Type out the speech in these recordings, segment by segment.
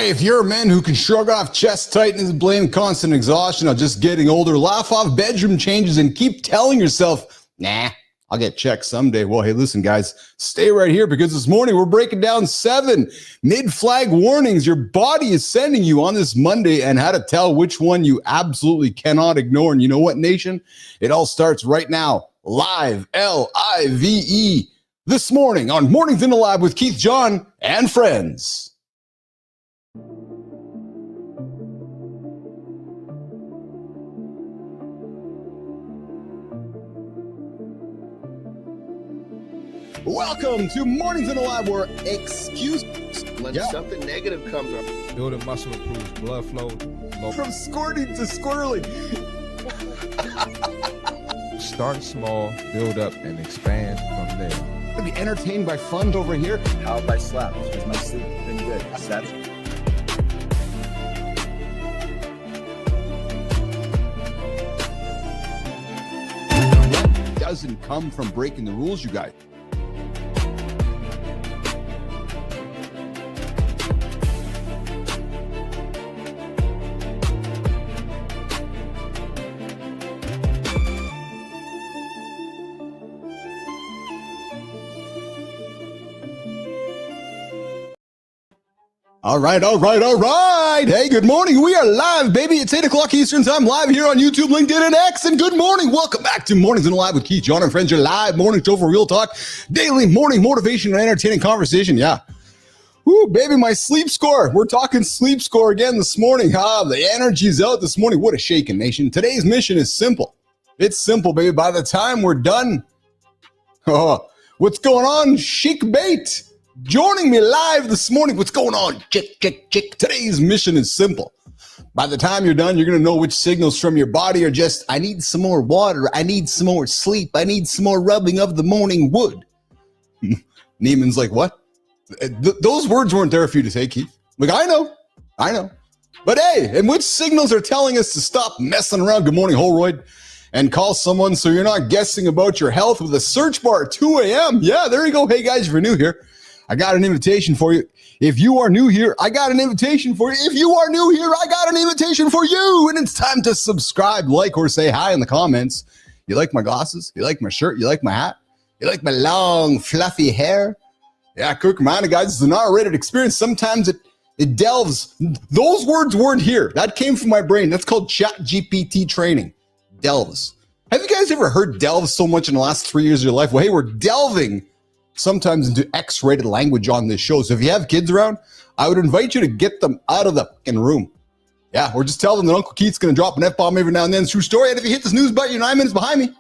Hey, if you're a man who can shrug off chest tightness, blame constant exhaustion on just getting older, laugh off bedroom changes, and keep telling yourself, nah, I'll get checked someday. Well, hey, listen, guys, stay right here because this morning we're breaking down 7 mid-flag warnings your body is sending you on this Monday and how to tell which one you absolutely cannot ignore. And you know what, nation? It all starts right now, live, L-I-V-E, this morning on Mornings in the Lab with Keith, John, and friends. Welcome to Mornings in the Lab, where when something negative comes up, building muscle improves blood flow. From squirting to squirreling. Start small, build up, and expand from there. To be entertained by fun over here. how have I slept? Has my sleep been good? That's Doesn't come from breaking the rules, you guys. All right. Hey, good morning. We are live, baby. It's 8 o'clock Eastern time, live here on YouTube, LinkedIn, and X. And good morning. Welcome back to Mornings in the Lab with Keith, John, and friends. Your live morning show for real talk, daily morning motivation and entertaining conversation. Yeah. Woo, baby, my sleep score. We're talking sleep score again this morning. The energy's out this morning. What a shaking, nation. Today's mission is simple. It's simple, baby. By the time we're done, what's going on? Chic Bait. Joining me live this morning. What's going on? Chick. Today's mission is simple. By the time you're done, you're going to know which signals from your body are just, I need some more water. I need some more sleep. I need some more rubbing of the morning wood. Neiman's like, what? Those words weren't there for you to say, Keith. Like, I know. But hey, and which signals are telling us to stop messing around? Good morning, Holroyd. And call someone so you're not guessing about your health with a search bar at 2 a.m. Yeah, there you go. Hey, guys, if you're new here, I got an invitation for you. If you are new here, I got an invitation for you. If you are new here, I got an invitation for you. And it's time to subscribe, like, or say hi in the comments. You like my glasses? You like my shirt? You like my hat? You like my long, fluffy hair? Yeah, quick reminder, guys, it's an R-rated experience. Sometimes it delves. Those words weren't here. That came from my brain. That's called ChatGPT training. Delves. Have you guys ever heard delve so much in the last 3 years of your life? Well, hey, we're delving sometimes into X-rated language on this show. So if you have kids around, I would invite you to get them out of the fucking room. Yeah, or just tell them that Uncle Keith's going to drop an F-bomb every now and then. It's true story. And if you hit the snooze button, you're 9 minutes behind me.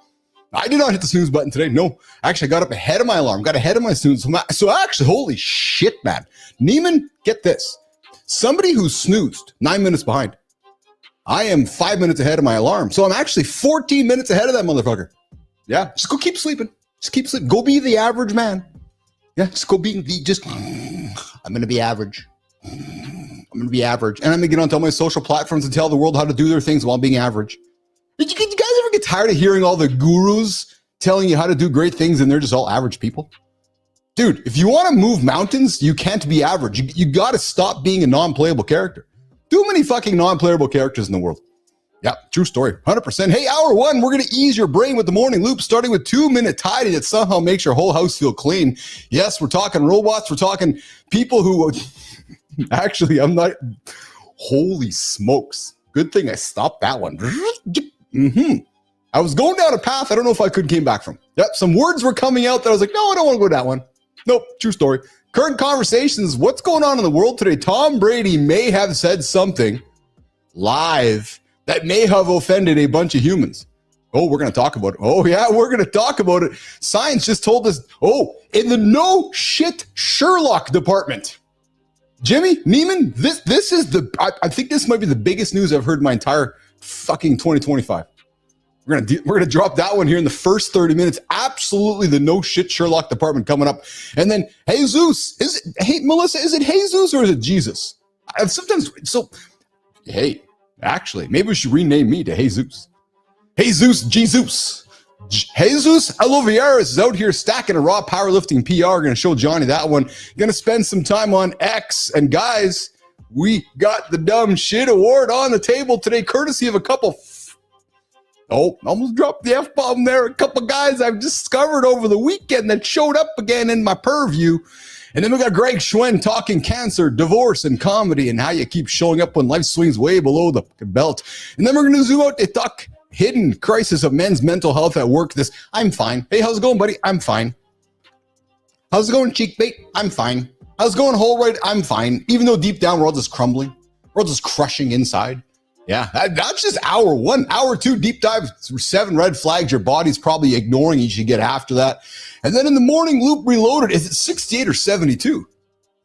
I did not hit the snooze button today. No, actually, I got up ahead of my alarm, got ahead of my snooze. So actually, holy shit, man. Neiman, get this. Somebody who snoozed 9 minutes behind. I am 5 minutes ahead of my alarm. So I'm actually 14 minutes ahead of that motherfucker. Yeah, just go keep sleeping. Just keep sleeping. Go be the average man. Yeah, just go be I'm going to be average. I'm going to be average. And I'm going to get onto all my social platforms and tell the world how to do their things while being average. Did you guys ever get tired of hearing all the gurus telling you how to do great things and they're just all average people? Dude, if you want to move mountains, you can't be average. You got to stop being a non-playable character. Too many fucking non-playable characters in the world. Yeah, true story. 100%. Hey, hour one, we're going to ease your brain with the morning loop, starting with 2-minute tidy that somehow makes your whole house feel clean. Yes, we're talking robots. We're talking people who actually, I'm not. Holy smokes. Good thing I stopped that one. I was going down a path I don't know if I came back from. Yep, some words were coming out that I was like, no, I don't want to go that one. Nope, true story. Current conversations. What's going on in the world today? Tom Brady may have said something live that may have offended a bunch of humans. Oh, we're going to talk about it. Oh, yeah, we're going to talk about it. Science just told us, in the no shit Sherlock department. Jimmy, Neiman, this is I think this might be the biggest news I've heard in my entire fucking 2025. We're gonna drop that one here in the first 30 minutes. Absolutely the no shit Sherlock department coming up. And then Jesus, Melissa, is it Jesus or is it Jesus? Actually, maybe we should rename me to Jesus. Jesus Oliveira is out here stacking a raw powerlifting PR. Going to show Johnny that one. Going to spend some time on X. And guys, we got the dumb shit award on the table today, courtesy of a couple. Almost dropped the F-bomb there. A couple guys I've discovered over the weekend that showed up again in my purview. And then we got Greg Schwen talking cancer, divorce, and comedy, and how you keep showing up when life swings way below the belt. And then we're going to zoom out to talk hidden crisis of men's mental health at work. I'm fine. Hey, how's it going, buddy? I'm fine. How's it going, cheek bait? I'm fine. How's it going, Holroyd? I'm fine. Even though deep down we're all just crumbling. We're all just crushing inside. Yeah, that's just hour one. Hour two, deep dive, 7 red flags your body's probably ignoring. You should get after that. And then in the morning loop reloaded, is it 68 or 72?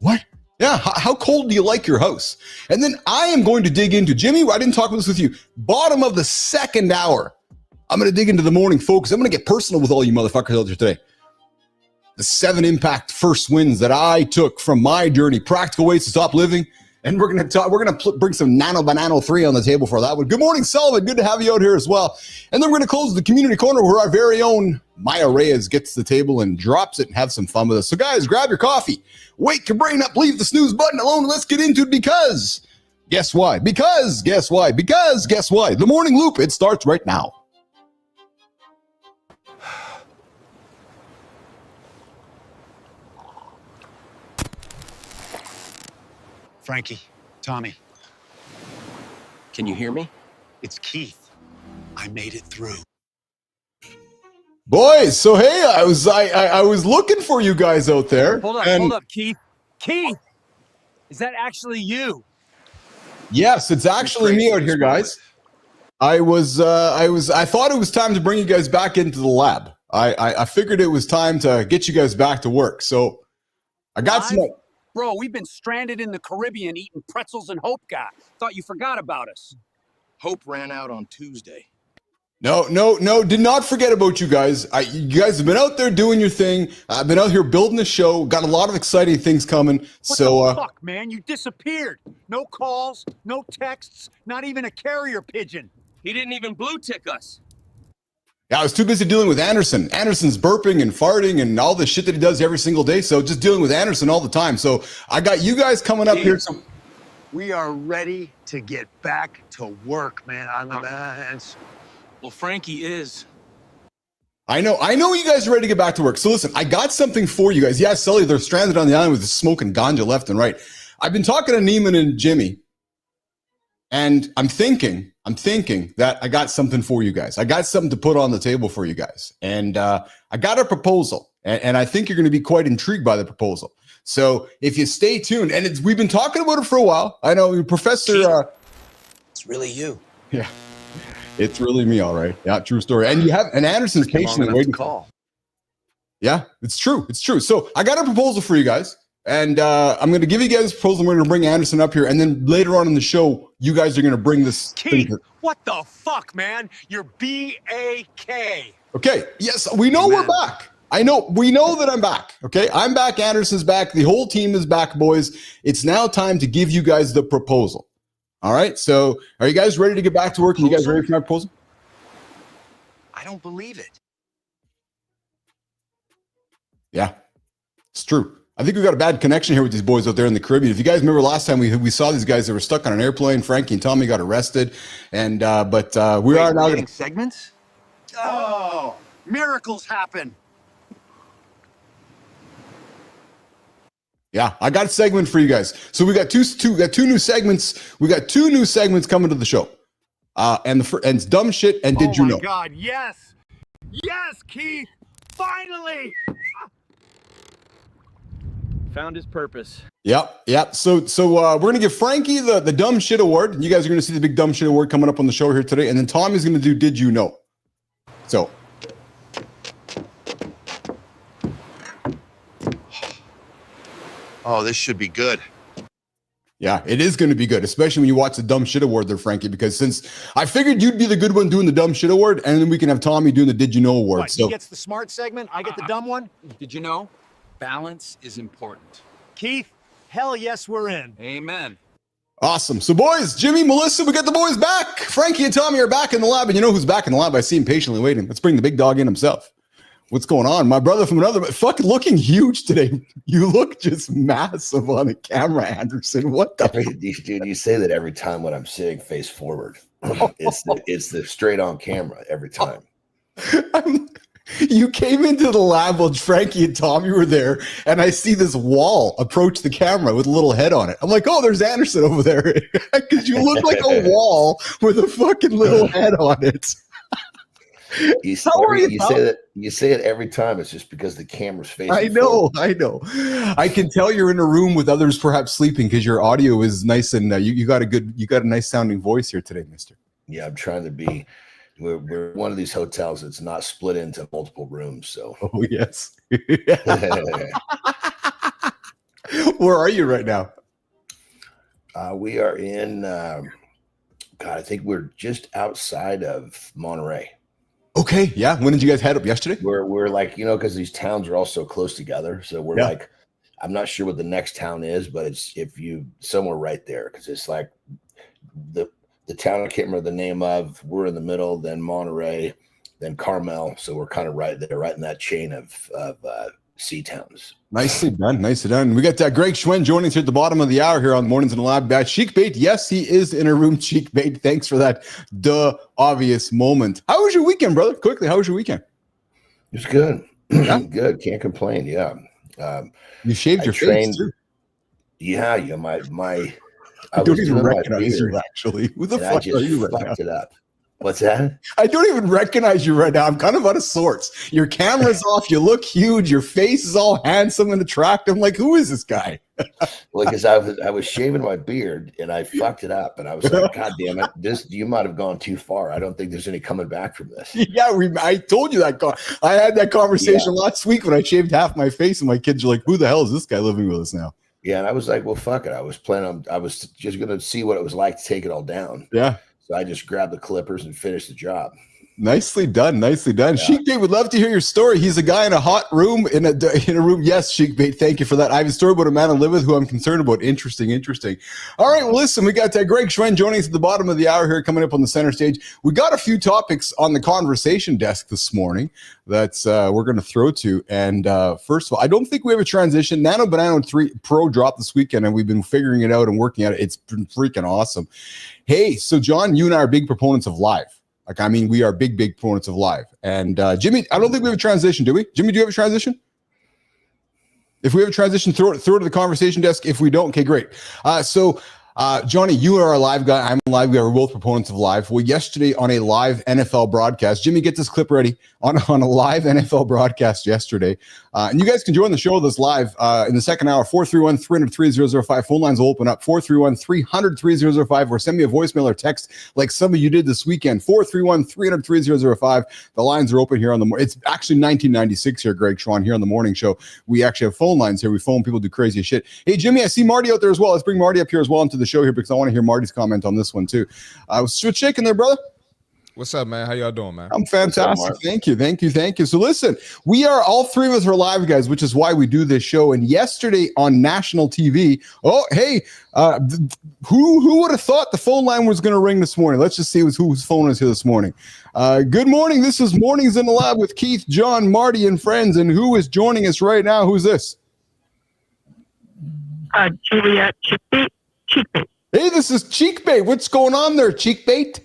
What? Yeah, how cold do you like your house? And then I am going to dig into, Jimmy, I didn't talk about this with you, bottom of the second hour. I'm going to dig into the morning focus. I'm going to get personal with all you motherfuckers out there today. The 7 impact first wins that I took from my journey, practical ways to stop living. And we're going to bring some Nano Banano 3 on the table for that one. Good morning, Sullivan. Good to have you out here as well. And then we're going to close the community corner where our very own Maya Reyes gets the table and drops it and have some fun with us. So guys, grab your coffee, wake your brain up, leave the snooze button alone, and let's get into it because guess why? Because guess why? Because guess why? The morning loop, it starts right now. Frankie, Tommy. Can you hear me? It's Keith. I made it through. Boys, so hey, I was looking for you guys out there. Hold up, Keith. Keith, is that actually you? Yes, it's actually me out here, guys. I thought it was time to bring you guys back into the lab. I figured it was time to get you guys back to work. So I got some. Bro, we've been stranded in the Caribbean eating pretzels and Hope got. Thought you forgot about us. Hope ran out on Tuesday. No. Did not forget about you guys. You guys have been out there doing your thing. I've been out here building a show. Got a lot of exciting things coming. What the fuck, man? You disappeared. No calls, no texts, not even a carrier pigeon. He didn't even blue tick us. Yeah, I was too busy dealing with Anderson. Anderson's burping and farting and all the shit that he does every single day. So just dealing with Anderson all the time. So I got you guys coming up here. So We are ready to get back to work, man. Well, Frankie is. I know you guys are ready to get back to work. So listen, I got something for you guys. Yeah, Sully, they're stranded on the island with smoking ganja left and right. I've been talking to Neiman and Jimmy, and I'm thinking that I got something for you guys. I got something to put on the table for you guys. And I got a proposal, and I think you're going to be quite intrigued by the proposal. So if you stay tuned, and we've been talking about it for a while. I know, Professor. It's really you. Yeah, it's really me, all right. Yeah, true story. And you have an Anderson's patient waiting. Call. Yeah, it's true. It's true. So I got a proposal for you guys. And I'm going to give you guys a proposal. We're going to bring Anderson up here. And then later on in the show, you guys are going to bring this. Keith, what the fuck, man? You're B-A-K. Okay. Yes, we know we're back. We know that I'm back. Okay. I'm back. Anderson's back. The whole team is back, boys. It's now time to give you guys the proposal. All right. So are you guys ready to get back to work? And you guys ready for my proposal? I don't believe it. Yeah, it's true. I think we got a bad connection here with these boys out there in the Caribbean. If you guys remember last time we saw these guys that were stuck on an airplane, Frankie and Tommy got arrested, and but we are now getting segments. Oh, miracles happen. Yeah, I got a segment for you guys. So we got two new segments. We got 2 new segments coming to the show, and it's dumb shit and did you know? Oh my God, yes, Keith, finally. Found his purpose. Yep. So we're gonna give Frankie the dumb shit award. You guys are gonna see the big dumb shit award coming up on the show here today, and then Tommy's gonna do did you know? So. Oh, this should be good. Yeah, it is going to be good, especially when you watch the dumb shit award there, Frankie, because since I figured you'd be the good one doing the dumb shit award, and then we can have Tommy doing the did you know award. What, so he gets the smart segment, I get the dumb one? Did you know? Balance is important. Keith, hell yes, we're in. Amen. Awesome. So boys, Jimmy, Melissa, we got the boys back. Frankie and Tommy are back in the lab, and you know who's back in the lab? I see him patiently waiting. Let's bring the big dog in himself. What's going on? My brother from another, fucking looking huge today. You look just massive on the camera, Anderson. What the? Dude, you say that every time when I'm sitting face forward. It's the straight on camera every time. You came into the lab while Frankie and Tommy were there, and I see this wall approach the camera with a little head on it. I'm like, oh, there's Anderson over there. Because you look like a wall with a fucking little head on it. You say it every time. It's just because the camera's facing. I know. I can tell you're in a room with others, perhaps sleeping, because your audio is nice and you got a nice sounding voice here today, Mister. Yeah, I'm trying to be. We're one of these hotels that's not split into multiple rooms. So. Oh yes. Where are you right now? We are in. I think we're just outside of Monterey. Okay, yeah. When did you guys head up yesterday? We're like, because these towns are all so close together. So we're like, I'm not sure what the next town is, but it's somewhere right there, because it's like the town I can't remember the name of. We're in the middle, then Monterey, then Carmel. So we're kind of right there, right in that chain of sea towns. Nicely done. We got Greg Schwen joining us here at the bottom of the hour here on Mornings in the Lab. Cheek Bait, yes, he is in a room. Cheek Bait, thanks for that obvious moment. How was your weekend, brother? Quickly, how was your weekend? It was good. Good. Can't complain. Yeah. You shaved your face too. Yeah. I don't even recognize you, actually. Who the fuck are you right now? It up. What's that? I don't even recognize you right now. I'm kind of out of sorts. Your camera's off. You look huge. Your face is all handsome and attractive. I'm like, who is this guy? Well, because I was shaving my beard and I fucked it up, and I was like, God damn it! You might have gone too far. I don't think there's any coming back from this. Yeah, I told you that. I had that conversation last week when I shaved half my face, and my kids are like, "Who the hell is this guy living with us now?" Yeah, and I was like, "Well, fuck it." I was just gonna see what it was like to take it all down. Yeah. So I just grabbed the clippers and finished the job. Nicely done. Yeah. Sheik Bait would love to hear your story. He's a guy in a hot room, in a room. Yes, Sheik Bait, thank you for that. I have a story about a man I live with who I'm concerned about. Interesting. All right, well, listen, we got Greg Schwen joining us at the bottom of the hour here, coming up on the center stage. We got a few topics on the conversation desk this morning that's we're going to throw to. And first of all, I don't think we have a transition. Nano Banana 3 Pro dropped this weekend, and we've been figuring it out and working at it. It's been freaking awesome. Hey, so John, you and I are big proponents of live. We are big proponents of live. And Jimmy, I don't think we have a transition, do we? Jimmy, do you have a transition? If we have a transition, throw it to the conversation desk. If we don't, okay, great. So Johnny, you are a live guy. I'm a live guy. We're both proponents of live. Well, yesterday on a live NFL broadcast, Jimmy, get this clip ready. On a live NFL broadcast yesterday. And you guys can join the show with us live in the second hour, 431-300-3005. Phone lines will open up, 431-300-3005, or send me a voicemail or text like some of you did this weekend, 431-300-3005. The lines are open here on the morning. It's actually 1996 here, Greg Schwan, here on the morning show. We actually have phone lines here. We phone people do crazy shit. Hey, Jimmy, I see Marty out there as well. Let's bring Marty up here as well into the show here because I want to hear Marty's comment on this one too. What's shaking there, brother? What's up, man? How y'all doing, man? I'm fantastic. Thank you. So listen, we are all three of us are live guys, which is why we do this show. And yesterday on national TV, who would have thought the phone line was going to ring this morning? Let's just see whose phone is here this morning. Good morning. This is Mornings in the Lab with Keith, John, Marty, and friends. And who is joining us right now? Who's this? Juliet Cheek Bait. Hey, this is Cheek Bait. What's going on there, Cheek Bait?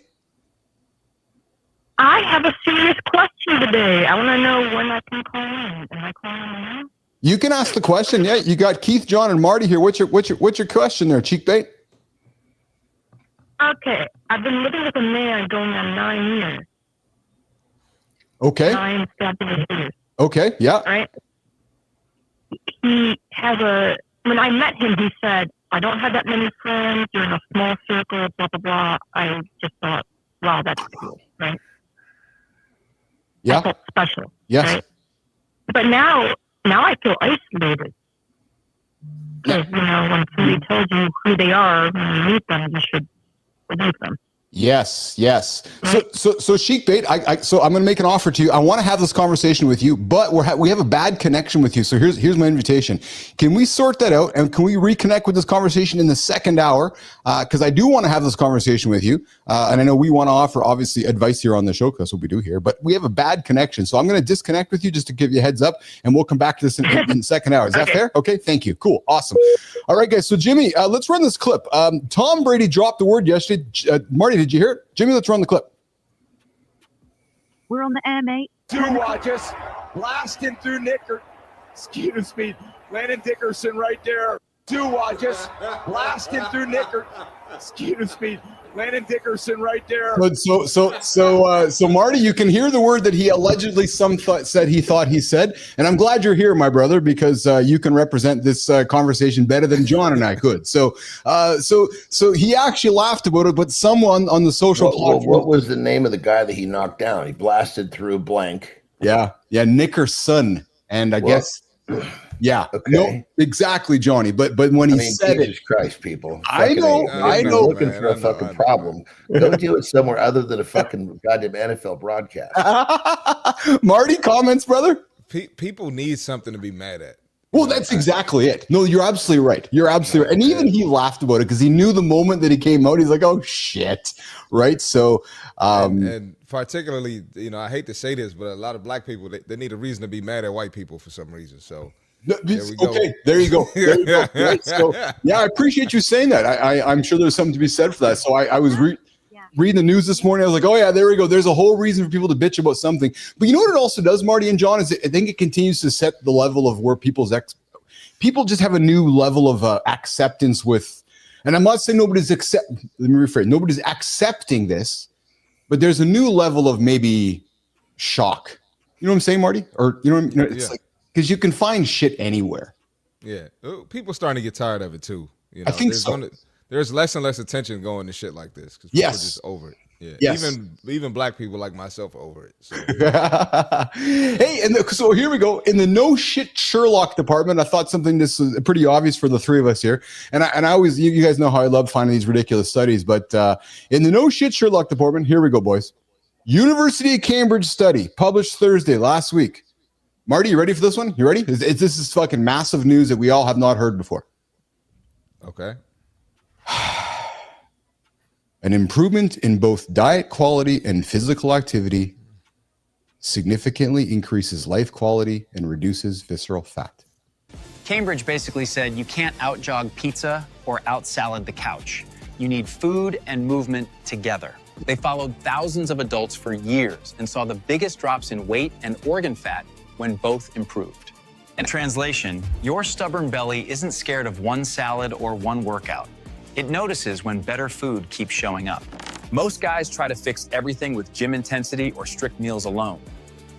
I have a serious question today. I want to know when I can call in. Am I calling in now? You can ask the question. Yeah, you got Keith, John, and Marty here. What's your question there, Cheek Bait? Okay, I've been living with a man going on 9 years. Okay. 9 fabulous years. Okay. Yeah. Right. He has when I met him, he said, "I don't have that many friends. You're in a small circle. Blah blah blah." I just thought, "Wow, that's cool." Right. Yeah. I felt special. Yes. Right? But now I feel isolated. Because, when somebody tells you who they are, when you meet them, you should believe them. Yes. So Sheik Bait, so I'm going to make an offer to you. I want to have this conversation with you, but we have a bad connection with you. So here's my invitation. Can we sort that out, and can we reconnect with this conversation in the second hour? Because I do want to have this conversation with you, and I know we want to offer obviously advice here on the show, because that's what we do here. But we have a bad connection, so I'm going to disconnect with you just to give you a heads up, and we'll come back to this in the second hour. Is that fair? Okay, thank you. Cool, awesome. All right, guys. So Jimmy, let's run this clip. Tom Brady dropped the word yesterday. Marty, did you hear it? Jimmy, let's run the clip. We're on the air, mate. Two watches, blasting through Nicker. Excuse me, Landon Dickerson right there. Two watches, blasting through Nicker. Excuse me, Landon Dickerson right there. So Marty, you can hear the word that he allegedly said he said, and I'm glad you're here, my brother, because you can represent this conversation better than John and I could. So he actually laughed about it, but someone on the social platform. What was the name of the guy that he knocked down? He blasted through blank. Yeah, Nickerson, and I guess. Yeah, okay. No, exactly, Johnny. But when he said Jesus Christ, people. I know. Looking for a fucking problem. Go do it somewhere other than a fucking goddamn NFL broadcast. Marty, comments, brother? People need something to be mad at. Well, that's exactly it. No, you're absolutely right. You're absolutely right. And even he laughed about it because he knew the moment that he came out, he's like, oh, shit. Right? So, and particularly, I hate to say this, but a lot of black people, they need a reason to be mad at white people for some reason. So, okay, there you go. Right? So, yeah, I appreciate you saying that. I'm sure there's something to be said for that. So I was reading the news this morning. I was like, oh, yeah, there we go. There's a whole reason for people to bitch about something. But you know what it also does, Marty and John, is I think it continues to set the level of where people just have a new level of acceptance with, and I'm not saying nobody's accepting this, but there's a new level of maybe shock. You know what I'm saying, Marty? Or, it's like, because you can find shit anywhere. Yeah. People starting to get tired of it too. I think so. There's less and less attention going to shit like this because people are just over it. Yeah. Yes. Even black people like myself are over it. So. Hey, so here we go. In the no shit Sherlock department, I thought something this is pretty obvious for the three of us here. And I always, you guys know how I love finding these ridiculous studies, but in the no shit Sherlock department, here we go, boys. University of Cambridge study published Thursday last week. Marty, you ready for this one? You ready? This is fucking massive news that we all have not heard before. Okay. An improvement in both diet quality and physical activity significantly increases life quality and reduces visceral fat. Cambridge basically said you can't out-jog pizza or out-salad the couch. You need food and movement together. They followed thousands of adults for years and saw the biggest drops in weight and organ fat when both improved. In translation, your stubborn belly isn't scared of one salad or one workout. It notices when better food keeps showing up. Most guys try to fix everything with gym intensity or strict meals alone,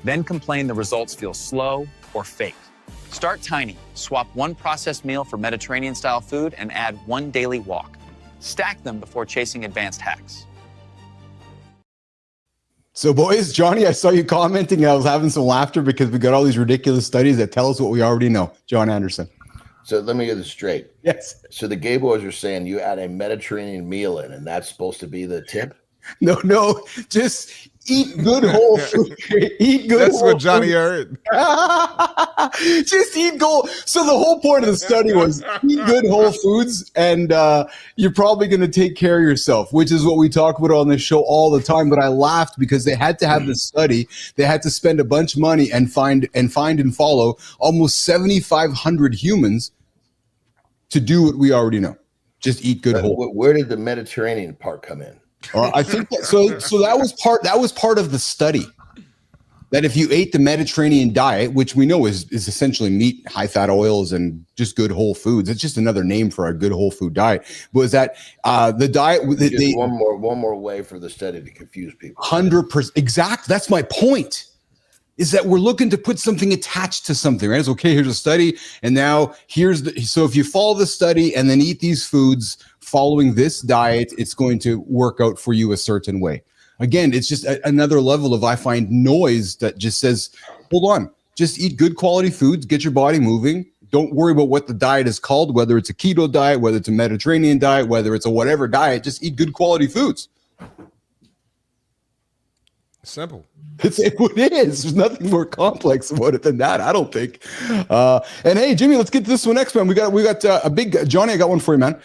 then complain the results feel slow or fake. Start tiny. Swap one processed meal for Mediterranean-style food and add one daily walk. Stack them before chasing advanced hacks. So, boys, Johnny, I saw you commenting. And I was having some laughter because we got all these ridiculous studies that tell us what we already know. John Anderson. So let me get this straight. Yes. So the gay boys are saying you add a Mediterranean meal in, and that's supposed to be the tip? No, just eat good whole food. Eat good. That's what Johnny heard. Just eat gold. So the whole point of the study was eat good whole foods, and you're probably going to take care of yourself, which is what we talk about on this show all the time. But I laughed because they had to have this study. They had to spend a bunch of money and find and follow almost 7,500 humans to do what we already know. Just eat good whole. Where did the Mediterranean part come in? I think that, so that was part of the study, that if you ate the Mediterranean diet, which we know is essentially meat, high fat oils, and just good whole foods. It's just another name for a good whole food diet. Was that the diet? One more way for the study to confuse people. 100%. Exactly. That's my point. Is that we're looking to put something attached to something, right? It's okay. Here's a study, and now so if you follow the study and then eat these foods following this diet, it's going to work out for you a certain way. Again, it's just another level of, I find, noise that just says, hold on, just eat good quality foods, get your body moving. Don't worry about what the diet is called, whether it's a keto diet, whether it's a Mediterranean diet, whether it's a whatever diet, just eat good quality foods. Simple. It is. There's nothing more complex about it than that, I don't think. And hey, Jimmy, let's get to this one next, man. We got a big Johnny. I got one for you, man.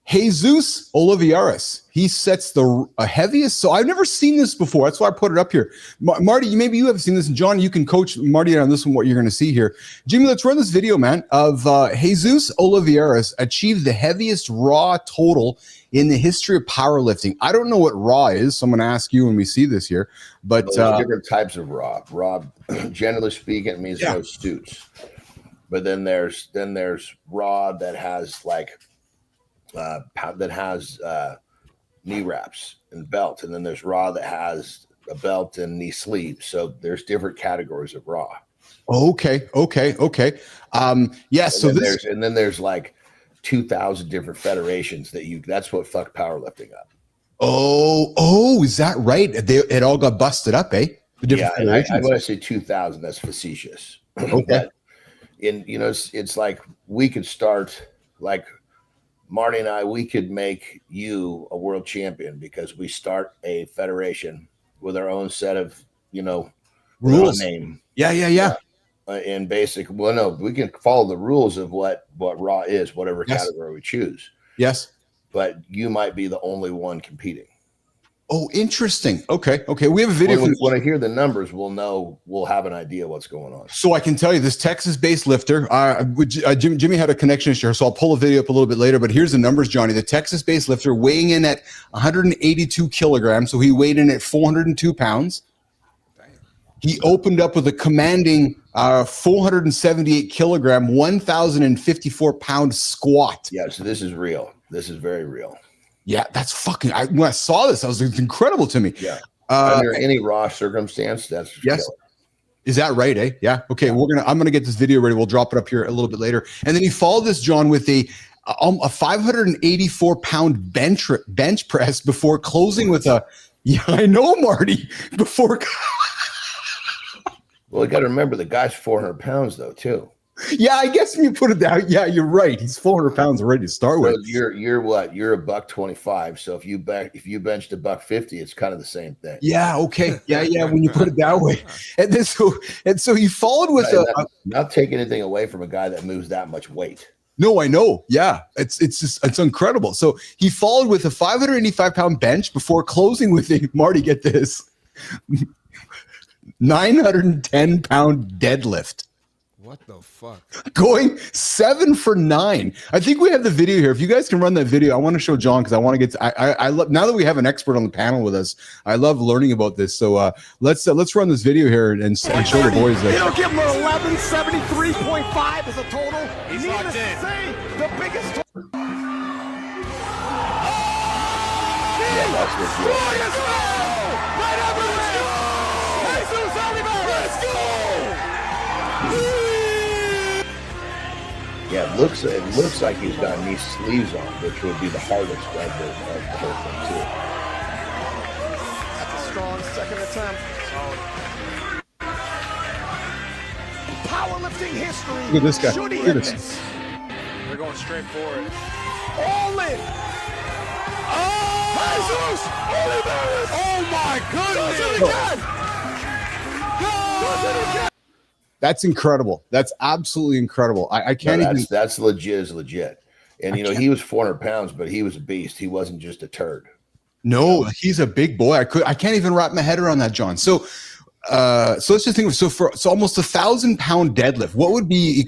Jesus Olivares. He sets the heaviest. So I've never seen this before. That's why I put it up here. Marty, maybe you haven't seen this. And John, you can coach Marty on this one, what you're going to see here. Jimmy, let's run this video, man, of Jesus Olivares achieved the heaviest raw total in the history of powerlifting. I don't know what raw is, so I'm going to ask you when we see this here. But there's different types of raw. Raw, generally speaking, it means no suits. But then there's raw that has like knee wraps and belt, and then there's raw that has a belt and knee sleeves. So there's different categories of raw. Okay. Yes. So then there's like 2,000 different federations that's what fucked powerlifting up. Oh, is that right? It all got busted up, eh? Yeah, and when I say 2,000, that's facetious. Okay. But it's like we could start, like Marty and I, we could make you a world champion because we start a federation with our own set of, rules. Name. Yeah. And we can follow the rules of what raw is, whatever category we choose. Yes. But you might be the only one competing. Oh, interesting. Okay. We have a video. When I hear the numbers, we'll have an idea what's going on. So I can tell you this Texas-based lifter, Jimmy had a connection issue, so I'll pull a video up a little bit later, but here's the numbers, Johnny. The Texas-based lifter weighing in at 182 kilograms, so he weighed in at 402 pounds. He opened up with a commanding 478 kilogram, 1,054 pound squat. Yeah, so this is real. This is very real. Yeah, that's fucking. When I saw this, it's incredible to me. Yeah. Under any raw circumstance, that's yes. Killer. Is that right? Eh? Yeah. Okay. I'm gonna get this video ready. We'll drop it up here a little bit later. And then he followed this, John, with a 584 pound bench press before closing with a. Yeah, I know, Marty. Before. Well, you got to remember the guy's 400 pounds though too. Yeah, I guess when you put it down, yeah, you're right. He's 400 pounds already to start with. You're what? You're a $125. So if you benched a $150, it's kind of the same thing. Yeah. Okay. Yeah. When you put it that way, and so he followed with not take anything away from a guy that moves that much weight. No, I know. Yeah, it's incredible. So he followed with a 585 pound bench before closing with a Marty. Get this, 910 pound deadlift. What the fuck? Going 7 for 9. I think we have the video here. If you guys can run that video, I want to show John because I want to get. I love now that we have an expert on the panel with us. I love learning about this. So let's run this video here and show the boys. He'll give him an 1173.5 as a total. He's locked in. The biggest. Yeah, that's Let's go! Yeah, it looks like he's got knee sleeves on, which would be the hardest of the whole thing too. That's a strong second attempt. Powerlifting history. Look at this guy. Should he Look at hit this. this? They're going straight for it. All in. Oh! Jesus! Olivares! Oh my goodness! Does it again! Does it again! That's incredible. That's absolutely incredible. I can't even. That's legit. And he was 400 pounds, but he was a beast. He wasn't just a turd. No, he's a big boy. I can't even wrap my head around that, John. So let's just think. So almost 1,000 pound deadlift, what would be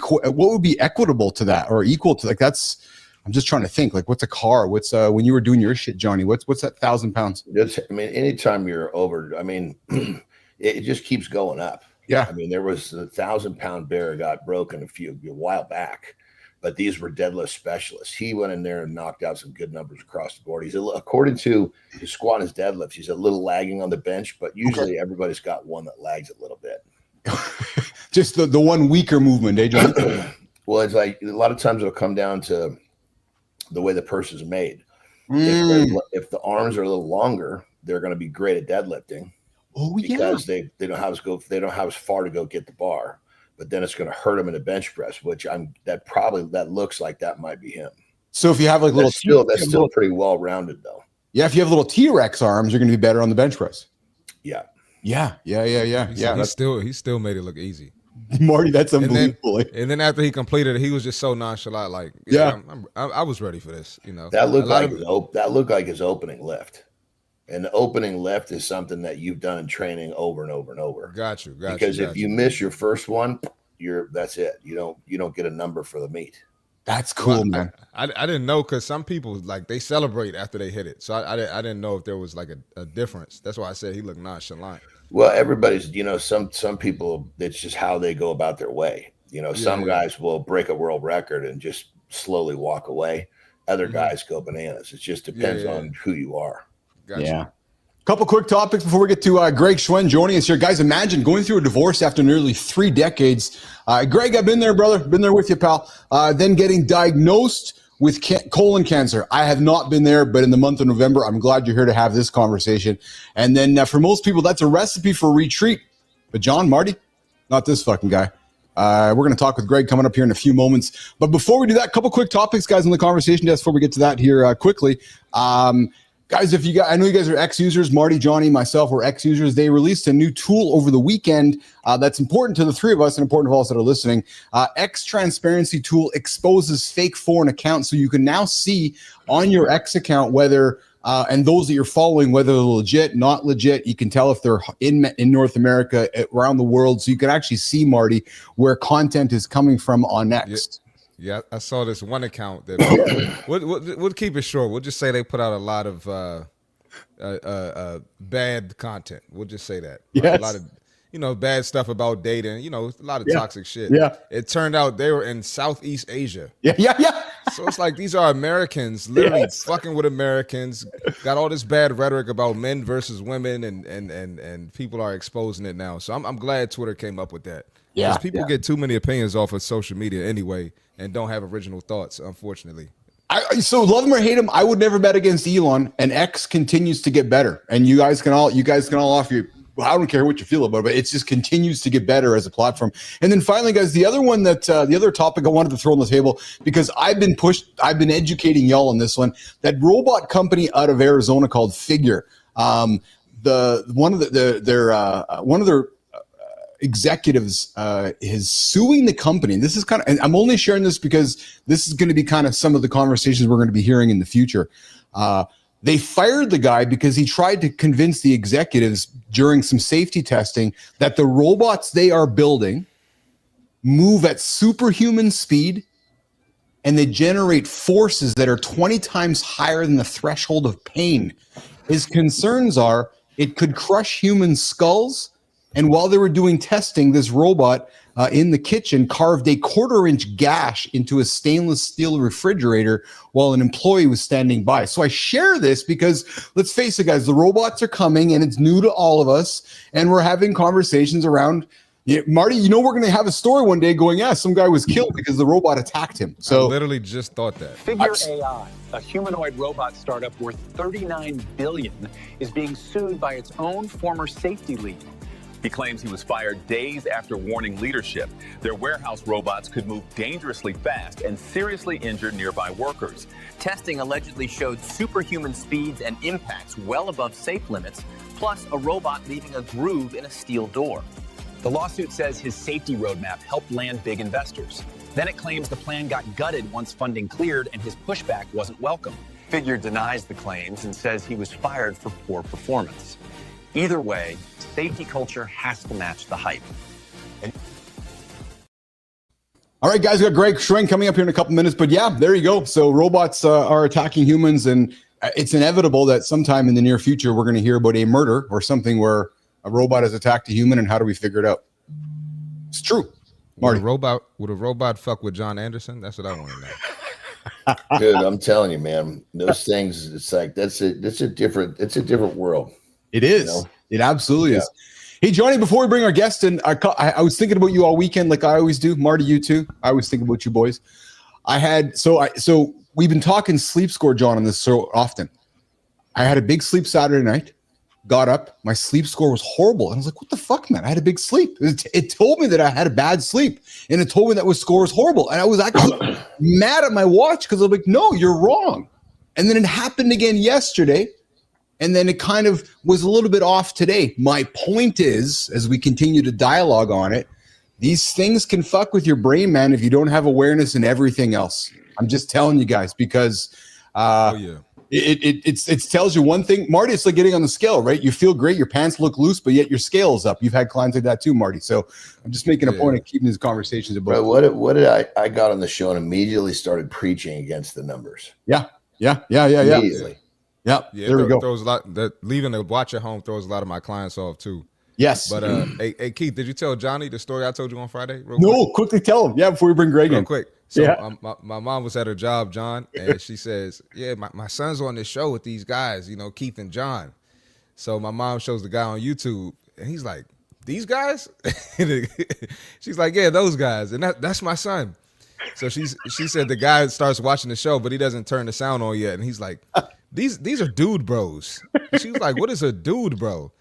equitable to that or equal to like that's? I'm just trying to think. Like, what's a car? What's when you were doing your shit, Johnny? What's that 1,000 pounds? Anytime you're over, it just keeps going up. Yeah. There was a 1,000-pound bear got broken a while back, but these were deadlift specialists. He went in there and knocked out some good numbers across the board. According to his squat and his deadlifts, he's a little lagging on the bench, but usually everybody's got one that lags a little bit. Just the one weaker movement, eh, John? Well, it's like a lot of times it'll come down to the way the person's made. If the arms are a little longer, they're going to be great at deadlifting. Oh, because they don't have as far to go get the bar, but then it's going to hurt them in a bench press, which that looks like that might be him. So if you have like that's still pretty well rounded though. Yeah, if you have little T-Rex arms, you're going to be better on the bench press. Yeah. Yeah. He still made it look easy. Marty, that's unbelievable. And then after he completed it, he was just so nonchalant. Like, I was ready for this. You know, That looked like his opening lift. And the opening lift is something that you've done in training over and over and over. Got you. Because if you miss your first one, that's it. You don't get a number for the meet. That's cool, man. I didn't know, because some people, like, they celebrate after they hit it. So I didn't know if there was like a difference. That's why I said he looked nonchalant. Well, everybody's, some people, it's just how they go about their way. Some guys will break a world record and just slowly walk away. Other guys go bananas. It just depends on who you are. Gotcha. Yeah. Couple quick topics before we get to Greg Schwen joining us here. Guys, imagine going through a divorce after nearly 3 decades. Greg, I've been there, brother. Been there with you, pal. Then getting diagnosed with colon cancer. I have not been there, but in the month of November, I'm glad you're here to have this conversation. And then for most people, that's a recipe for retreat. But John, Marty, not this fucking guy. We're going to talk with Greg coming up here in a few moments. But before we do that, a couple quick topics, guys, on the conversation desk before we get to that here quickly. Guys, I know you guys are X users. Marty, Johnny, myself, we're X users. They released a new tool over the weekend that's important to the 3 of us and important to all us that are listening. X Transparency Tool exposes fake foreign accounts, so you can now see on your X account whether and those that you're following, whether they're legit, not legit. You can tell if they're in North America, around the world, so you can actually see, Marty, where content is coming from on X. Yeah, I saw this one account that we'll keep it short. We'll just say they put out a lot of bad content. We'll just say that. Yes. A lot of bad stuff about dating. A lot of toxic shit. Yeah. It turned out they were in Southeast Asia. Yeah. So it's like these are Americans literally fucking with Americans. Got all this bad rhetoric about men versus women, and people are exposing it now. So I'm glad Twitter came up with that. Yeah. Because people get too many opinions off of social media anyway, and don't have original thoughts, unfortunately. So love him or hate him, I would never bet against Elon, and X continues to get better. And you guys can all offer your, I don't care what you feel about it, but it just continues to get better as a platform. And then finally, guys, the other one that the other topic I wanted to throw on the table, because I've been educating y'all on this one, that robot company out of Arizona called Figure. One of their executives is suing the company. And this is and I'm only sharing this because this is going to be kind of some of the conversations we're going to be hearing in the future. They fired the guy because he tried to convince the executives during some safety testing that the robots they are building move at superhuman speed and they generate forces that are 20 times higher than the threshold of pain. His concerns are it could crush human skulls. And while they were doing testing, this robot in the kitchen carved a 1/4-inch gash into a stainless steel refrigerator while an employee was standing by. So I share this because, let's face it, guys, the robots are coming and it's new to all of us. And we're having conversations around, Marty, we're going to have a story one day going, some guy was killed because the robot attacked him. So I literally just thought that. Figure AI, a humanoid robot startup worth $39 billion, is being sued by its own former safety lead. He claims he was fired days after warning leadership. Their warehouse robots could move dangerously fast and seriously injure nearby workers. Testing allegedly showed superhuman speeds and impacts well above safe limits, plus a robot leaving a groove in a steel door. The lawsuit says his safety roadmap helped land big investors. Then it claims the plan got gutted once funding cleared and his pushback wasn't welcome. Figure denies the claims and says he was fired for poor performance. Either way, safety culture has to match the hype. All right, guys, we got Greg Schwen coming up here in a couple minutes, but yeah, there you go. So robots are attacking humans, and it's inevitable that sometime in the near future, we're going to hear about a murder or something where a robot has attacked a human, and how do we figure it out? It's true. Marty. Would a robot fuck with John Anderson? That's what I want to know. Dude, I'm telling you, man, those things, it's like, it's a different world. It is. It absolutely is. Hey, Johnny, before we bring our guest in, I was thinking about you all weekend, like I always do. Marty, you too. I always think about you boys. So we've been talking sleep score, John, on this so often. I had a big sleep Saturday night, got up, my sleep score was horrible. And I was like, what the fuck, man? I had a big sleep. It told me that I had a bad sleep, and it told me that my score was horrible. And I was actually mad at my watch because I was like, no, you're wrong. And then it happened again yesterday. And then it kind of was a little bit off today. My point is, as we continue to dialogue on it, these things can fuck with your brain, man, if you don't have awareness in everything else. I'm just telling you guys, because it tells you one thing, Marty. It's like getting on the scale, right? You feel great, your pants look loose, but yet your scale is up. You've had clients like that too, Marty. So I'm just making a point of keeping these conversations about. Bro, what did I got on the show and immediately started preaching against the numbers. Yeah. Immediately. Yeah, there we go. Throws a lot, that leaving the watch at home throws a lot of my clients off too. Yes. But hey Keith, did you tell Johnny the story I told you on Friday? No, quickly tell him. Yeah, before we bring Greg in. Real quick. So my mom was at her job, John, and she says, yeah, my son's on this show with these guys, Keith and John. So my mom shows the guy on YouTube, and he's like, these guys? She's like, yeah, those guys. And that's my son. So she said the guy starts watching the show, but he doesn't turn the sound on yet. And he's like, these are dude bros. And she was like, what is a dude bro?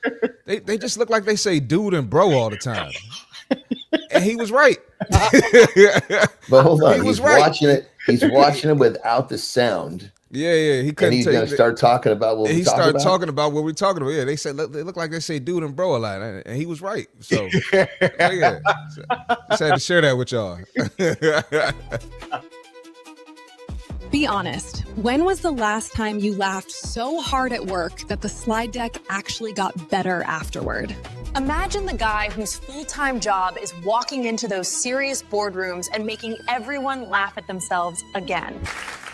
They just look like they say dude and bro all the time. And he was right. But hold on, he's watching it. He's watching it without the sound. Yeah, he couldn't. And he's going to start talking about what he started talking about what we're talking about. Yeah, they said they look like they say dude and bro a lot, and he was right. So yeah, just had to share that with y'all. Be honest. When was the last time you laughed so hard at work that the slide deck actually got better afterward? Imagine the guy whose full-time job is walking into those serious boardrooms and making everyone laugh at themselves again.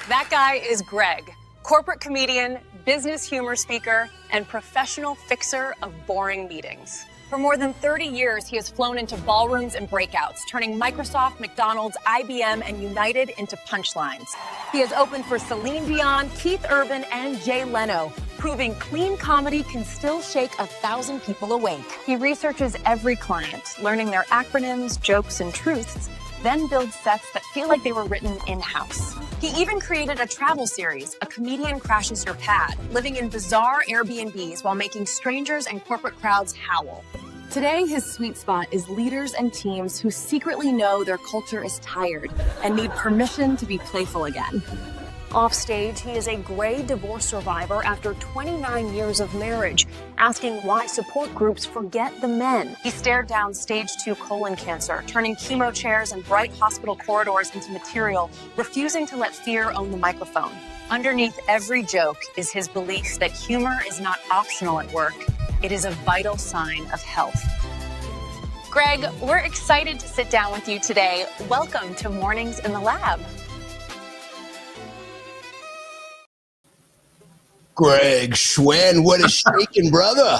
That guy is Greg, corporate comedian, business humor speaker, and professional fixer of boring meetings. For more than 30 years, he has flown into ballrooms and breakouts, turning Microsoft, McDonald's, IBM, and United into punchlines. He has opened for Celine Dion, Keith Urban, and Jay Leno, proving clean comedy can still shake 1,000 people awake. He researches every client, learning their acronyms, jokes, and truths, then builds sets that feel like they were written in-house. He even created a travel series, A Comedian Crashes Your Pad, living in bizarre Airbnbs while making strangers and corporate crowds howl. Today, his sweet spot is leaders and teams who secretly know their culture is tired and need permission to be playful again. Offstage, he is a gray divorce survivor after 29 years of marriage, asking why support groups forget the men. He stared down stage 2 colon cancer, turning chemo chairs and bright hospital corridors into material, refusing to let fear own the microphone. Underneath every joke is his belief that humor is not optional at work. It is a vital sign of health. Greg, we're excited to sit down with you today. Welcome to Mornings in the Lab. Greg Schwen, what is shaking, brother?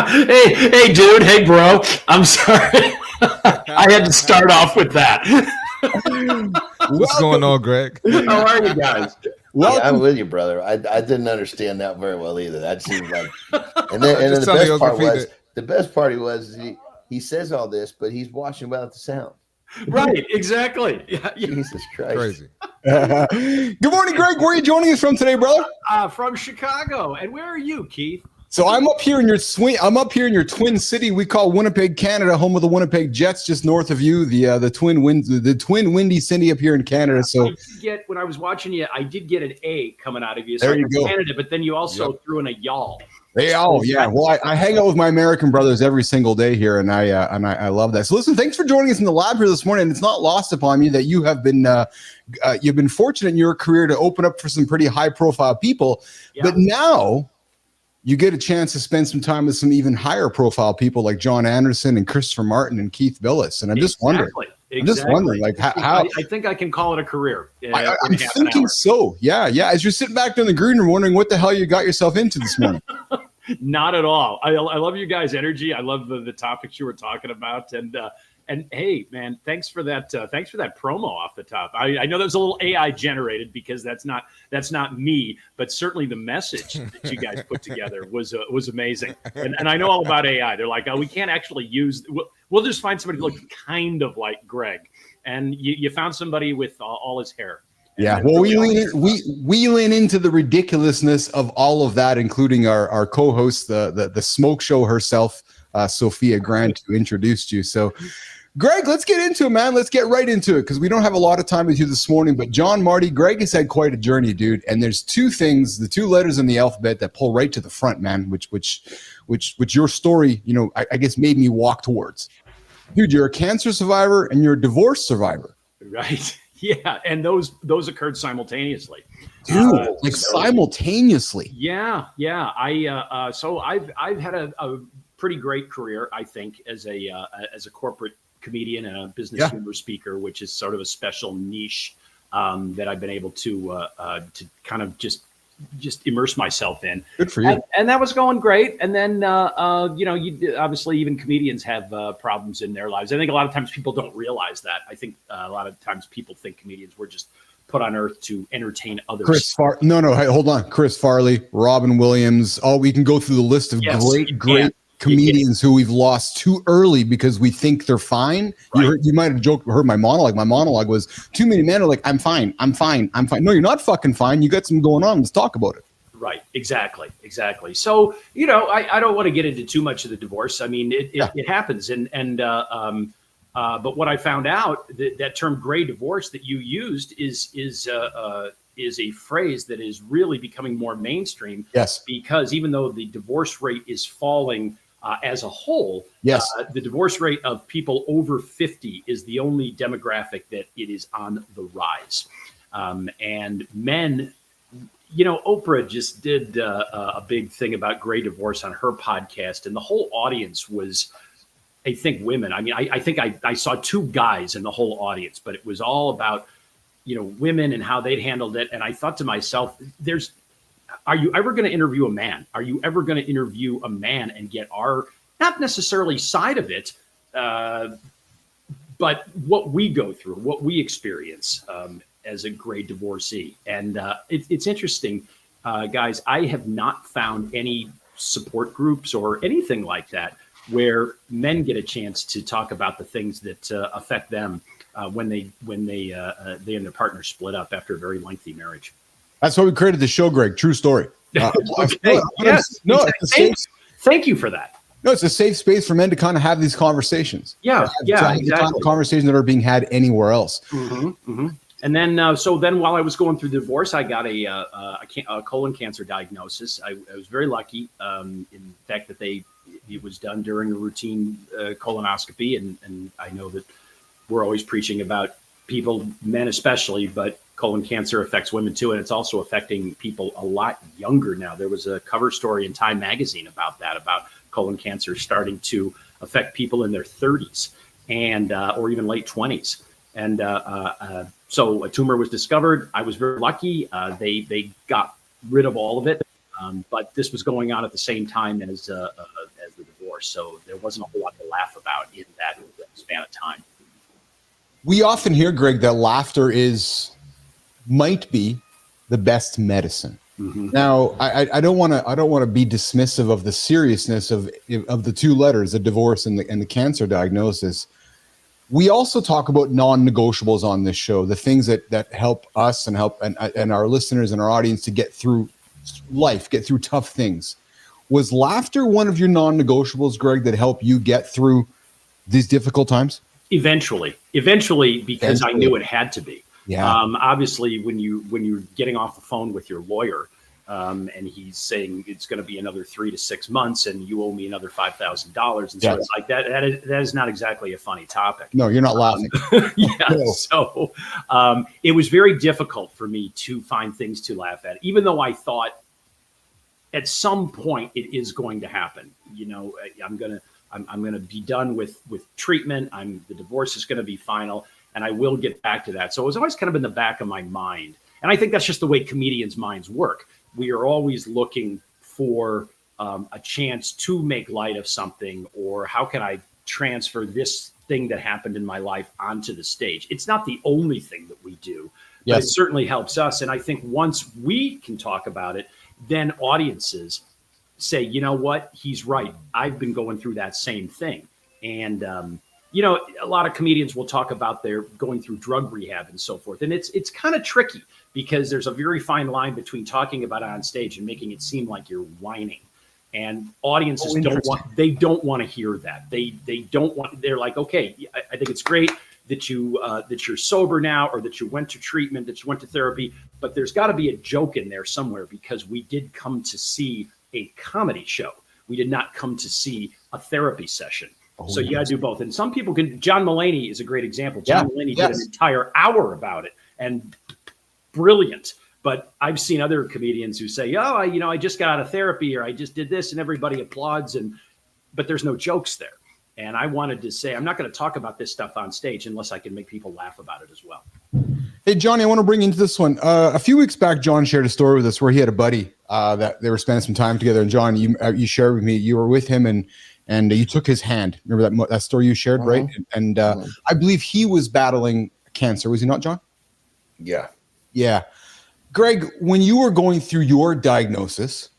hey, dude. Hey, bro. I'm sorry. I had to start off with that. What's going on, Greg? How are you guys? Well, yeah, I'm with you, brother. I didn't understand that very well either. That seemed like, and then the best part was he says all this, but he's watching without the sound. Right, exactly. Yeah. Jesus Christ. Crazy. Good morning, Greg. Where are you joining us from today, brother? From Chicago. And where are you, Keith? So I'm up here in your Twin City. We call Winnipeg, Canada, home of the Winnipeg Jets, just north of you. The twin Windy City up here in Canada. So when I was watching you, I did get an A coming out of you. So there you go. Canada, but then you also threw in a y'all. Yeah. Well, I hang out with my American brothers every single day here, and I love that. So listen, thanks for joining us in the lab here this morning. It's not lost upon me that you have been you've been fortunate in your career to open up for some pretty high profile people, but now you get a chance to spend some time with some even higher profile people like John Anderson and Christopher Martin and Keith Billis. And I'm just wondering, like how I think I can call it a career. I'm thinking so. Yeah. As you're sitting back in the green room wondering what the hell you got yourself into this morning. Not at all. I love you guys' energy. I love the topics you were talking about. And hey, man, thanks for that. Thanks for that promo off the top. I know that was a little AI generated because that's not me, but certainly the message that you guys put together was amazing. And I know all about AI. They're like, oh, we can't actually use. We'll just find somebody who looks kind of like Greg, and you found somebody with all his hair. Yeah, well, we lean into the ridiculousness of all of that, including our co-host, the smoke show herself, Sophia Grant, who introduced you. So, Greg, let's get into it, man. Let's get right into it because we don't have a lot of time with you this morning. But John, Marty, Greg has had quite a journey, dude. And there's two things, the two letters in the alphabet that pull right to the front, man. Which your story, I guess made me walk towards. Dude, you're a cancer survivor and you're a divorce survivivor. Right. Yeah, and those occurred simultaneously. Dude, simultaneously. Yeah. So I've had a pretty great career, I think, as a corporate comedian and a business humor speaker, which is sort of a special niche that I've been able to kind of just immerse myself in. Good for you. And that was going great. And then, obviously even comedians have problems in their lives. I think a lot of times people don't realize that. I think a lot of times people think comedians were just put on earth to entertain others. Hey, hold on. Chris Farley, Robin Williams. Oh, we can go through the list of great comedians who we've lost too early because we think they're fine. Right. You might have heard my monologue. My monologue was too many men are like, I'm fine. No, you're not fucking fine. You got something going on. Let's talk about it. Right. Exactly. So, I don't want to get into too much of the divorce. I mean, it happens. But what I found out that term gray divorce that you used is a phrase that is really becoming more mainstream. Yes. Because even though the divorce rate is falling as a whole, the divorce rate of people over 50 is the only demographic that it is on the rise. And men, Oprah just did a big thing about gray divorce on her podcast, and the whole audience was, I think, women. I mean, I think I saw two guys in the whole audience, but it was all about, women and how they'd handled it. And I thought to myself, are you ever going to interview a man? Are you ever going to interview a man and get our, not necessarily side of it, but what we go through, what we experience as a gray divorcee? And it's interesting, guys, I have not found any support groups or anything like that where men get a chance to talk about the things that affect them when they and their partner split up after a very lengthy marriage. That's why we created the show, Greg. True story. Thank you for that. No, it's a safe space for men to kind of have these conversations. Exactly. The kind of conversations that are being had anywhere else. Mm-hmm, mm-hmm. And then, while I was going through the divorce, I got a colon cancer diagnosis. I was very lucky in fact that it was done during a routine colonoscopy. And I know that we're always preaching about people, men especially, but colon cancer affects women too. And it's also affecting people a lot younger now. There was a cover story in Time magazine about colon cancer starting to affect people in their 30s and or even late 20s. And so a tumor was discovered. I was very lucky. They got rid of all of it. But this was going on at the same time as the divorce. So there wasn't a whole lot to laugh about in that span of time. We often hear, Greg, that laughter might be the best medicine. Mm-hmm. Now, I don't want to be dismissive of the seriousness of the two letters, the divorce and the cancer diagnosis. We also talk about non-negotiables on this show, the things that help us and our listeners and our audience to get through life, get through tough things. Was laughter one of your non-negotiables, Greg, that helped you get through these difficult times? Eventually, because I knew it had to be. Yeah. Obviously, when you're getting off the phone with your lawyer, and he's saying it's going to be another 3 to 6 months, and you owe me another $5,000, and so it's like that. That is not exactly a funny topic. No, you're not laughing. No. So it was very difficult for me to find things to laugh at, even though I thought at some point it is going to happen. I'm gonna be done with treatment. The divorce is going to be final, and I will get back to that. So it was always kind of in the back of my mind. And I think that's just the way comedians' minds work. We are always looking for a chance to make light of something, or how can I transfer this thing that happened in my life onto the stage? It's not the only thing that we do, but it certainly helps us. And I think once we can talk about it, then audiences say, you know what, he's right. I've been going through that same thing. And, a lot of comedians will talk about their going through drug rehab and so forth. And it's kind of tricky because there's a very fine line between talking about it on stage and making it seem like you're whining. and audiences don't want to hear that. They don't want. They're like, okay, I think it's great that you're sober now, or that you went to treatment, that you went to therapy, but there's got to be a joke in there somewhere, because we did come to see a comedy show. We did not come to see a therapy session. So you got to do both. And some people can. John Mulaney is a great example. John Mulaney did an entire hour about it, and brilliant. But I've seen other comedians who say, "Oh, I just got out of therapy, or I just did this," and everybody applauds, but there's no jokes there. And I wanted to say, I'm not going to talk about this stuff on stage unless I can make people laugh about it as well. Hey, Johnny, I want to bring you into this one. A few weeks back, John shared a story with us where he had a buddy that they were spending some time together. And John, you shared with me, you were with him and you took his hand. Remember that story you shared, right? And I believe he was battling cancer. Was he not, John? Yeah. Yeah. Greg, when you were going through your diagnosis,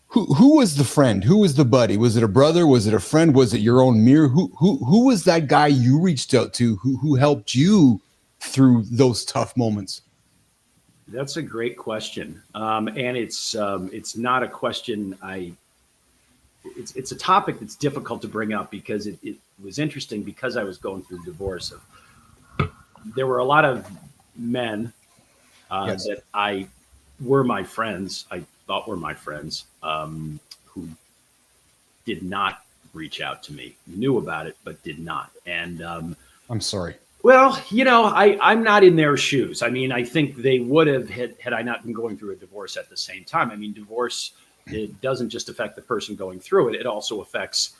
who was the friend? Who was the buddy? Was it a brother? Was it a friend? Was it your own mirror? Who was that guy you reached out to who helped you through those tough moments? That's a great question. And it's not a question it's a topic that's difficult to bring up, because it was interesting, because I was going through divorce. There were a lot of men that were my friends, I thought were my friends, who did not reach out to me, knew about it, but did not. And I'm sorry. Well, I'm not in their shoes. I mean, I think they would have had I not been going through a divorce at the same time. I mean, divorce, it doesn't just affect the person going through it. It also affects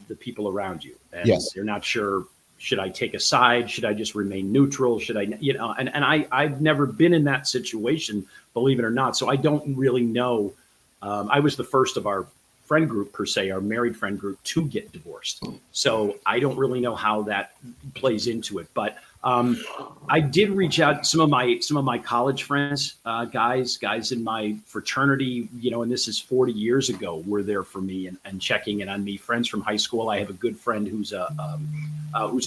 the people around you. And they're not sure, should I take a side? Should I just remain neutral? Should I, and I've never been in that situation, believe it or not. So I don't really know. I was the first of our friend group, per se, our married friend group, to get divorced. So I don't really know how that plays into it. But I did reach out to some of my college friends, guys in my fraternity, and this is 40 years ago, were there for me and checking in on me. Friends from high school. I have a good friend who's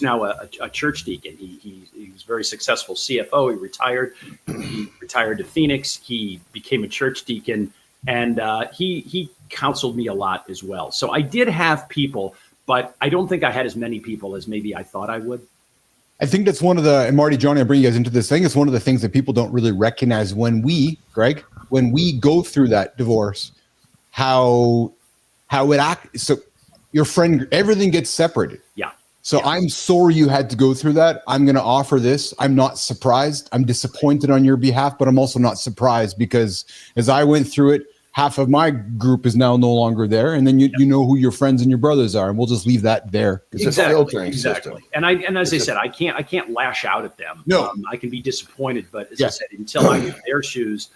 now a church deacon. He was very successful CFO. He retired. He retired to Phoenix. He became a church deacon, and he counseled me a lot as well. So I did have people, but I don't think I had as many people as maybe I thought I would. I think that's one of the, and Marty, Johnny, I bring you guys into this thing. It's one of the things that people don't really recognize when we go through that divorce, how it acts. So your friend, everything gets separated. Yeah. So I'm sorry you had to go through that. I'm going to offer this. I'm not surprised. I'm disappointed on your behalf, but I'm also not surprised, because as I went through it, half of my group is now no longer there. And then you know who your friends and your brothers are. And we'll just leave that there. It's a filtering system. And as I said, I can't lash out at them. No. I can be disappointed, but as I said, until I'm in their shoes,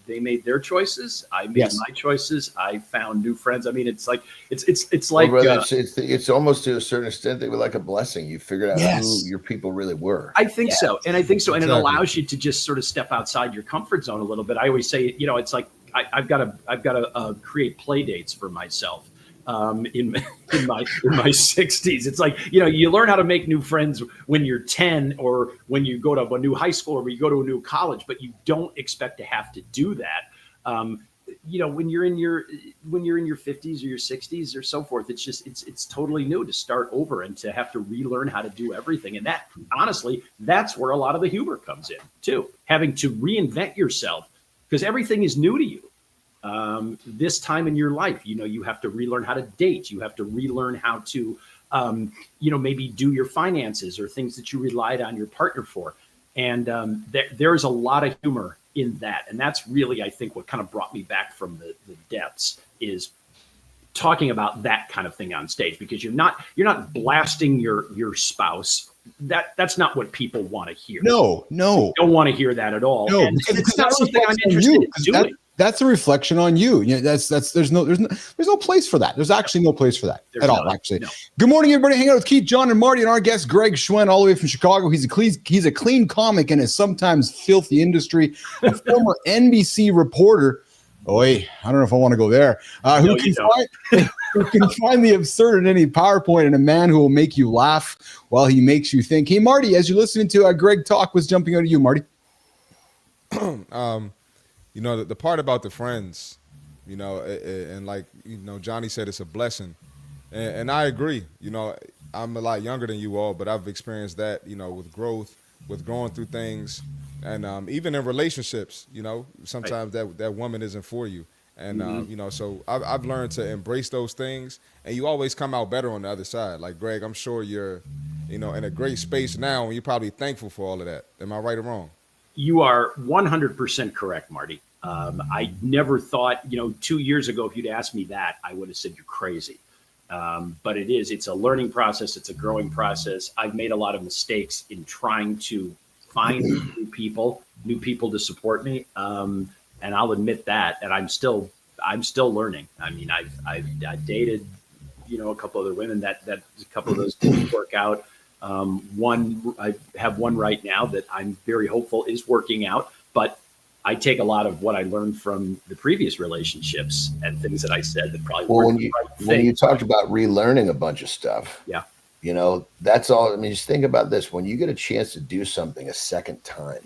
they made their choices. I made my choices. I found new friends. I mean, it's like, it's like, it's almost, to a certain extent, they were like a blessing. You figured out who your people really were. I think so. And And it allows you to just sort of step outside your comfort zone a little bit. I always say, it's like, I've got to create play dates for myself in my 60s. It's like, you learn how to make new friends when you're 10, or when you go to a new high school, or when you go to a new college, but you don't expect to have to do that. When you're in your 50s or your 60s or so forth, it's just it's totally new to start over and to have to relearn how to do everything. And that, honestly, that's where a lot of the humor comes in too, having to reinvent yourself, because everything is new to you. This time in your life, you have to relearn how to date. You have to relearn how to, maybe do your finances, or things that you relied on your partner for. And there's a lot of humor in that. And that's really, I think, what kind of brought me back from the depths, is talking about that kind of thing on stage, because you're not blasting your spouse. That's not what people want to hear. No. They don't want to hear that at all. No, and it's not something I'm interested in doing. That's a reflection on you. There's no place for that. There's actually no place for that at all. Actually, no. Good morning, everybody. Hanging out with Keith, John, and Marty, and our guest Greg Schwen, all the way from Chicago. He's a clean comic in a sometimes filthy industry. A former NBC reporter. I don't know if I want to go there. Who can find the absurd in any PowerPoint, and a man who will make you laugh while he makes you think. Hey, Marty, as you're listening to Greg talk, what's jumping out of you, Marty? The part about the friends, And like, Johnny said, it's a blessing. And I agree. I'm a lot younger than you all, but I've experienced that, with growth, with going through things. And even in relationships, sometimes that woman isn't for you. And, so I've learned to embrace those things. And you always come out better on the other side. Like, Greg, I'm sure you're, in a great space now, and you're probably thankful for all of that. Am I right or wrong? You are 100% correct, Marty. I never thought, 2 years ago, if you'd asked me that, I would have said you're crazy. But it's a learning process. It's a growing process. I've made a lot of mistakes in trying to find new people to support me. And I'll admit that, and I'm still learning. I mean, I've dated, a couple other women that a couple of those didn't work out. I have one right now that I'm very hopeful is working out, but I take a lot of what I learned from the previous relationships and things that I said that probably weren't the right thing. When you talked about relearning a bunch of stuff, yeah, that's all. I mean, just think about this: when you get a chance to do something a second time,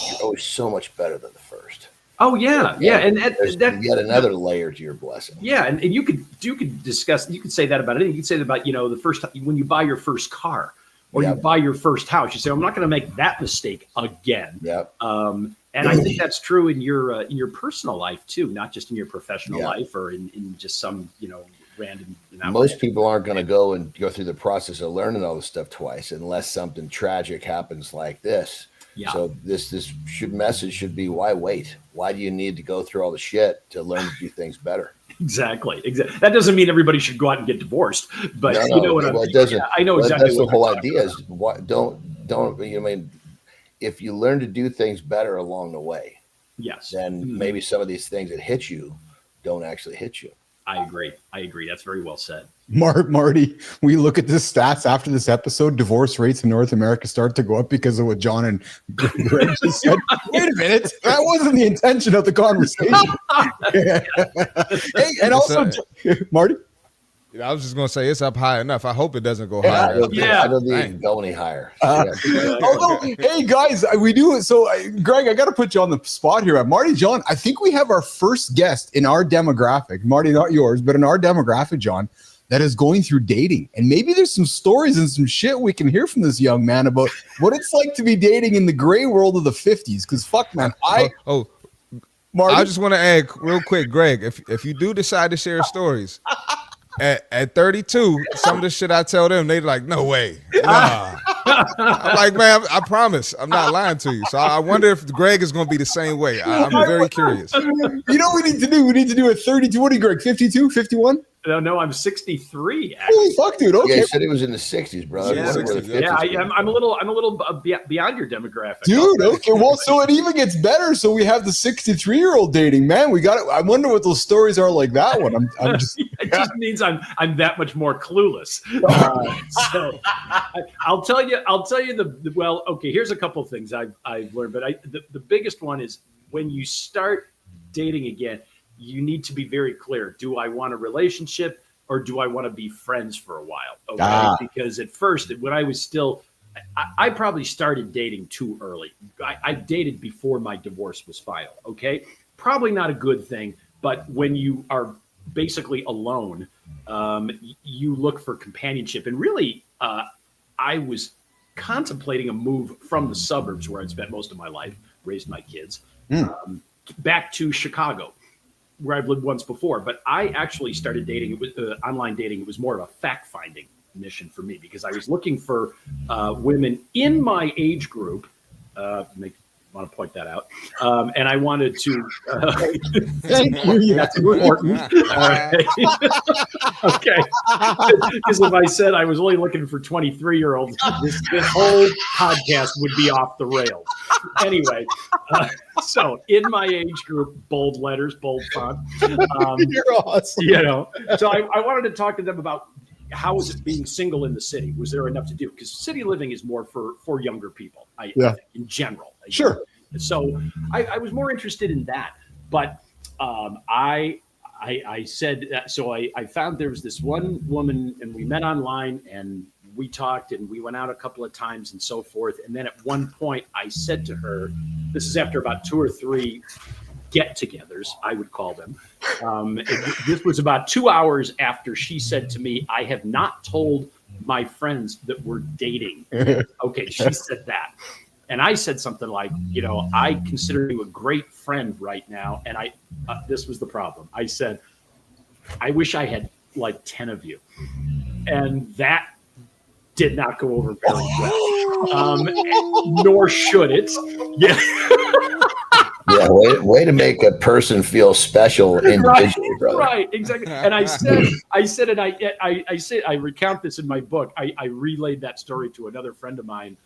you're always so much better than the first. Oh yeah, yeah, and there's yet another layer to your blessing. Yeah, and you could discuss. You could say that about anything. You could say that about the first when you buy your first car or you buy your first house. You say, I'm not going to make that mistake again. Yeah. And I think that's true in your personal life too, not just in your professional life or in just some random. Most people aren't going to go through the process of learning all this stuff twice unless something tragic happens like this. Yeah. So this message should be, why wait? Why do you need to go through all the shit to learn to do things better? Exactly. That doesn't mean everybody should go out and get divorced, but I know exactly. That's the whole idea. Is don't if you learn to do things better along the way, yes, then maybe some of these things that hit you don't actually hit you. I agree. That's very well said. Marty, we look at the stats after this episode. Divorce rates in North America start to go up because of what John and Greg just said. Wait a minute, that wasn't the intention of the conversation. Hey, and also, Marty. I was just gonna say it's up high enough. I hope it doesn't go higher. I don't think it can go any higher. Although, hey guys, we do. So, Greg, I got to put you on the spot here. Marty, John, I think we have our first guest in our demographic. Marty, not yours, but in our demographic, John, that is going through dating. And maybe there's some stories and some shit we can hear from this young man about what it's like to be dating in the gray world of the 50s. Because fuck, man, Marty? I just want to add real quick, Greg, if you do decide to share stories. At 32, some of the shit I tell them, they're like, no way. Nah. I'm like, man, I promise. I'm not lying to you. So I wonder if Greg is going to be the same way. I'm very curious. You know what we need to do? We need to do a 32. What are you, Greg, 52, 51? No, I'm 63. Actually. Holy fuck, dude. Okay. Yeah, you said it was in the 60s, bro. I'm a little beyond your demographic. Dude, okay. Well, so it even gets better. So we have the 63-year-old dating, man. We got it. I wonder what those stories are like that one. I'm just. It just means I'm that much more clueless. So I'll tell you well, okay, here's a couple of things I've learned, but the biggest one is when you start dating again, you need to be very clear. Do I want a relationship or do I want to be friends for a while? Okay. Because at first, when I was still, I probably started dating too early. I dated before my divorce was filed. Okay. Probably not a good thing, but when you are basically alone, you look for companionship. And really, I was contemplating a move from the suburbs where I'd spent most of my life, raised my kids, back to Chicago, where I've lived once before. But I actually started dating. It was online dating. It was more of a fact-finding mission for me because I was looking for women in my age group. Want to point that out, and I wanted to. Thank you. That's important. Okay, because if I said I was only looking for 23-year-olds, this whole podcast would be off the rails. Anyway, so in my age group, bold letters, bold font. You're awesome. So I wanted to talk to them about how is it being single in the city? Was there enough to do? Because city living is more for younger people, I think, in general. Sure. So I was more interested in that, but I said that, so I found there was this one woman and we met online and we talked and we went out a couple of times and so forth. And then at one point I said to her, this is after about 2 or 3 get-togethers, I would call them. This was about 2 hours after she said to me, I have not told my friends that we're dating. Okay, she said that. And I said something like, I consider you a great friend right now. And this was the problem. I said, I wish I had like 10 of you. And that did not go over very well. Nor should it. Yeah. Yeah, way to make a person feel special individually, brother. Right, exactly. And I said, and I recount this in my book. I relayed that story to another friend of mine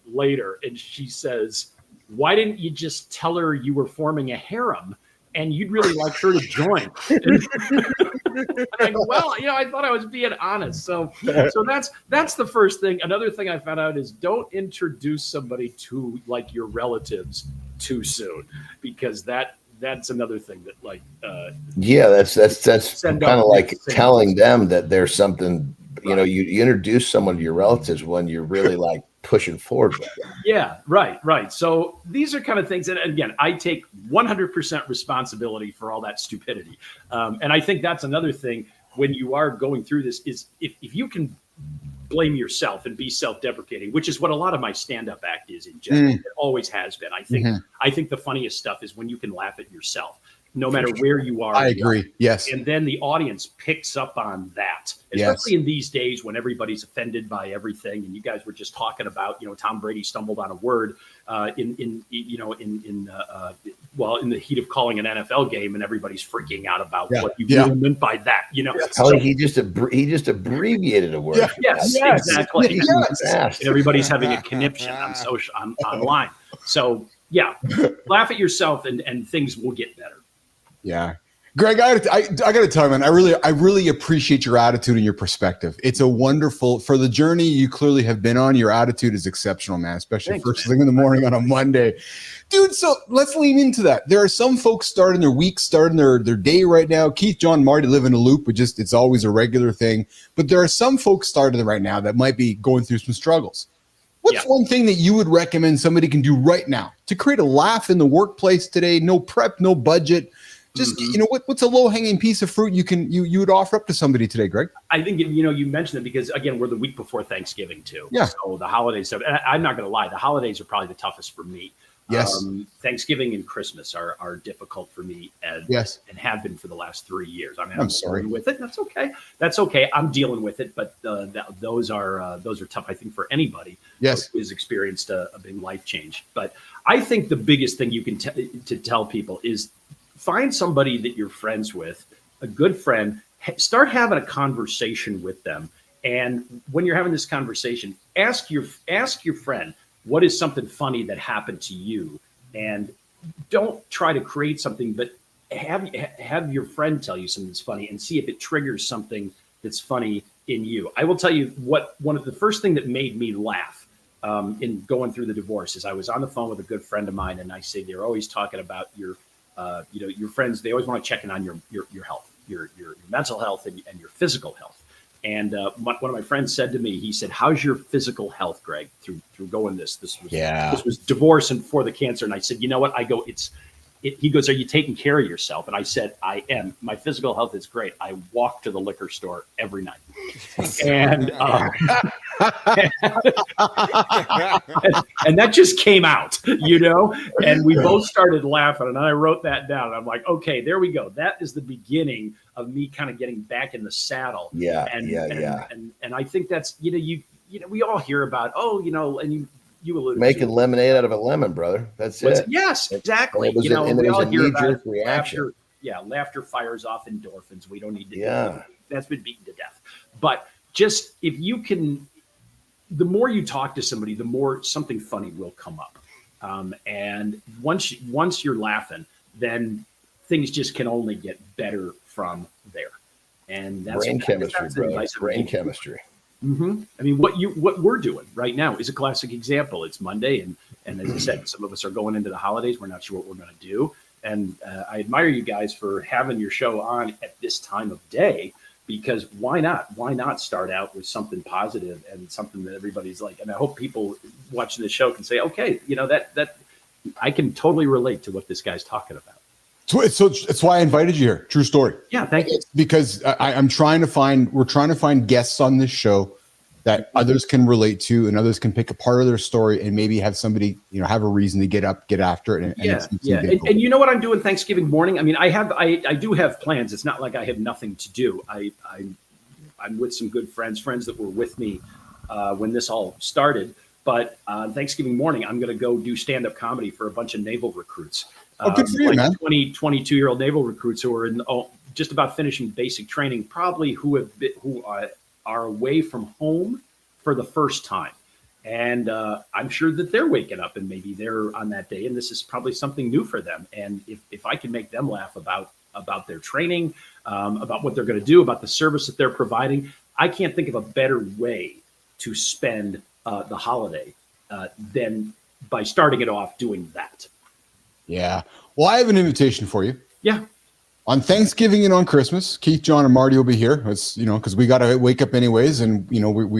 later, and she says, "Why didn't you just tell her you were forming a harem, and you'd really like her to join?" And I go, well, I thought I was being honest. So that's the first thing. Another thing I found out is don't introduce somebody to like your relatives too soon, because that's another thing that like that's kind of like telling them that there's something. You introduce someone to your relatives when you're really like pushing forward with them. Yeah, right. So these are kind of things that, again, I take 100% responsibility for all that stupidity. And I think that's another thing when you are going through this is if you can blame yourself and be self-deprecating, which is what a lot of my stand-up act is in general. It always has been. I think the funniest stuff is when you can laugh at yourself, no matter where you are. I agree. Yes. And then the audience picks up on that, especially in these days when everybody's offended by everything. And you guys were just talking about, Tom Brady stumbled on a word in the heat of calling an NFL game, and everybody's freaking out about what you really meant by that. He just abbreviated a word. Yes, exactly. Yes. Everybody's having a conniption on online. So laugh at yourself, and things will get better. Yeah. Greg, I got to tell you, man, I really appreciate your attitude and your perspective. It's a wonderful, for the journey you clearly have been on, your attitude is exceptional, man, especially first thing in the morning on a Monday. Dude, so let's lean into that. There are some folks starting their week, starting their day right now. Keith, John, Marty live in a loop, but it's always a regular thing. But there are some folks starting right now that might be going through some struggles. What's one thing that you would recommend somebody can do right now to create a laugh in the workplace today? No prep, no budget. Just, what's a low-hanging piece of fruit you would offer up to somebody today, Greg? I think, you mentioned it because, again, we're the week before Thanksgiving, too. Yeah. So the holidays, and I'm not going to lie, the holidays are probably the toughest for me. Yes. Thanksgiving and Christmas are difficult for me and have been for the last 3 years. I mean, I'm sorry with it. That's okay. That's okay. I'm dealing with it, but those are tough, I think, for anybody who has experienced a big life change. But I think the biggest thing you can tell people is find somebody that you're friends with, a good friend, start having a conversation with them. And when you're having this conversation, ask your friend, what is something funny that happened to you? And don't try to create something, but have your friend tell you something that's funny and see if it triggers something that's funny in you. I will tell you one of the first thing that made me laugh in going through the divorce is I was on the phone with a good friend of mine, and I say, they're always talking about your friends, they always want to check in on your health, your mental health and your physical health. And one of my friends said to me, he said, "How's your physical health, Greg, through going this? This was divorce and for the cancer." And I said, "You know what?" I go, he goes, "Are you taking care of yourself?" And I said, "I am. My physical health is great. I walk to the liquor store every night." And and that just came out, and we both started laughing. And I wrote that down. I'm like, okay, there we go. That is the beginning of me kind of getting back in the saddle. And I think that's, we all hear about, and you alluded making to lemonade out of a lemon, brother. That's it. Yes, exactly. We all hear about reaction. Laughter fires off endorphins. We don't need to. That's been beaten to death. But just if you can, the more you talk to somebody, the more something funny will come up. And once you're laughing, then things just can only get better from there. And that's brain chemistry, bro. Brain chemistry. Mm-hmm. I mean, what we're doing right now is a classic example. It's Monday, and as I said, some of us are going into the holidays. We're not sure what we're going to do, and I admire you guys for having your show on at this time of day, because why not? Why not start out with something positive and something that everybody's like? And I hope people watching the show can say, okay, that I can totally relate to what this guy's talking about. So it's why I invited you here. True story. Yeah, thank you. Because we're trying to find guests on this show that others can relate to and others can pick a part of their story and maybe have somebody, have a reason to get up, get after it. And you know what I'm doing Thanksgiving morning? I mean, I do have plans. It's not like I have nothing to do. I'm with some good friends that were with me when this all started. But on Thanksgiving morning, I'm going to go do stand-up comedy for a bunch of naval recruits. Oh, good for you, man. 22-year-old naval recruits who are just about finishing basic training, probably who are away from home for the first time. And I'm sure that they're waking up and maybe they're on that day. And this is probably something new for them. And if I can make them laugh about their training, about what they're going to do, about the service that they're providing, I can't think of a better way to spend the holiday than by starting it off doing that. Yeah. Well, I have an invitation for you. Yeah. On Thanksgiving and on Christmas, Keith, John, and Marty will be here. It's, because we got to wake up anyways. And,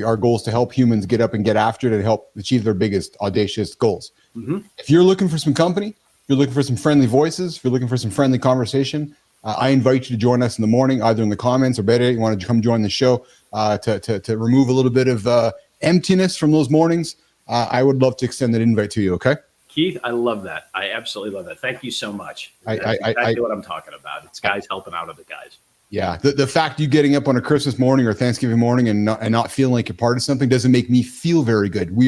our goal is to help humans get up and get after it and help achieve their biggest audacious goals. Mm-hmm. If you're looking for some company, if you're looking for some friendly voices, if you're looking for some friendly conversation, I invite you to join us in the morning, either in the comments or better, you want to come join the show to remove a little bit of emptiness from those mornings. I would love to extend that invite to you. Okay. Keith, I love that. I absolutely love that. Thank you so much. That's exactly what I'm talking about. It's guys helping out other guys. Yeah. The fact you getting up on a Christmas morning or Thanksgiving morning and not feeling like you're part of something doesn't make me feel very good. The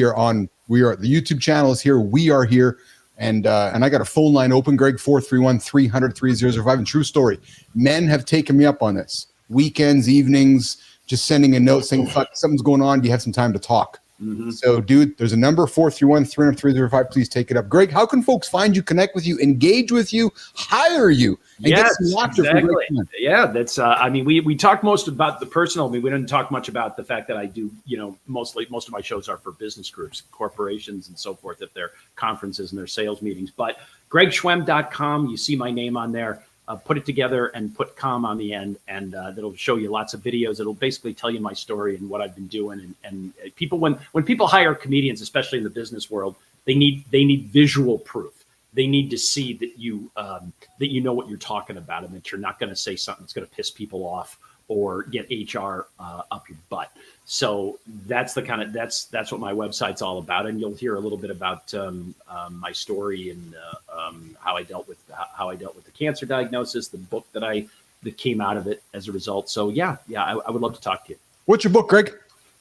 YouTube channel is here. We are here. And I got a phone line open, Greg, 431-300-3005. And true story. Men have taken me up on this. Weekends, evenings, just sending a note saying, fuck, something's going on. Do you have some time to talk? Mm-hmm. So, dude, there's a number, 431-300-3005. Please take it up. Greg, how can folks find you, connect with you, engage with you, hire you, and get some laughter? Exactly. Yeah, that's, we talked most about the personal. We didn't talk much about the fact that I do, most of my shows are for business groups, corporations, and so forth, at their conferences and their sales meetings. But gregschwem.com, you see my name on there. Put it together and put com on the end, and that'll show you lots of videos. It'll basically tell you my story and what I've been doing. And people, when people hire comedians, especially in the business world, they need visual proof. They need to see that you know what you're talking about, and that you're not going to say something that's going to piss people off or get HR up your butt. So that's what my website's all about, and you'll hear a little bit about my story and how I dealt with the cancer diagnosis, the book that came out of it as a result. So I would love to talk to you. What's your book, Greg?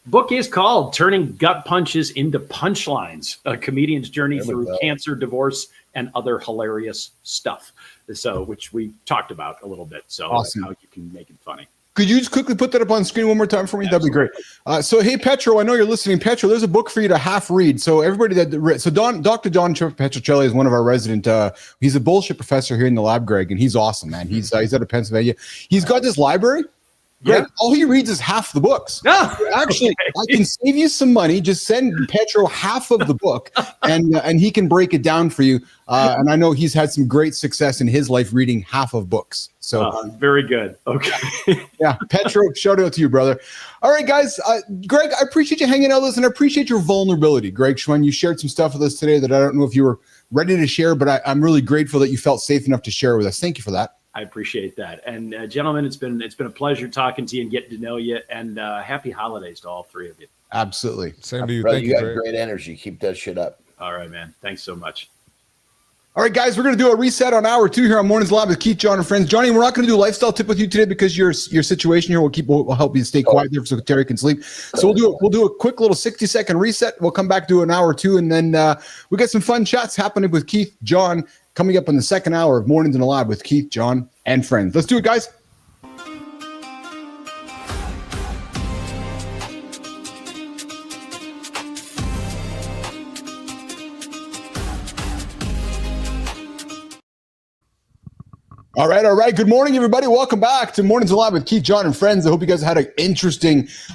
Book is called "Turning Gut Punches into Punchlines: A Comedian's Journey Through Cancer, Divorce, and Other Hilarious Stuff." So, which we talked about a little bit. So, awesome. How you can make it funny. Could you just quickly put that up on screen one more time for me? Absolutely. That'd be great. So, hey, Petro, I know you're listening. Petro, there's a book for you to half read. So, everybody Dr. Don Petrocelli is one of our resident. He's a bullshit professor here in the lab, Greg, and he's awesome, man. He's out of Pennsylvania. He's got this library. Greg, all he reads is half the books. Actually, I can save you some money. Just send Petro half of the book, and he can break it down for you. And I know he's had some great success in his life reading half of books. So very good. Okay. Yeah, Petro, shout out to you, brother. All right, guys. Greg, I appreciate you hanging out with us, and I appreciate your vulnerability. Greg Schwen, you shared some stuff with us today that I don't know if you were ready to share, but I'm really grateful that you felt safe enough to share with us. Thank you for that. I appreciate that. And gentlemen, it's been a pleasure talking to you and getting to know you, and happy holidays to all three of you. Absolutely. Same to you. Brother, Thank you you. got great energy. Keep that shit up. All right, man. Thanks so much. All right, guys, we're going to do a reset on hour 2 here on Mornings Live with Keith, John, and friends. Johnny, we're not going to do a lifestyle tip with you today because your situation here we'll help you stay quiet there so Terry can sleep. So we'll do a quick little 60-second reset. We'll come back to an hour 2, and then we got some fun chats happening with Keith, John, coming up in the second hour of Mornings in the Lab with Keith, John, and friends. Let's do it, guys. All right. Good morning, everybody. Welcome back to Mornings Live with Keith, John, and friends. I hope you guys had an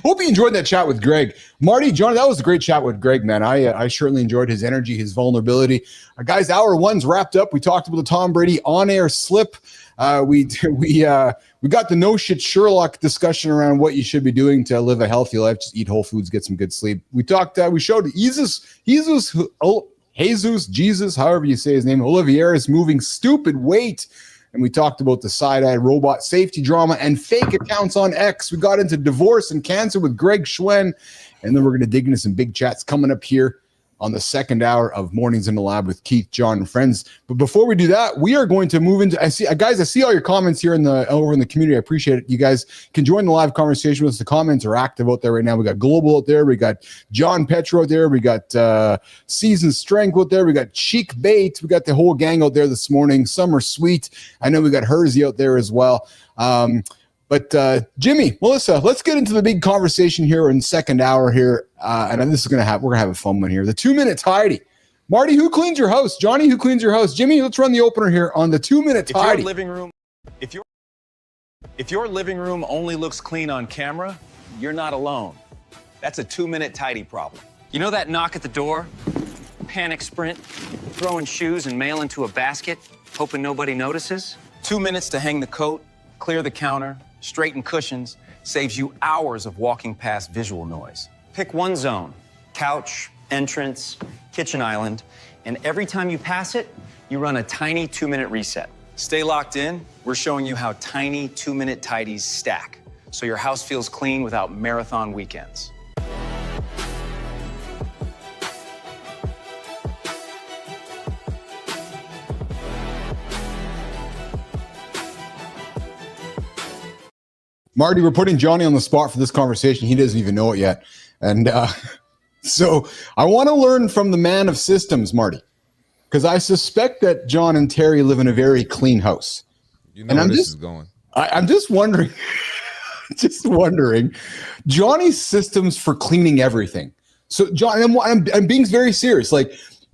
hope you enjoyed that chat with Greg. Marty, John, that was a great chat with Greg, man. I certainly enjoyed his energy, his vulnerability. Guys, hour 1's wrapped up. We talked about the Tom Brady on-air slip. We got the no shit Sherlock discussion around what you should be doing to live a healthy life. Just eat whole foods, get some good sleep. We showed Jesus, however you say his name, Oliveira is moving stupid weight. and we talked about the side-eye robot safety drama and fake accounts on X. We got into divorce and cancer with Greg Schwen, and then we're going to dig into some big chats coming up here on the second hour of Mornings in the Lab with Keith, John, and friends. But before we do that, we are going to move into. I see all your comments here over in the community. I appreciate it. You guys can join the live conversation with us. The comments are active out there right now. We got Global out there. We got John Petro out there. We got Season Strength out there. We got Cheek Bait. We got the whole gang out there this morning. Some are sweet. I know we got Hersey out there as well. But Jimmy, Melissa, let's get into the big conversation here in second hour here. And we're gonna have a fun one here. The 2-minute tidy. Marty, who cleans your house? Johnny, who cleans your house? Jimmy, let's run the opener here on the 2-minute tidy. If your living room only looks clean on camera, you're not alone. That's a 2-minute tidy problem. You know that knock at the door? Panic sprint, throwing shoes and mail into a basket, hoping nobody notices? 2 minutes to hang the coat, clear the counter, straighten cushions, saves you hours of walking past visual noise. Pick one zone, couch, entrance, kitchen island, and every time you pass it, you run a tiny 2-minute reset. Stay locked in. We're showing you how tiny 2-minute tidies stack, so your house feels clean without marathon weekends. Marty, we're putting Johnny on the spot for this conversation. He doesn't even know it yet. And so I want to learn from the man of systems, Marty, because I suspect that John and Terry live in a very clean house. You know where this is going. I'm just wondering, Johnny's systems for cleaning everything. So, John, I'm being very serious. Like,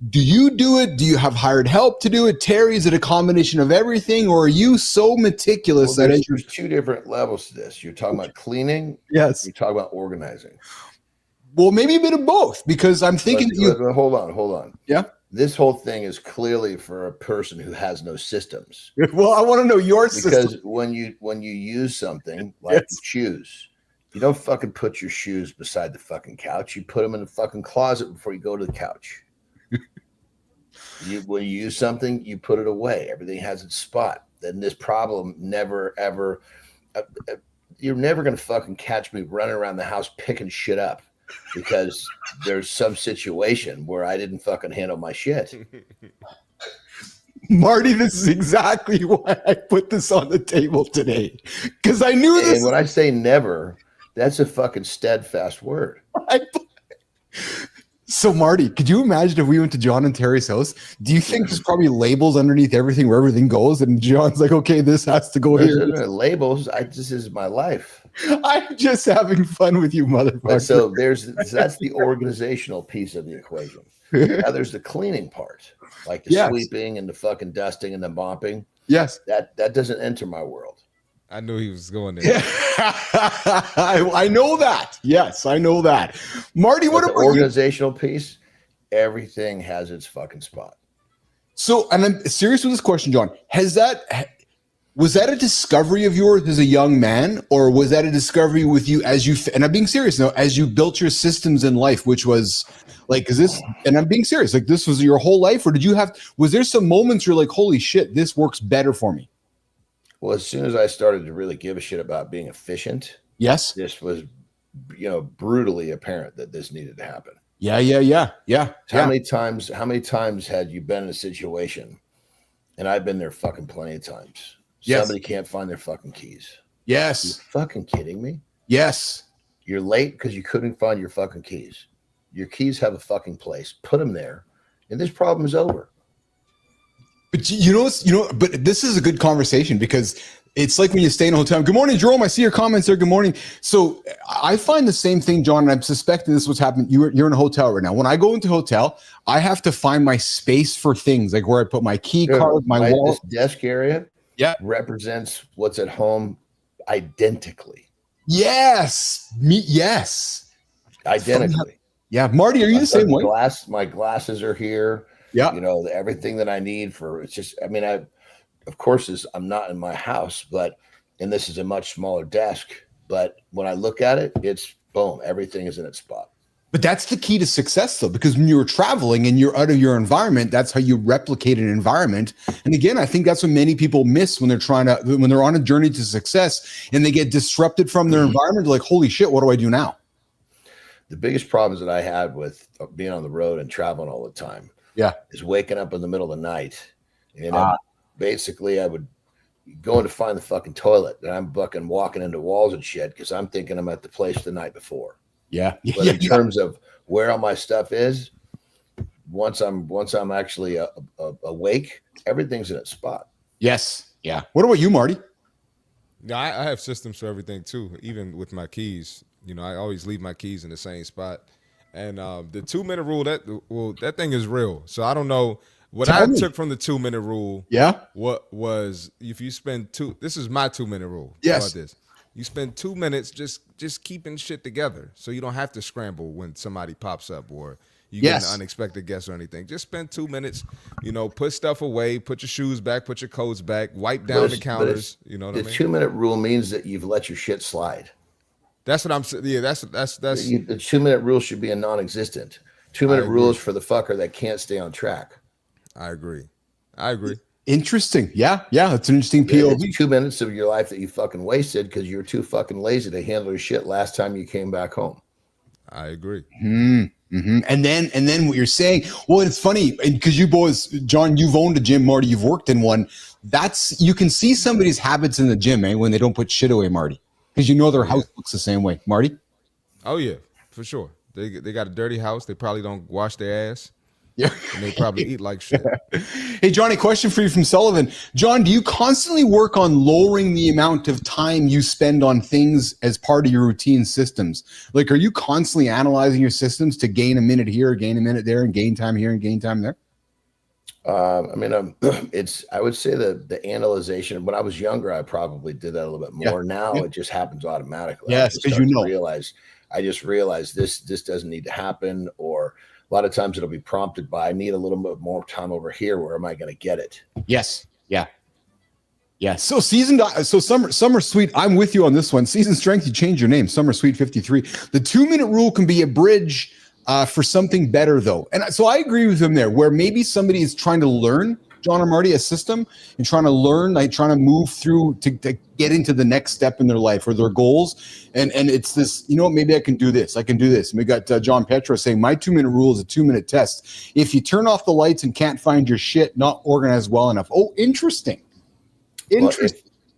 do you do it? Do you have hired help to do it? Terry, is it a combination of everything, or are you so meticulous that there's two different levels to this? You're talking about cleaning. Yes. You're talking about organizing. Well, maybe a bit of both, because I'm thinking. Hold on. Yeah. This whole thing is clearly for a person who has no systems. Well, I want to know your system. Because when you use something like shoes, you don't fucking put your shoes beside the fucking couch. You put them in the fucking closet before you go to the couch. When you use something, you put it away. Everything has its spot. Then this problem never, ever, you're never going to fucking catch me running around the house picking shit up because there's some situation where I didn't fucking handle my shit. Marty, this is exactly why I put this on the table today. Because I knew this. And when I say never, that's a fucking steadfast word. So, Marty, could you imagine if we went to John and Terry's house? Do you think there's probably labels underneath everything where everything goes? And John's like, okay, this has to go here. Labels. This is my life. I'm just having fun with you, motherfucker. So that's the organizational piece of the equation. Now there's the cleaning part, like the sweeping and the fucking dusting and the mopping. Yes. That doesn't enter my world. I knew he was going there. I know that. Yes, I know that. Marty, what about the organizational piece? Everything has its fucking spot. So, and I'm serious with this question, John. Was that a discovery of yours as a young man, or was that a discovery with you as you? And I'm being serious now. As you built your systems in life, which was like, is this? And I'm being serious. Like, this was your whole life, or did you have? Was there some moments you're like, holy shit, this works better for me? Well, as soon as I started to really give a shit about being efficient, yes, this was, brutally apparent that this needed to happen. Yeah. How many times had you been in a situation, and I've been there fucking plenty of times. Yes. Somebody can't find their fucking keys. Yes. You fucking kidding me? Yes. You're late because you couldn't find your fucking keys. Your keys have a fucking place. Put them there, and this problem is over. But but this is a good conversation because it's like when you stay in a hotel. Good morning, Jerome. I see your comments there. Good morning. So I find the same thing, John, and I'm suspecting this was happening. You're in a hotel right now. When I go into a hotel, I have to find my space for things, like where I put my key card, my wallet. This desk area represents what's at home identically. Yes. Yes. Identically. Yeah. Marty, are you the same way? My glasses are here. Yeah. Everything that I need it's just, of course, I'm not in my house, and this is a much smaller desk, but when I look at it, it's boom, everything is in its spot. But that's the key to success, though, because when you're traveling and you're out of your environment, that's how you replicate an environment. And again, I think that's what many people miss when they're on a journey to success and they get disrupted from their environment. They're like, holy shit, what do I do now? The biggest problems that I had with being on the road and traveling all the time, is waking up in the middle of the night. And basically, I would go in to find the fucking toilet, and I'm fucking walking into walls and shit because I'm thinking I'm at the place the night before. Yeah. But in terms of where all my stuff is, once I'm actually awake, everything's in its spot. Yes. Yeah. What about you, Marty? Yeah, I have systems for everything too. Even with my keys, I always leave my keys in the same spot. And the 2-minute rule, that thing is real. So I don't know what took from the 2-minute rule. Yeah. What was if you spend this is my 2-minute rule. Yes. How about this? You spend 2 minutes just keeping shit together, so you don't have to scramble when somebody pops up or you get an unexpected guest or anything. Just spend 2 minutes, put stuff away, put your shoes back, put your coats back, wipe down the counters. You know what I mean? The 2-minute rule means that you've let your shit slide. That's what I'm saying. Yeah, that's the 2-minute rule should be a non-existent. 2-minute rule is for the fucker that can't stay on track. I agree. Interesting. Yeah. It's an interesting POV. It's 2 minutes of your life that you fucking wasted because you were too fucking lazy to handle your shit last time you came back home. I agree. Mm-hmm. And then what you're saying, well, it's funny because you boys, John, you've owned a gym, Marty, you've worked in one. You can see somebody's habits in the gym, when they don't put shit away, Marty, because their house looks the same way. Marty? Oh yeah, for sure. They got a dirty house. They probably don't wash their ass. Yeah. And they probably eat like shit. Hey, Johnny, question for you from Sullivan. John, do you constantly work on lowering the amount of time you spend on things as part of your routine systems? Like, are you constantly analyzing your systems to gain a minute here, gain a minute there, and gain time here and gain time there? I would say the analyzation. When I was younger, I probably did that a little bit more. Now it just happens automatically. Yes, because I just realize this doesn't need to happen, or a lot of times it'll be prompted by, I need a little bit more time over here. Where am I going to get it? Yes. Yeah. Yeah. So Summer Sweet, I'm with you on this one. Season Strength, you change your name, Summer Sweet 53. The 2-minute rule can be a bridge for something better, though. And so I agree with him there, where maybe somebody is trying to learn, John or Marty, a system and trying to learn, like trying to move through to get into the next step in their life or their goals. And it's this, maybe I can do this. I can do this. And we got John Petro saying, my 2-minute rule is a 2-minute test. If you turn off the lights and can't find your shit, not organized well enough. Oh, interesting. Well,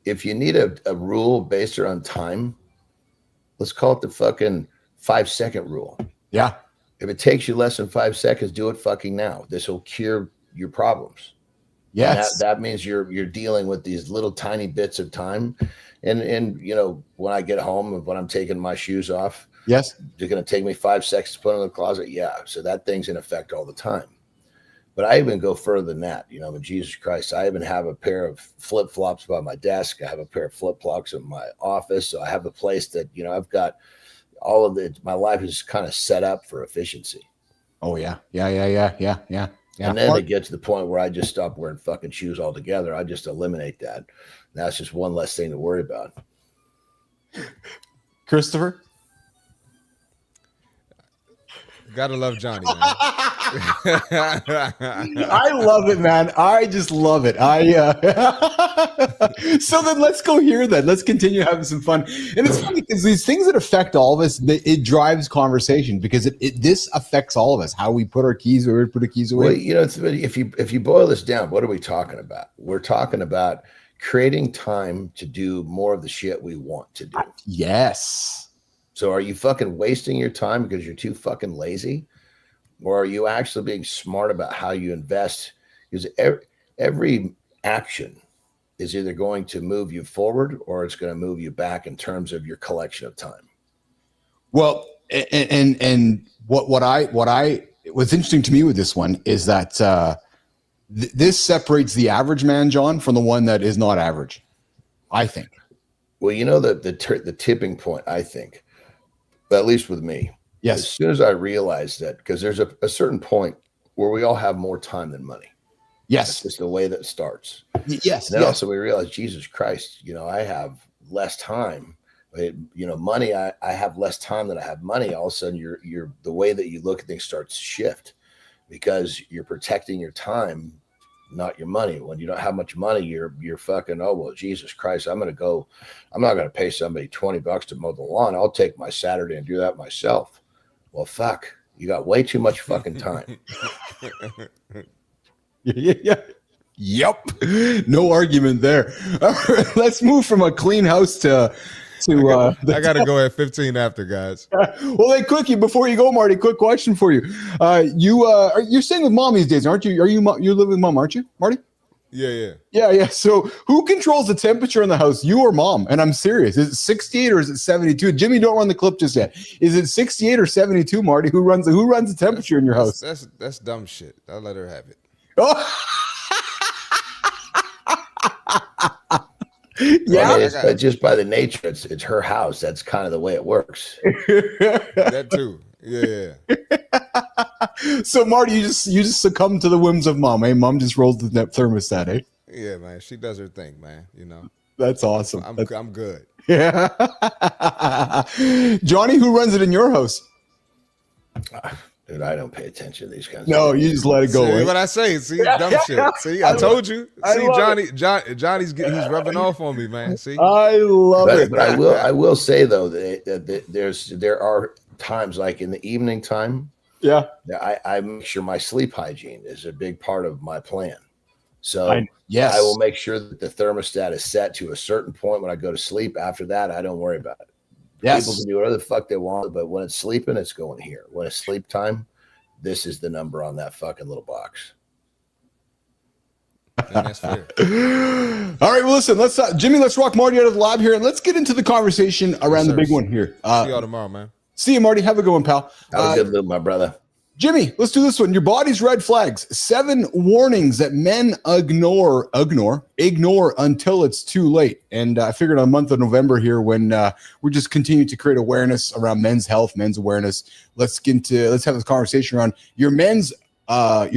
if you need a rule based around time, let's call it the fucking 5-second rule. Yeah. If it takes you less than 5 seconds, do it fucking now. This will cure your problems. Yes. That means you're dealing with these little tiny bits of time. And when I get home and when I'm taking my shoes off, yes, they're going to take me 5 seconds to put in the closet. Yeah. So that thing's in effect all the time. But I even go further than that. Jesus Christ, I even have a pair of flip-flops by my desk. I have a pair of flip-flops in my office. So I have a place that, I've got all of it. My life is kind of set up for efficiency. Oh yeah. And then it gets to the point where I just stop wearing fucking shoes altogether. I just eliminate that. That's just one less thing to worry about. Christopher? Gotta love Johnny, man. I love it, man. I just love it. So then let's go here then. Let's continue having some fun. And it's funny because these things that affect all of us, it drives conversation because this affects all of us. How we put our keys, where we put our keys away. Well, if you boil this down, what are we talking about? We're talking about creating time to do more of the shit we want to do. Yes. So are you fucking wasting your time because you're too fucking lazy? Or are you actually being smart about how you invest? Because every action is either going to move you forward or it's going to move you back in terms of your collection of time. Well, and what's interesting to me with this one is that this separates the average man, John, from the one that is not average, I think. Well, the tipping point, I think, but at least with me. Yes. As soon as I realized that, because there's a certain point where we all have more time than money. Yes. That's just the way that starts. Yes. And then also we realize, Jesus Christ, I have less time Money, I have less time than I have money. All of a sudden the way that you look at things starts to shift because you're protecting your time, not your money. When you don't have much money, you're fucking, oh, well, Jesus Christ, I'm not going to pay somebody $20 to mow the lawn. I'll take my Saturday and do that myself. Well, fuck, you got way too much fucking time. Yeah. Yep. No argument there. All right, let's move from a clean house to I gotta go at 15 after, guys. Well, hey, quickie, before you go, Marty, quick question for you. You're staying with mom these days, aren't you? You live with mom, aren't you, Marty? Yeah. So who controls the temperature in the house, you or mom? And I'm serious. Is it 68 or is it 72? Jimmy, don't run the clip just yet. Is it 68 or 72, Marty? Who runs the temperature in your house? That's dumb shit. I'll let her have it. Oh. Yeah, but just by the nature, it's her house. That's kind of the way it works. That too. Yeah. So Marty, you just succumb to the whims of mom. Hey, mom just rolls the thermostat. Eh? Yeah, man. She does her thing, man. That's awesome. I'm good. Yeah. Johnny, who runs it in your house? Dude, I don't pay attention to these kinds. No, you just let it go. See what I say? See, dumb shit. See, I told you. See, Johnny's he's rubbing off on me, man. See, I love it. But I will say though that there are times like in the evening time. Yeah, I make sure my sleep hygiene is a big part of my plan. So I will make sure that the thermostat is set to a certain point when I go to sleep. After that, I don't worry about it. Yes. People can do whatever the fuck they want, but when it's sleeping, it's going here. When it's sleep time, this is the number on that fucking little box. That's fair. All right, well, listen, Jimmy, let's rock Marty out of the lab here, and let's get into the conversation around the big one here. See y'all tomorrow, man. See you, Marty. Have a good one, pal. Have a good look, my brother. Jimmy, let's do this one. Your body's red flags. 7 warnings that men ignore until it's too late. And I figured on the month of November here, when we're just continuing to create awareness around men's health, men's awareness. Let's have this conversation around your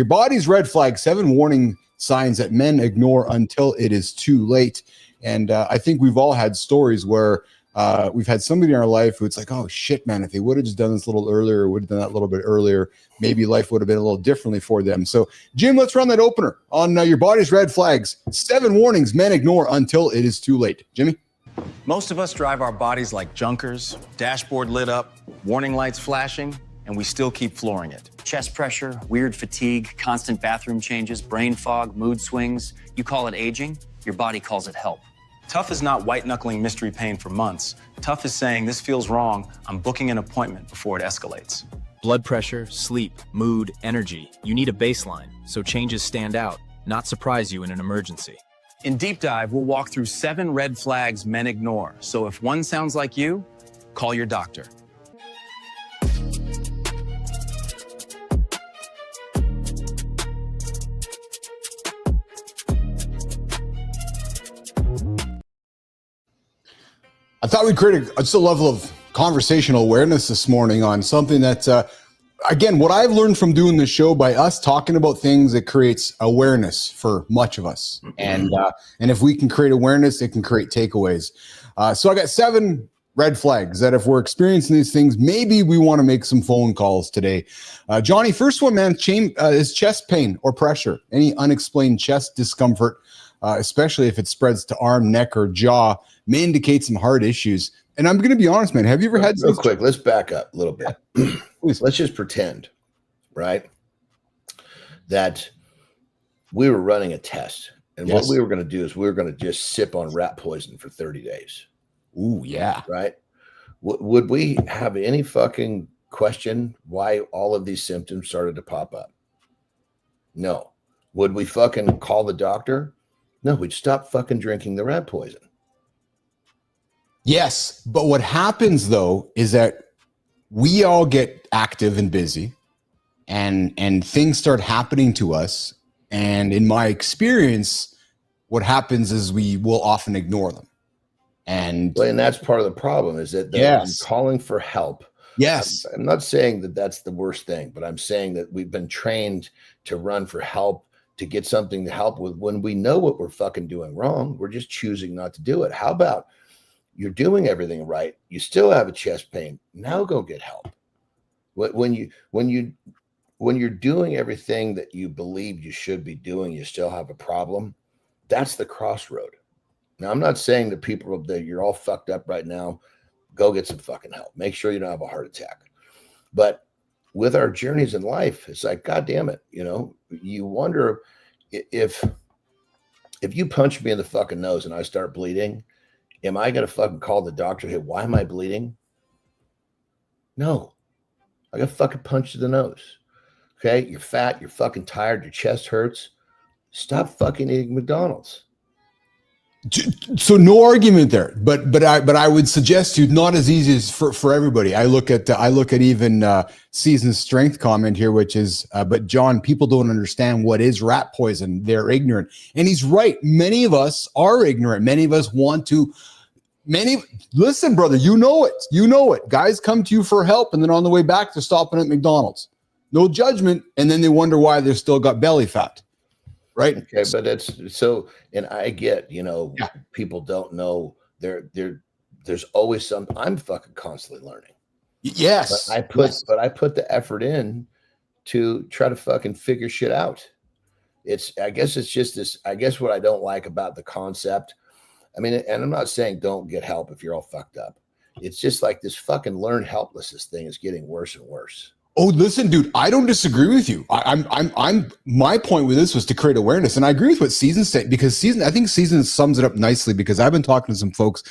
body's red flag. 7 warning signs that men ignore until it is too late. And I think we've all had stories where we've had somebody in our life who it's like, oh shit, man, if they would have just done this a little earlier, or would have done that a little bit earlier, maybe life would have been a little differently for them. So Jim, let's run that opener on your body's red flags. 7 warnings men ignore until it is too late. Jimmy? Most of us drive our bodies like junkers, dashboard lit up, warning lights flashing, and we still keep flooring it. Chest pressure, weird fatigue, constant bathroom changes, brain fog, mood swings. You call it aging, your body calls it help. Tough is not white-knuckling mystery pain for months. Tough is saying, this feels wrong, I'm booking an appointment before it escalates. Blood pressure, sleep, mood, energy. You need a baseline, so changes stand out, not surprise you in an emergency. In Deep Dive, we'll walk through 7 red flags men ignore. So if one sounds like you, call your doctor. I thought we'd create just a level of conversational awareness this morning on something that, again, what I've learned from doing this show by us talking about things, it creates awareness for much of us. And if we can create awareness, it can create takeaways. So I got 7 red flags that if we're experiencing these things, maybe we want to make some phone calls today. Johnny, first one, man, is chest pain or pressure, any unexplained chest discomfort, especially if it spreads to arm, neck, or jaw, may indicate some heart issues. And I'm going to be honest, man. Have you ever had... Real quick, let's back up a little bit. Let's just pretend, right, that we were running a test. And what we were going to do is we were going to just sip on rat poison for 30 days. Ooh, yeah. Right? Would we have any fucking question why all of these symptoms started to pop up? No. Would we fucking call the doctor? No, we'd stop fucking drinking the rat poison. Yes, but what happens though is that we all get active and busy, and things start happening to us. And in my experience, what happens is we will often ignore them. And that's part of the problem is that they're calling for help. Yes. I'm not saying that that's the worst thing, but I'm saying that we've been trained to run for help, to get something to help with when we know what we're fucking doing wrong. We're just choosing not to do it. How about you're doing everything right. You still have a chest pain. Now go get help. When you're doing everything that you believe you should be doing, you still have a problem. That's the crossroad. Now, I'm not saying to people that you're all fucked up right now, go get some fucking help. Make sure you don't have a heart attack. But with our journeys in life, it's like, God damn it. You wonder if you punch me in the fucking nose and I start bleeding, am I going to fucking call the doctor? Hey, why am I bleeding? No, I got fucking punched in the nose. Okay. You're fat. You're fucking tired. Your chest hurts. Stop fucking eating McDonald's. So no argument there, but I would suggest you not as easy as for everybody. I look at even Season's strength comment here, which is, but John, people don't understand what is rat poison. They're ignorant, and he's right. Many of us are ignorant. Many of us want to. Listen, brother, you know it. Guys come to you for help, and then on the way back, they're stopping at McDonald's. No judgment, and then they wonder why they're still got belly fat. Right. Okay, but it's so, and I get, people don't know there's always something. I'm fucking constantly learning. Yes. But I put the effort in to try to fucking figure shit out. I guess it's just this, I guess what I don't like about the concept. I mean, and I'm not saying don't get help if you're all fucked up. It's just like this fucking learned helplessness thing is getting worse and worse. Oh, listen, dude, I don't disagree with you. I'm my point with this was to create awareness. And I agree with what Season said, because I think Season sums it up nicely, because I've been talking to some folks,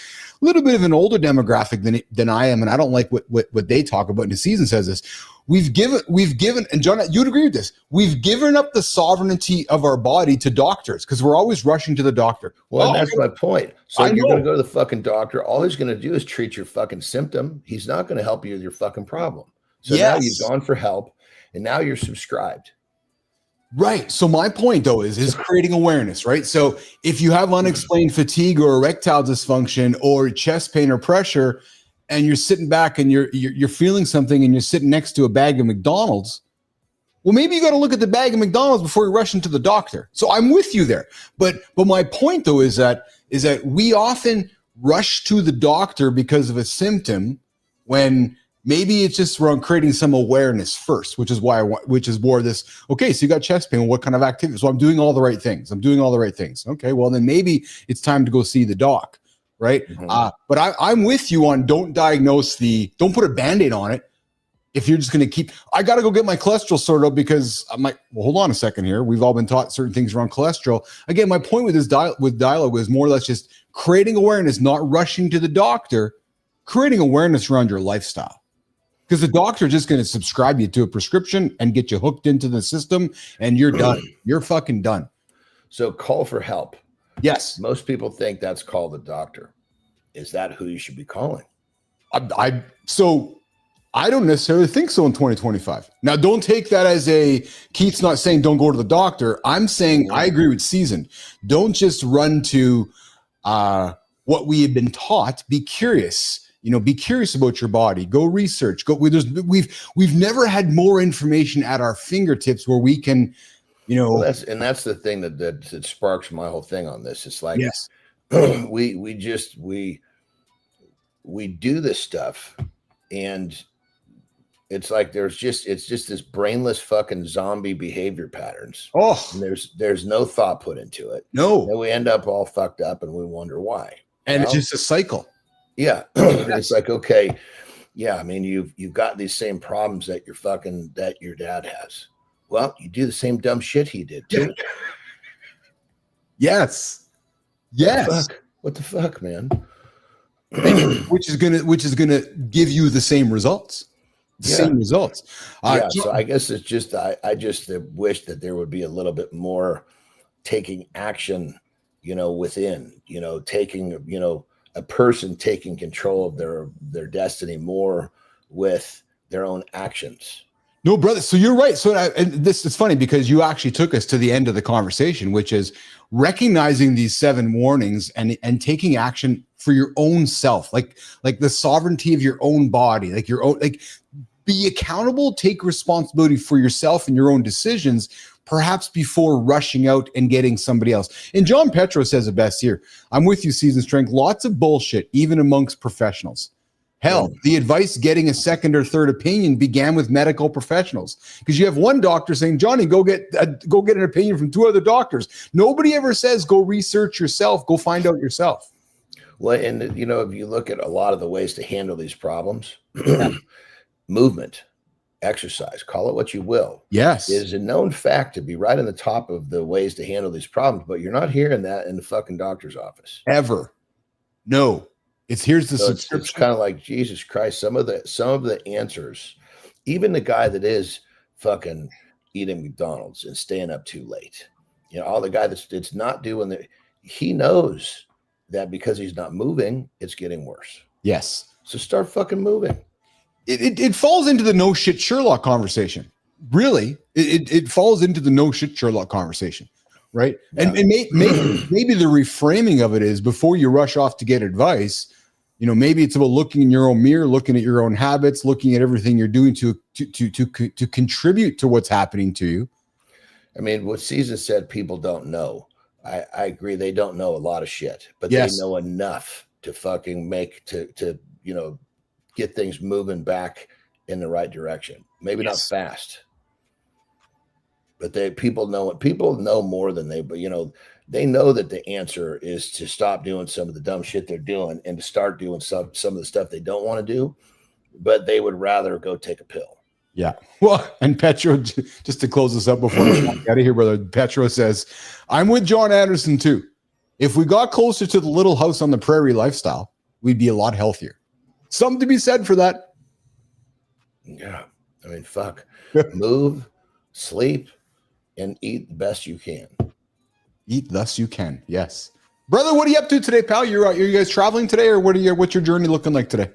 a little bit of an older demographic than I am. And I don't like what they talk about. And the Season says this, we've given, and John, you'd agree with this. We've given up the sovereignty of our body to doctors, because we're always rushing to the doctor. Well, that's my point. So you're going to go to the fucking doctor. All he's going to do is treat your fucking symptom. He's not going to help you with your fucking problem. So now you've gone for help, and now you're subscribed. Right. So my point, though, is creating awareness, right? So if you have unexplained fatigue or erectile dysfunction or chest pain or pressure, and you're sitting back and you're feeling something and you're sitting next to a bag of McDonald's, well, maybe you got to look at the bag of McDonald's before you rush into the doctor. So I'm with you there. But my point, though, is that we often rush to the doctor because of a symptom when maybe it's just around creating some awareness first, which is more this, okay, so you got chest pain. What kind of activity? So I'm doing all the right things. Okay, well, then maybe it's time to go see the doc, right? Mm-hmm. But I'm with you on don't put a Band-Aid on it. If you're just going to I got to go get my cholesterol sorted out because I'm like, well, hold on a second here. We've all been taught certain things around cholesterol. Again, my point with this dialogue is more or less just creating awareness, not rushing to the doctor, creating awareness around your lifestyle. Because the doctor is just going to subscribe you to a prescription and get you hooked into the system, and you're done. You're fucking done. So call for help. Yes. Most people think that's call the doctor. Is that who you should be calling? So I don't necessarily think so in 2025. Now, don't take that as Keith's not saying don't go to the doctor. I'm saying I agree with Season. Don't just run to what we have been taught. Be curious. Be curious about your body. Go research. We've never had more information at our fingertips where we can, Well, that's the thing that sparks my whole thing on this. It's like, yes, we do this stuff, and it's like it's just this brainless fucking zombie behavior patterns. Oh, and there's no thought put into it. No, and we end up all fucked up, and we wonder why. And it's just a cycle. Yeah. It's like, okay, yeah, I mean, you've got these same problems that your dad has. Well, you do the same dumb shit he did too. Yes. What the fuck, man? which is gonna give you the same results. Same results. So I guess it's just I just wish that there would be a little bit more taking action, within, taking, a person taking control of their destiny more with their own actions. No, brother. So you're right. So and this is funny because you actually took us to the end of the conversation, which is recognizing these 7 warnings and taking action for your own self, like the sovereignty of your own body, be accountable, take responsibility for yourself and your own decisions, perhaps before rushing out and getting somebody else. And John Petro says it best here. I'm with you, Season Strength. Lots of bullshit, even amongst professionals. Hell, the advice getting a second or third opinion began with medical professionals, because you have one doctor saying, Johnny, go get an opinion from 2 other doctors. Nobody ever says go research yourself, go find out yourself. Well, and if you look at a lot of the ways to handle these problems, movement, exercise, call it what you will. Yes. Is a known fact to be right on the top of the ways to handle these problems, but you're not hearing that in the fucking doctor's office. Ever. No. Here's the subscription. It's kind of like, Jesus Christ, some of the answers, even the guy that is fucking eating McDonald's and staying up too late, all the guy that's not doing that, he knows that because he's not moving, it's getting worse. Yes. So start fucking moving. It falls into the no shit Sherlock conversation. Really, it falls into the no shit Sherlock conversation, right? Yeah. And maybe the reframing of it is, before you rush off to get advice, maybe it's about looking in your own mirror, looking at your own habits, looking at everything you're doing to contribute to what's happening to you. I mean, what Caesar said, people don't know. I agree. They don't know a lot of shit, but they know enough to fucking to get things moving back in the right direction. Maybe not fast, but people know it. People know more than they know that the answer is to stop doing some of the dumb shit they're doing and to start doing some of the stuff they don't want to do, but they would rather go take a pill. Yeah. Well, and Petro, just to close this up before we get out of here, brother, Petro says, I'm with John Anderson too. If we got closer to the Little House on the Prairie lifestyle, we'd be a lot healthier. Something to be said for that. Yeah. I mean, fuck. Move, sleep, and eat the best you can. Eat thus you can. Yes. Brother, what are you up to today, pal? Are you guys traveling today, or what's your journey looking like today?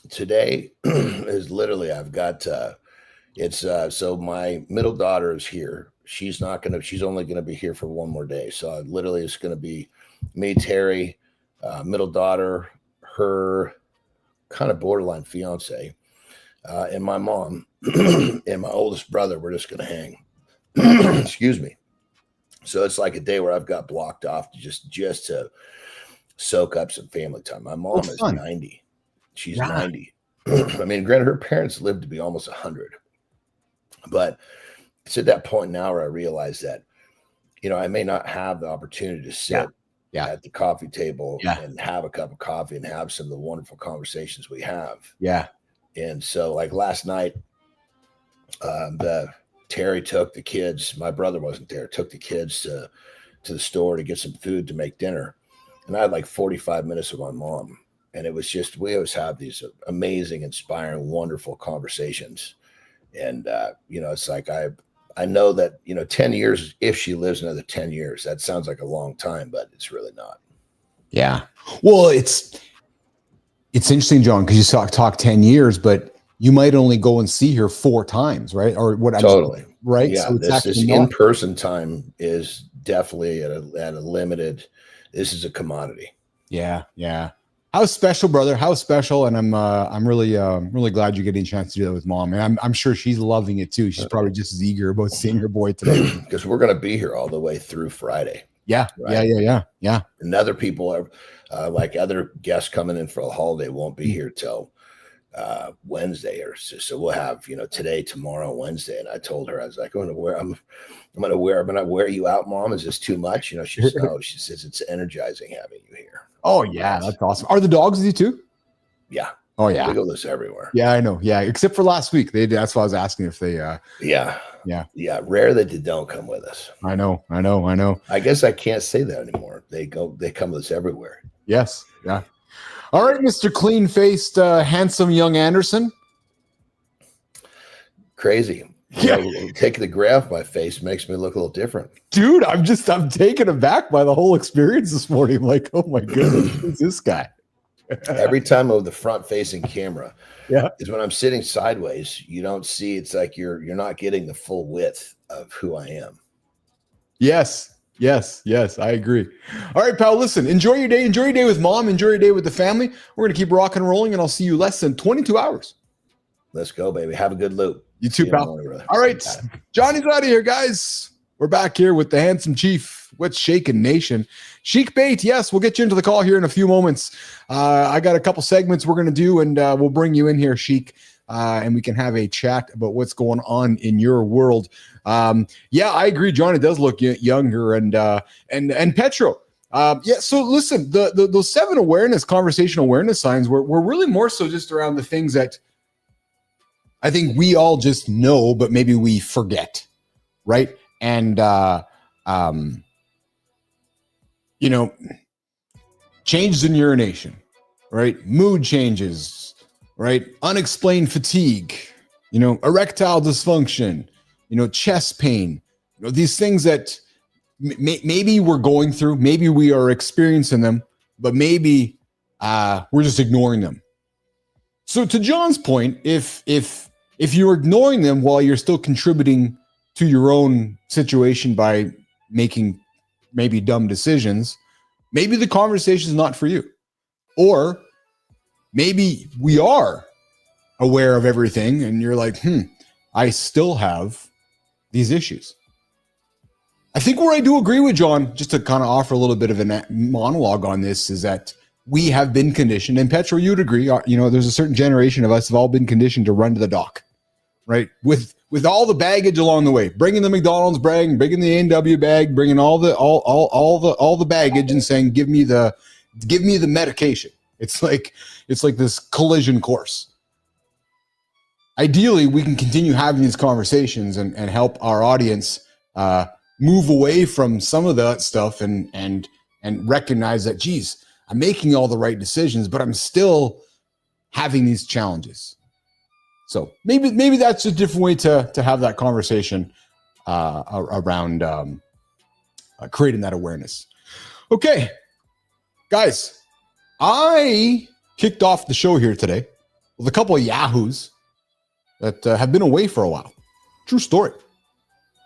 Today is literally, I've got so my middle daughter is here. She's only gonna be here for one more day. So literally it's gonna be me, Terry, middle daughter, her kind of borderline fiance, and my mom and my oldest brother. We're just gonna hang. Excuse me. So it's like a day where I've got blocked off just to soak up some family time. My mom is 90. She's 90. I mean, granted, her parents lived to be almost 100. But it's at that point now where I realize that, I may not have the opportunity to sit at the coffee table and have a cup of coffee and have some of the wonderful conversations we have. Yeah. And so like last night, Terry took the kids, my brother wasn't there, took the kids to the store to get some food to make dinner. And I had like 45 minutes with my mom. And it was just, we always have these amazing, inspiring, wonderful conversations. And, it's like, I know that, 10 years, if she lives another 10 years, that sounds like a long time, but it's really not. Yeah. Well, it's interesting, John, because you talk 10 years, but you might only go and see her 4 times, right? Or what? Totally. Right. Yeah. So this in-person time is definitely at a limited, this is a commodity. Yeah. Yeah. How special, brother? How special? And I'm really glad you're getting a chance to do that with mom. And I'm sure she's loving it too. She's probably just as eager about seeing her boy today, because we're going to be here all the way through Friday. Yeah, right? Yeah. And other people are like other guests coming in for a holiday won't be here till Wednesday or so. We'll have today, tomorrow, Wednesday. And I told her, I was like, I'm gonna wear you out, Mom. Is this too much? She says, no. She says it's energizing having you here. Oh yeah, that's awesome. Are the dogs with you too? Yeah. Oh yeah. We go this everywhere. Yeah, I know. Yeah, except for last week. That's why I was asking if they. Yeah. Rare that they don't come with us. I know. I guess I can't say that anymore. They come with us everywhere. Yes. Yeah. All right, Mr. Clean-faced, handsome young Anderson. Crazy. Yeah. Taking the gray off my face makes me look a little different. Dude, I'm taken aback by the whole experience this morning. I'm like, oh my goodness, who's this guy? Every time with the front-facing camera, is when I'm sitting sideways, you don't see. It's like you're not getting the full width of who I am. Yes, I agree. All right, pal, listen, enjoy your day. Enjoy your day with mom. Enjoy your day with the family. We're going to keep rocking and rolling, and I'll see you less than 22 hours. Let's go, baby. Have a good loop. You too, pal. All right, Johnny's out of here, guys. We're back here with the handsome chief. What's shaking nation? Sheik Bait, yes, we'll get you into the call here in a few moments. I got a couple segments we're going to do, and we'll bring you in here, Sheik, and we can have a chat about what's going on in your world. Yeah, I agree, John. It does look younger, and Petro. Yeah, so listen, those 7 conversational awareness signs were really more so just around the things that I think we all just know, but maybe we forget, right? And changes in urination, right? Mood changes, right? Unexplained fatigue, erectile dysfunction, chest pain, these things that maybe we're going through, maybe we are experiencing them, but maybe we're just ignoring them. So to John's point, if you're ignoring them while you're still contributing to your own situation by making maybe dumb decisions, maybe the conversation is not for you. Or maybe we are aware of everything and you're like, I still have these issues. I think where I do agree with John, just to kind of offer a little bit of a monologue on this, is that we have been conditioned, and Petro, you'd agree, there's a certain generation of us have all been conditioned to run to the dock, right? With all the baggage along the way, bringing the McDonald's bag, bringing the A&W bag, bringing all the baggage and saying, give me the medication. It's like this collision course. Ideally, we can continue having these conversations and help our audience move away from some of that stuff and recognize that, geez, I'm making all the right decisions, but I'm still having these challenges. So maybe that's a different way to have that conversation around creating that awareness. Okay, guys, I kicked off the show here today with a couple of yahoos that have been away for a while. True story.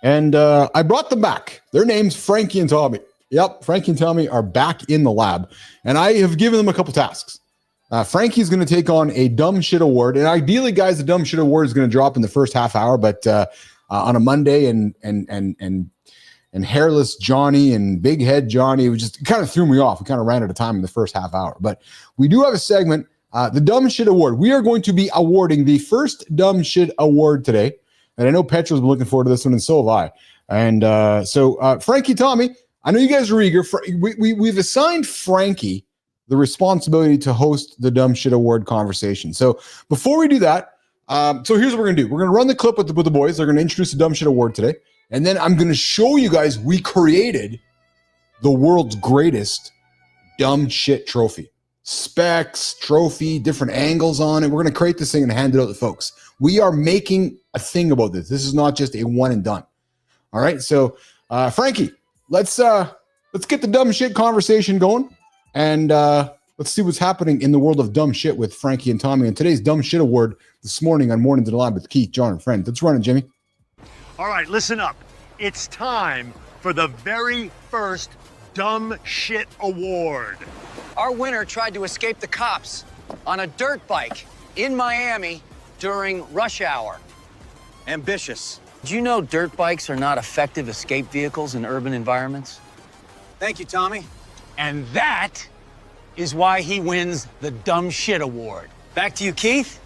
And I brought them back. Their names, Frankie and Tommy. Yep, Frankie and Tommy are back in the lab. And I have given them a couple tasks. Frankie's going to take on a dumb shit award. And ideally, guys, the dumb shit award is going to drop in the first half hour. But on a Monday and hairless Johnny and big head Johnny, it kind of threw me off. We kind of ran out of time in the first half hour. But we do have a segment, the dumb shit award. We are going to be awarding the first dumb shit award today. And I know Petro's been looking forward to this one, and so have I. And so Frankie, Tommy, I know you guys are eager. We've assigned Frankie the responsibility to host the Dumb Shit Award conversation. So before we do that, so here's what we're going to do. We're going to run the clip with the boys. They're going to introduce the Dumb Shit Award today. And then I'm going to show you guys we created the world's greatest dumb shit trophy. Specs, trophy, different angles on it. We're going to create this thing and hand it out to folks. We are making a thing about this. This is not just a one and done. All right. So, Frankie, let's get the dumb shit conversation going, and let's see what's happening in the world of dumb shit with Frankie and Tommy. And today's Dumb Shit Award this morning on Mornings in the Lab with Keith, John, and Friend. Let's run it, Jimmy. All right, listen up. It's time for the very first Dumb Shit Award. Our winner tried to escape the cops on a dirt bike in Miami during rush hour. Ambitious. Do you know dirt bikes are not effective escape vehicles in urban environments? Thank you, Tommy. And that is why he wins the Dumb Shit Award. Back to you, Keith.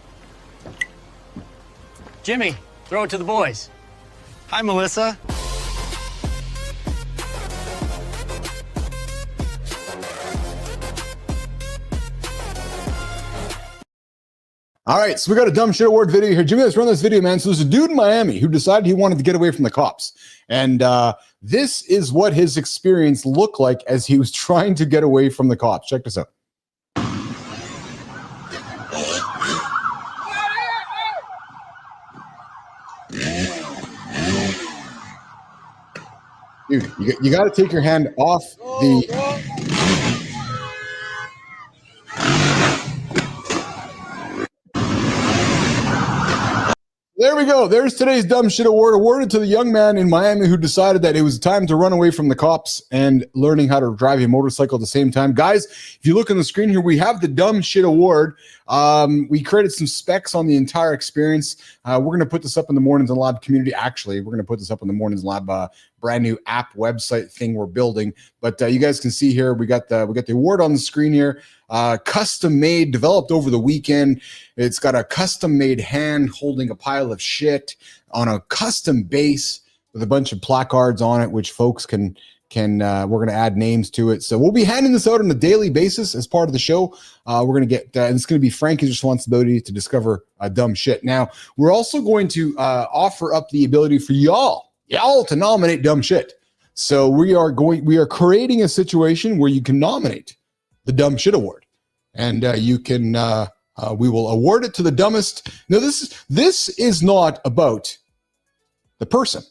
Jimmy, throw it to the boys. Hi, Melissa. All right, so we got a Dumb Shit Award video here. Jimmy, let's run this video, man. So there's a dude in Miami who decided he wanted to get away from the cops. And this is what his experience looked like as he was trying to get away from the cops. Check this out. Dude, you got to take your hand off the... There we go. There's today's Dumb Shit Award, awarded to the young man in Miami who decided that it was time to run away from the cops and learning how to drive a motorcycle at the same time. Guys, if you look on the screen here, we have the Dumb Shit Award. We created some specs on the entire experience. We're going to put this up in the Mornings in the Lab community. Actually, we're going to put this up in the Mornings in the Lab brand new app website thing we're building. But you guys can see here, we got the award on the screen here. Custom made, developed over the weekend. It's got a custom made hand holding a pile of shit on a custom base with a bunch of placards on it, which folks can we're going to add names to it. So we'll be handing this out on a daily basis as part of the show. We're going to get, and it's going to be Frankie's responsibility to discover dumb shit. Now, we're also going to offer up the ability for y'all to nominate dumb shit. So we are creating a situation where you can nominate the Dumb Shit Award, and you can, we will award it to the dumbest. Now, this is not about the person.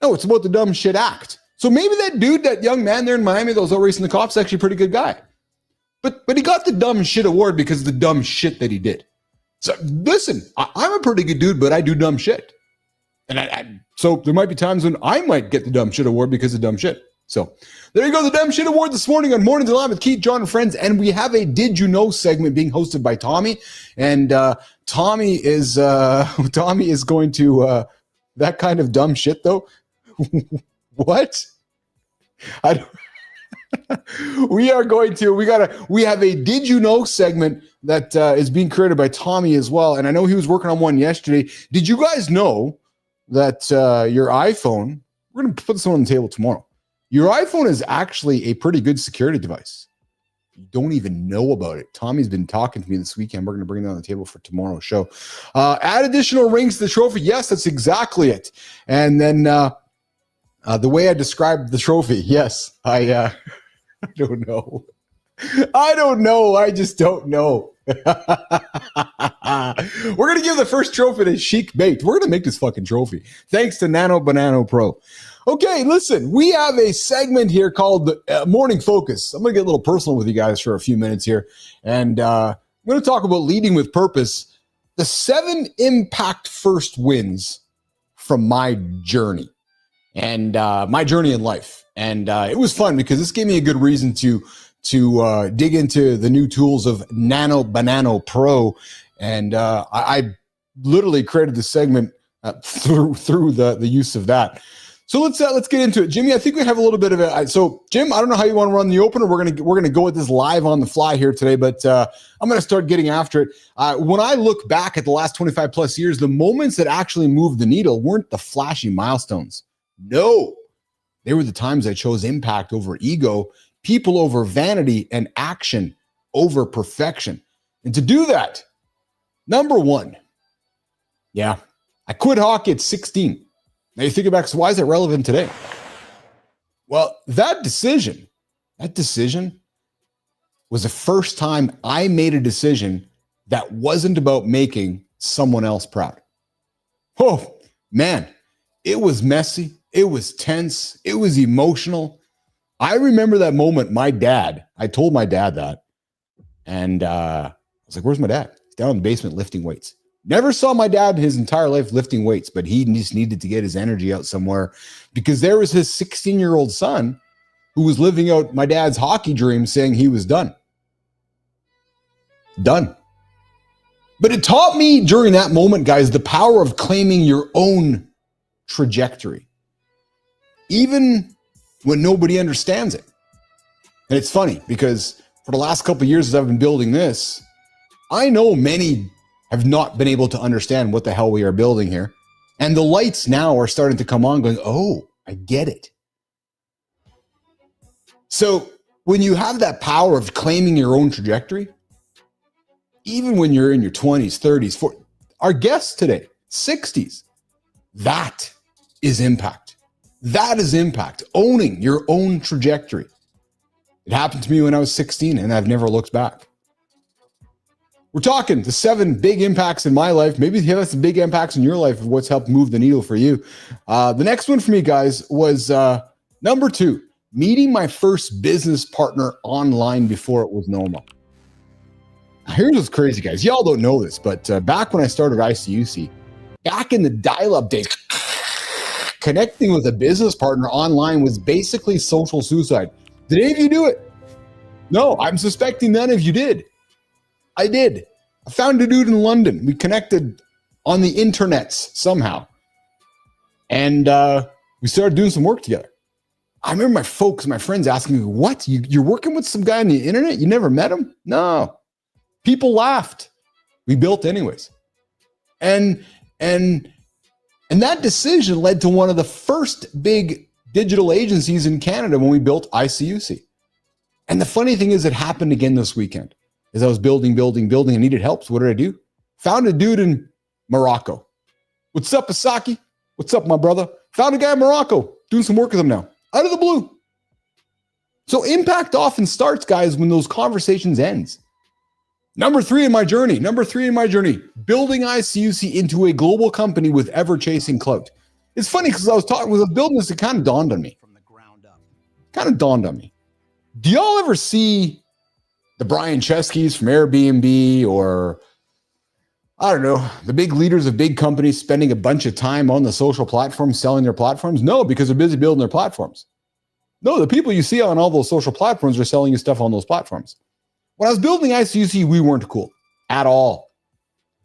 No, it's about the dumb shit act. So maybe that young man there in Miami that was out racing the cops, actually a pretty good guy. But he got the dumb shit award because of the dumb shit that he did. So listen, I'm a pretty good dude, but I do dumb shit. And so there might be times when I might get the dumb shit award because of dumb shit. So there you go, the dumb shit award this morning on Mornings Alive with Keith, John, and friends. And we have a Did You Know segment being hosted by Tommy. And Tommy is going to that kind of dumb shit though. What? We have a Did You Know segment that is being created by Tommy as well. And I know he was working on one yesterday. Did you guys know that your iPhone, we're going to put this one on the table tomorrow. Your iPhone is actually a pretty good security device. You don't even know about it. Tommy's been talking to me this weekend. We're going to bring it on the table for tomorrow's show. Add additional rings to the trophy. Yes, that's exactly it. And then the way I described the trophy, yes, I don't know. I don't know. I just don't know. We're going to give the first trophy to Chic Bait. We're going to make this fucking trophy. Thanks to Nano Banano Pro. Okay, listen, we have a segment here called Morning Focus. I'm going to get a little personal with you guys for a few minutes here. And I'm going to talk about leading with purpose, the 7 impact first wins from my journey. And my journey in life. And it was fun because this gave me a good reason to dig into the new tools of Nano Banano Pro. And I literally created the segment through the use of that. So let's get into it. Jimmy, I think we have a little bit of it. So Jim, I don't know how you want to run the opener. We're gonna go with this live on the fly here today, but I'm gonna start getting after it. When I look back at the last 25 plus years, the moments that actually moved the needle weren't the flashy milestones. No, they were the times I chose impact over ego, people over vanity, and action over perfection. And to do that, number one, I quit hockey at 16. Now you think about, so why is it relevant today? Well, that decision was the first time I made a decision that wasn't about making someone else proud. Oh, man, it was messy. It was tense. It was emotional. I remember that moment. I told my dad that. And I was like, where's my dad? He's down in the basement lifting weights. Never saw my dad his entire life lifting weights, but he just needed to get his energy out somewhere because there was his 16-year-old son who was living out my dad's hockey dream saying he was done. Done. But it taught me during that moment, guys, the power of claiming your own trajectory, even when nobody understands it. And it's funny because for the last couple of years as I've been building this, I know many have not been able to understand what the hell we are building here. And the lights now are starting to come on going, oh, I get it. So when you have that power of claiming your own trajectory, even when you're in your 20s, 30s, 40s, our guests today, 60s, that is impact. That is impact, owning your own trajectory. It happened to me when I was 16 and I've never looked back. We're talking the 7 big impacts in my life. Maybe you have some big impacts in your life of what's helped move the needle for you. The next one for me, guys, was number 2, meeting my first business partner online before it was normal. Here's what's crazy, guys. Y'all don't know this, but back when I started ICUC, back in the dial-up days, connecting with a business partner online was basically social suicide. Did any of you do it? No, I'm suspecting none of you did. I did. I found a dude in London. We connected on the internets somehow. And we started doing some work together. I remember my friends asking me, what? You're working with some guy on the internet? You never met him? No. People laughed. We built anyways. And that decision led to one of the first big digital agencies in Canada when we built ICUC. And the funny thing is, it happened again this weekend. As I was building, and needed help. So what did I do? Found a dude in Morocco. What's up, Asaki? What's up, my brother? Found a guy in Morocco. Doing some work with him now. Out of the blue. So impact often starts, guys, when those conversations ends. Number three in my journey, building ICUC into a global company with ever-chasing clout. It's funny because I was building this, it kind of dawned on me. Do y'all ever see the Brian Cheskys from Airbnb, or I don't know, the big leaders of big companies spending a bunch of time on the social platforms, selling their platforms? No, because they're busy building their platforms. No, the people you see on all those social platforms are selling you stuff on those platforms. When I was building ICUC, we weren't cool at all.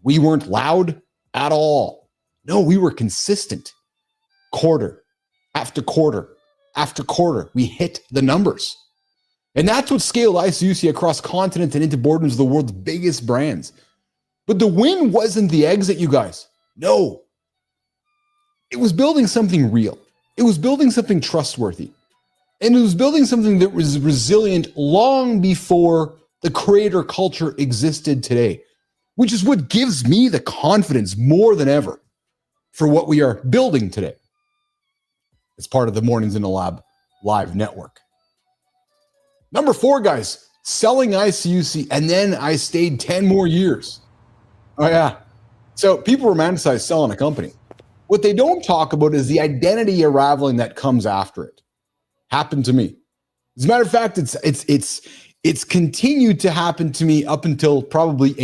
We weren't loud at all. No, we were consistent. Quarter after quarter after quarter, we hit the numbers. And that's what scaled ICUC across continents and into boardrooms of the world's biggest brands. But the win wasn't the exit, you guys. No. It was building something real. It was building something trustworthy. And it was building something that was resilient long before the creator culture existed today, which is what gives me the confidence more than ever for what we are building today as part of the Mornings in the Lab live network. Number 4, guys, selling ICUC, and then I stayed 10 more years. Oh, yeah. So people romanticize selling a company. What they don't talk about is the identity unraveling that comes after it. Happened to me. As a matter of fact, it's continued to happen to me up until probably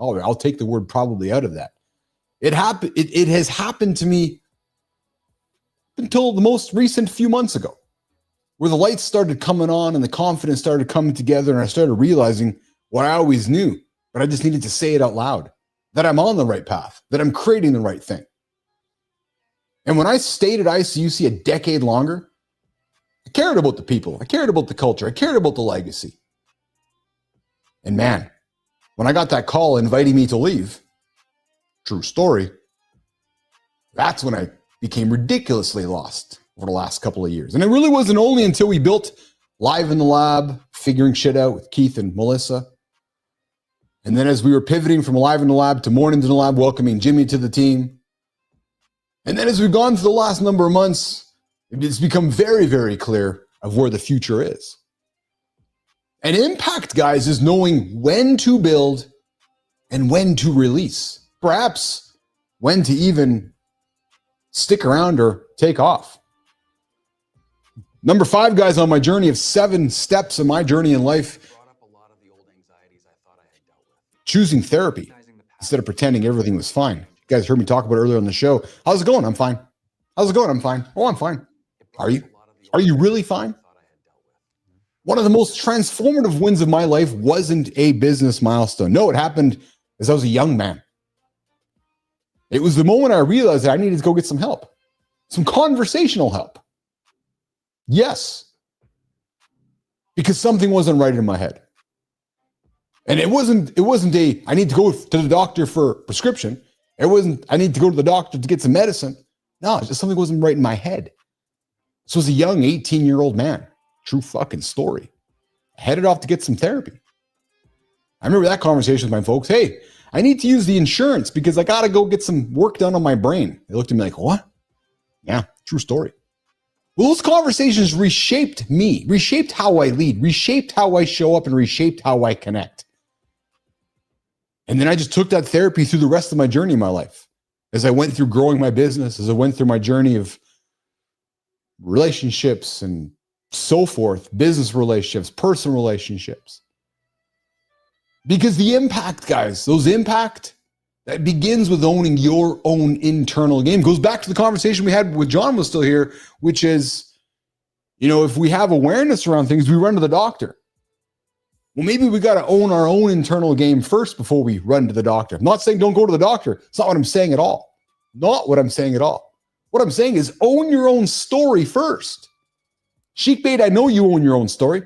I'll take the word probably out of that. It has happened to me until the most recent few months ago, where the lights started coming on and the confidence started coming together, and I started realizing what I always knew, but I just needed to say it out loud, that I'm on the right path, that I'm creating the right thing. And when I stayed at ICUC a decade longer, I cared about the people. I cared about the culture. I cared about the legacy. And man, when I got that call inviting me to leave, true story, that's when I became ridiculously lost over the last couple of years. And it really wasn't only until we built Live in the Lab, figuring shit out with Keith and Melissa. And then as we were pivoting from Live in the Lab to Mornings in the Lab, welcoming Jimmy to the team. And then as we've gone through the last number of months, it's become very, very clear of where the future is. And impact, guys, is knowing when to build and when to release. Perhaps when to even stick around or take off. Number 5, guys, on my journey of 7 steps in my journey in life, choosing therapy instead of pretending everything was fine. You guys heard me talk about it earlier on the show. How's it going? I'm fine. How's it going? I'm fine. Oh, I'm fine. Are you? Are you really fine? One of the most transformative wins of my life wasn't a business milestone. No, it happened as I was a young man. It was the moment I realized that I needed to go get some help, some conversational help. Yes, because something wasn't right in my head. And it wasn't I need to go to the doctor for a prescription. It wasn't, I need to go to the doctor to get some medicine. No, it's just something wasn't right in my head. So as a young 18-year-old man, true fucking story, I headed off to get some therapy. I remember that conversation with my folks. Hey, I need to use the insurance because I got to go get some work done on my brain. They looked at me like, what? Yeah, true story. Well, those conversations reshaped me, reshaped how I lead, reshaped how I show up, and reshaped how I connect. And then I just took that therapy through the rest of my journey in my life. As I went through growing my business, as I went through my journey of relationships and so forth, business relationships, personal relationships. Because the impact, guys, those impact, that begins with owning your own internal game. Goes back to the conversation we had with John was still here, which is, if we have awareness around things, we run to the doctor. Well, maybe we got to own our own internal game first before we run to the doctor. I'm not saying don't go to the doctor. It's not what I'm saying at all. Not what I'm saying at all. What What I'm saying is own your own story first. Sheikbait, I know you own your own story.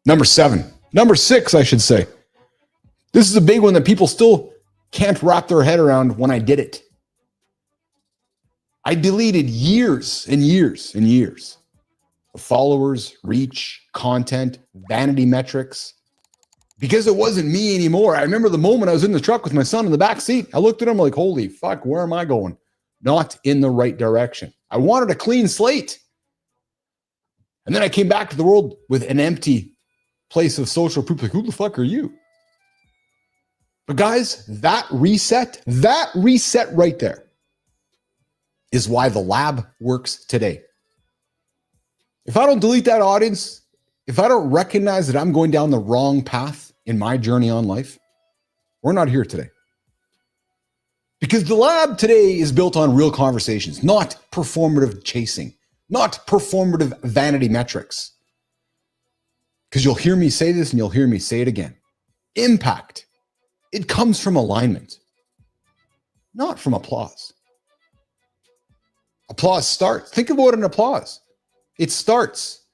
Number 6, I should say. This is a big one that people still can't wrap their head around when I did it. I deleted years and years and years of followers, reach, content, vanity metrics, because it wasn't me anymore. I remember the moment I was in the truck with my son in the back seat. I looked at him like, holy fuck, where am I going? Not in the right direction. I wanted a clean slate. And then I came back to the world with an empty place of social proof. Like, who the fuck are you? But guys, that reset right there is why the lab works today. If I don't delete that audience, if I don't recognize that I'm going down the wrong path in my journey on life, we're not here today. Because the lab today is built on real conversations, not performative chasing, not performative vanity metrics. Because you'll hear me say this and you'll hear me say it again. Impact. It comes from alignment, not from applause. Applause starts. Think about an applause. It starts.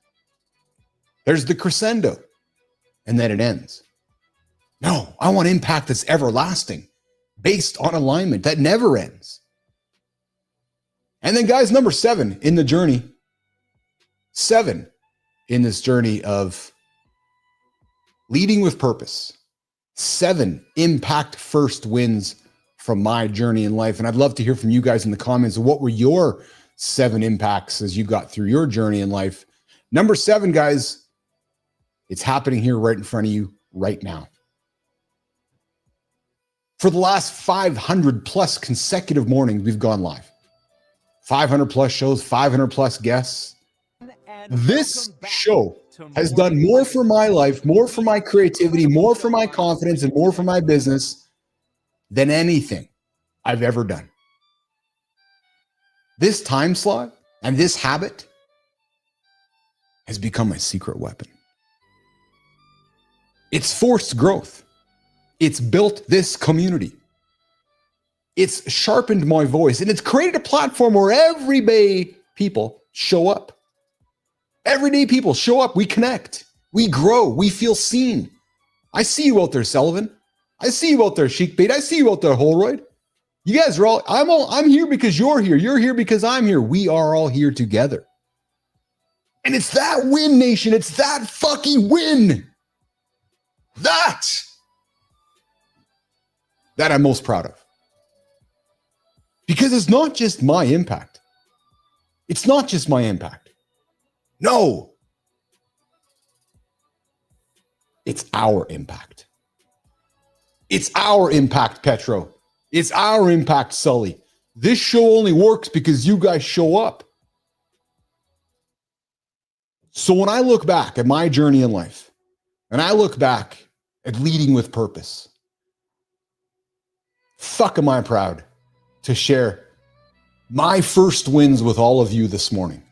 There's the crescendo, and then it ends. No, I want impact that's everlasting, based on alignment that never ends. And then, guys, number 7 in the journey. 7 in this journey of leading with purpose. 7 impact first wins from my journey in life. And I'd love to hear from you guys in the comments. What were your 7 impacts as you got through your journey in life? Number 7, guys, it's happening here right in front of you right now. For the last 500 plus consecutive mornings, we've gone live. 500 plus shows, 500 plus guests. This show has done more for my life, more for my creativity, more for my confidence, and more for my business than anything I've ever done. This time slot and this habit has become my secret weapon. It's forced growth. It's built this community. It's sharpened my voice, and it's created a platform where everyday people show up. Everyday people show up. We connect. We grow. We feel seen. I see you out there, Sullivan. I see you out there, Sheikbait. I see you out there, Holroyd. You guys are I'm here because you're here. You're here because I'm here. We are all here together. And it's that win, nation. It's that fucking win. That I'm most proud of. Because it's not just my impact. It's not just my impact. No. It's our impact. It's our impact, Petro. It's our impact, Sully. This show only works because you guys show up. So when I look back at my journey in life, and I look back at leading with purpose, fuck am I proud to share my first wins with all of you this morning.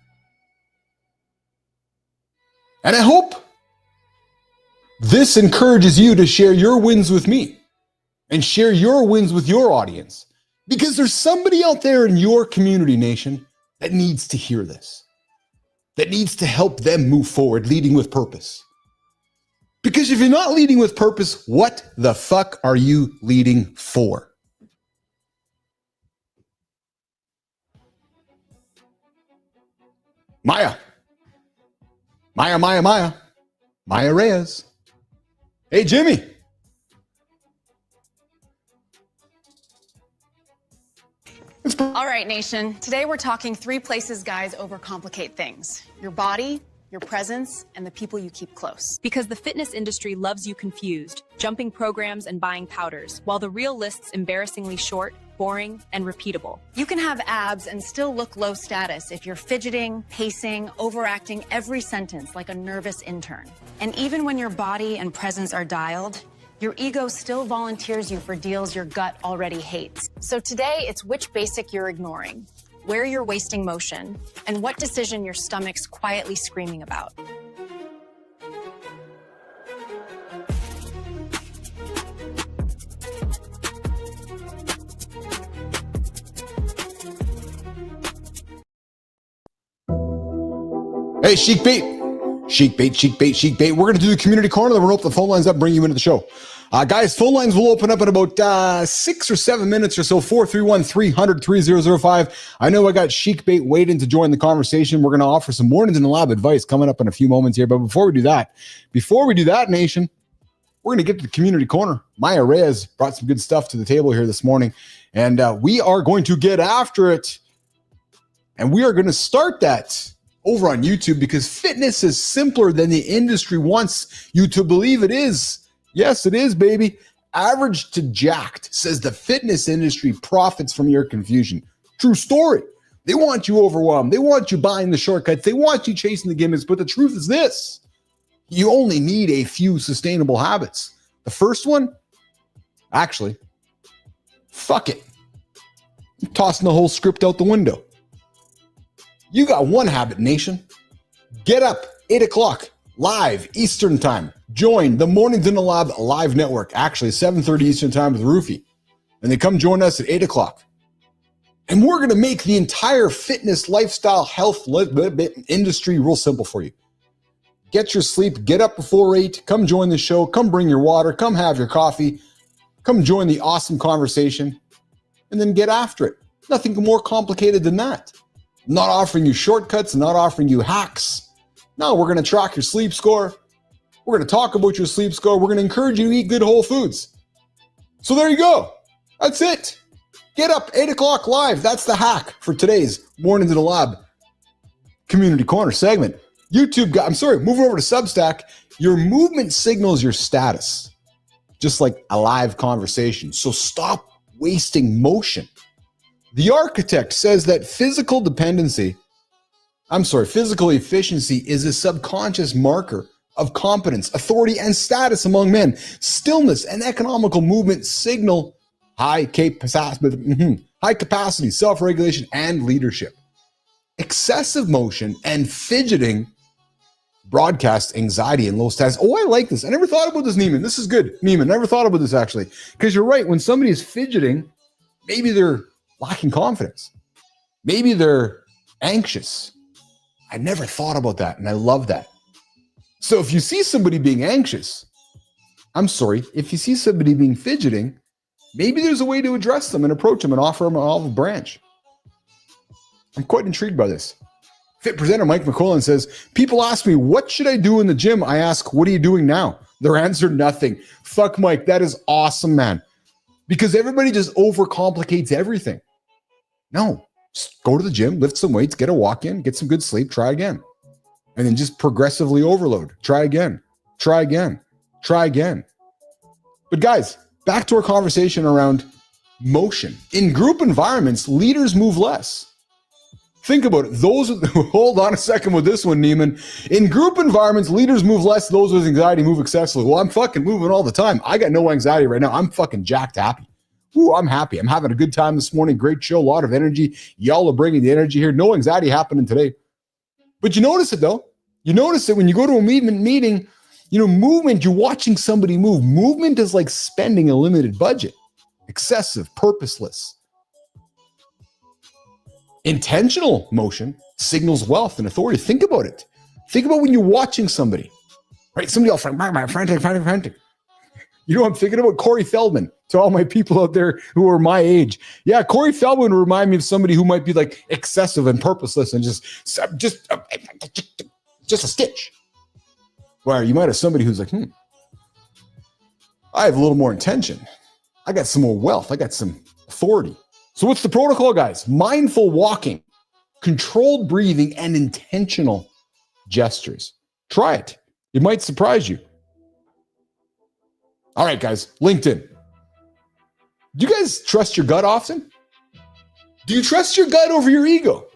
And I hope this encourages you to share your wins with me and share your wins with your audience, because there's somebody out there in your community, nation, that needs to hear this, that needs to help them move forward, leading with purpose. Because if you're not leading with purpose, what the fuck are you leading for? Maya Reyes. Hey, Jimmy. All right, nation. Today we're talking 3 places guys overcomplicate things: your body, your presence, and the people you keep close. Because the fitness industry loves you confused, jumping programs and buying powders, while the real list's embarrassingly short, boring, and repeatable. You can have abs and still look low status if you're fidgeting, pacing, overacting every sentence like a nervous intern. And even when your body and presence are dialed, your ego still volunteers you for deals your gut already hates. So today, it's which basic you're ignoring, where you're wasting motion, and what decision your stomach's quietly screaming about. Hey, Chic Bait. Chic Bait, Chic Bait, Chic Bait. We're going to do the community corner. Then we're going to open the phone lines up, bring you into the show. Guys, phone lines will open up in about 6 or 7 minutes or so. 431-300-3005. I know I got Chic Bait waiting to join the conversation. We're going to offer some mornings in the lab advice coming up in a few moments here. But before we do that, Nation, we're going to get to the community corner. Maya Reyes brought some good stuff to the table here this morning, and we are going to get after it. And we are going to start that over on YouTube because fitness is simpler than the industry wants you to believe it is. Yes, it is, baby. Average to Jacked says the fitness industry profits from your confusion. True story. They want you overwhelmed. They want you buying the shortcuts. They want you chasing the gimmicks. But the truth is this. You only need a few sustainable habits. The first one, actually, fuck it. I'm tossing the whole script out the window. You got one habit, Nation. Get up, 8 o'clock, live Eastern time. Join the Mornings in the Lab live network. Actually, 7:30 Eastern time with Roofy. And they come join us at 8 o'clock. And we're going to make the entire fitness, lifestyle, health industry real simple for you. Get your sleep, get up before 8, come join the show, come bring your water, come have your coffee, come join the awesome conversation, and then get after it. Nothing more complicated than that. Not offering you shortcuts, not offering you hacks. No, we're going to track your sleep score. We're going to talk about your sleep score. We're going to encourage you to eat good whole foods. So there you go. That's it. Get up, 8 o'clock live. That's the hack for today's Mornings in the Lab Community Corner segment. YouTube, moving over to Substack. Your movement signals your status, just like a live conversation. So stop wasting motion. The Architect says that physical efficiency is a subconscious marker of competence, authority, and status among men. Stillness and economical movement signal high capacity, self-regulation, and leadership. Excessive motion and fidgeting broadcast anxiety and low status. Oh, I like this. I never thought about this, Neiman. This is good, Neiman. Never thought about this, actually. Because you're right. When somebody is fidgeting, maybe they're lacking confidence. Maybe they're anxious. I never thought about that, and I love that. So if you see somebody being anxious, if you see somebody being fidgeting, maybe there's a way to address them and approach them and offer them an olive branch. I'm quite intrigued by this. Fit presenter Mike McCullen says, people ask me, what should I do in the gym? I ask, what are you doing now? Their answer, nothing. Fuck, Mike. That is awesome, man. Because everybody just overcomplicates everything. No, just go to the gym, lift some weights, get a walk in, get some good sleep, try again. And then just progressively overload. Try again, try again, try again. But guys, back to our conversation around motion. In group environments, leaders move less. Think about it. Hold on a second with this one, Neiman. In group environments, leaders move less. Those with anxiety move excessively. Well, I'm fucking moving all the time. I got no anxiety right now. I'm fucking jacked happy. Ooh, I'm happy. I'm having a good time this morning. Great show. A lot of energy. Y'all are bringing the energy here. No anxiety happening today. But you notice it, though. You notice it when you go to a meeting, movement, you're watching somebody move. Movement is like spending a limited budget. Excessive, purposeless. Intentional motion signals wealth and authority. Think about it. Think about when you're watching somebody, right? Somebody else, frantic. You know what I'm thinking about? Corey Feldman. To all my people out there who are my age. Yeah, Corey Feldman would remind me of somebody who might be like excessive and purposeless and just a stitch. Where you might have somebody who's like, I have a little more intention. I got some more wealth. I got some authority. So what's the protocol, guys? Mindful walking, controlled breathing, and intentional gestures. Try it. It might surprise you. All right, guys, LinkedIn. Do you guys trust your gut often? Do you trust your gut over your ego?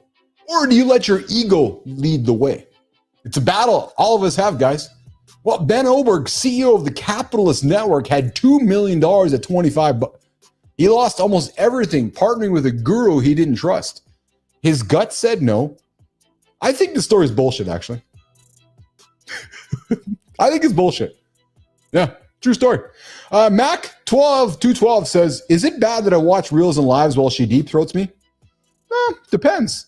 Or do you let your ego lead the way? It's a battle all of us have, guys. Well, Ben Oberg, CEO of the Capitalist Network, had $2 million at 25 bucks. He lost almost everything partnering with a guru he didn't trust. His gut said no. I think the story is bullshit, actually. I think it's bullshit. Yeah, true story. Mac12212 says, is it bad that I watch reels and lives while she deep throats me? Depends.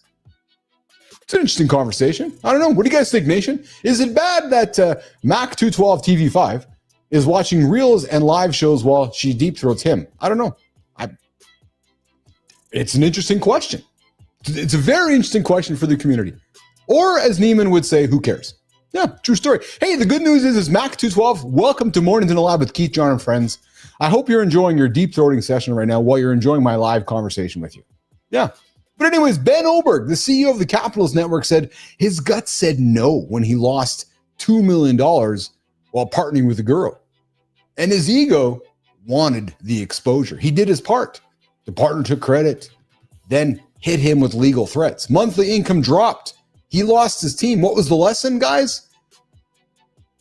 It's an interesting conversation. I don't know. What do you guys think, Nation? Is it bad that Mac212 TV5 is watching reels and live shows while she deep throats him? I don't know. It's an interesting question. It's a very interesting question for the community. Or as Neiman would say, who cares? Yeah, true story. Hey, the good news is Mac212, welcome to Mornings in the Lab with Keith, John, and friends. I hope you're enjoying your deep throating session right now while you're enjoying my live conversation with you. Yeah. But anyways, Ben Oberg, the CEO of the Capitals Network, said his gut said no when he lost $2 million while partnering with a girl. And his ego wanted the exposure. He did his part. The partner took credit, then hit him with legal threats. Monthly income dropped. He lost his team. What was the lesson, guys?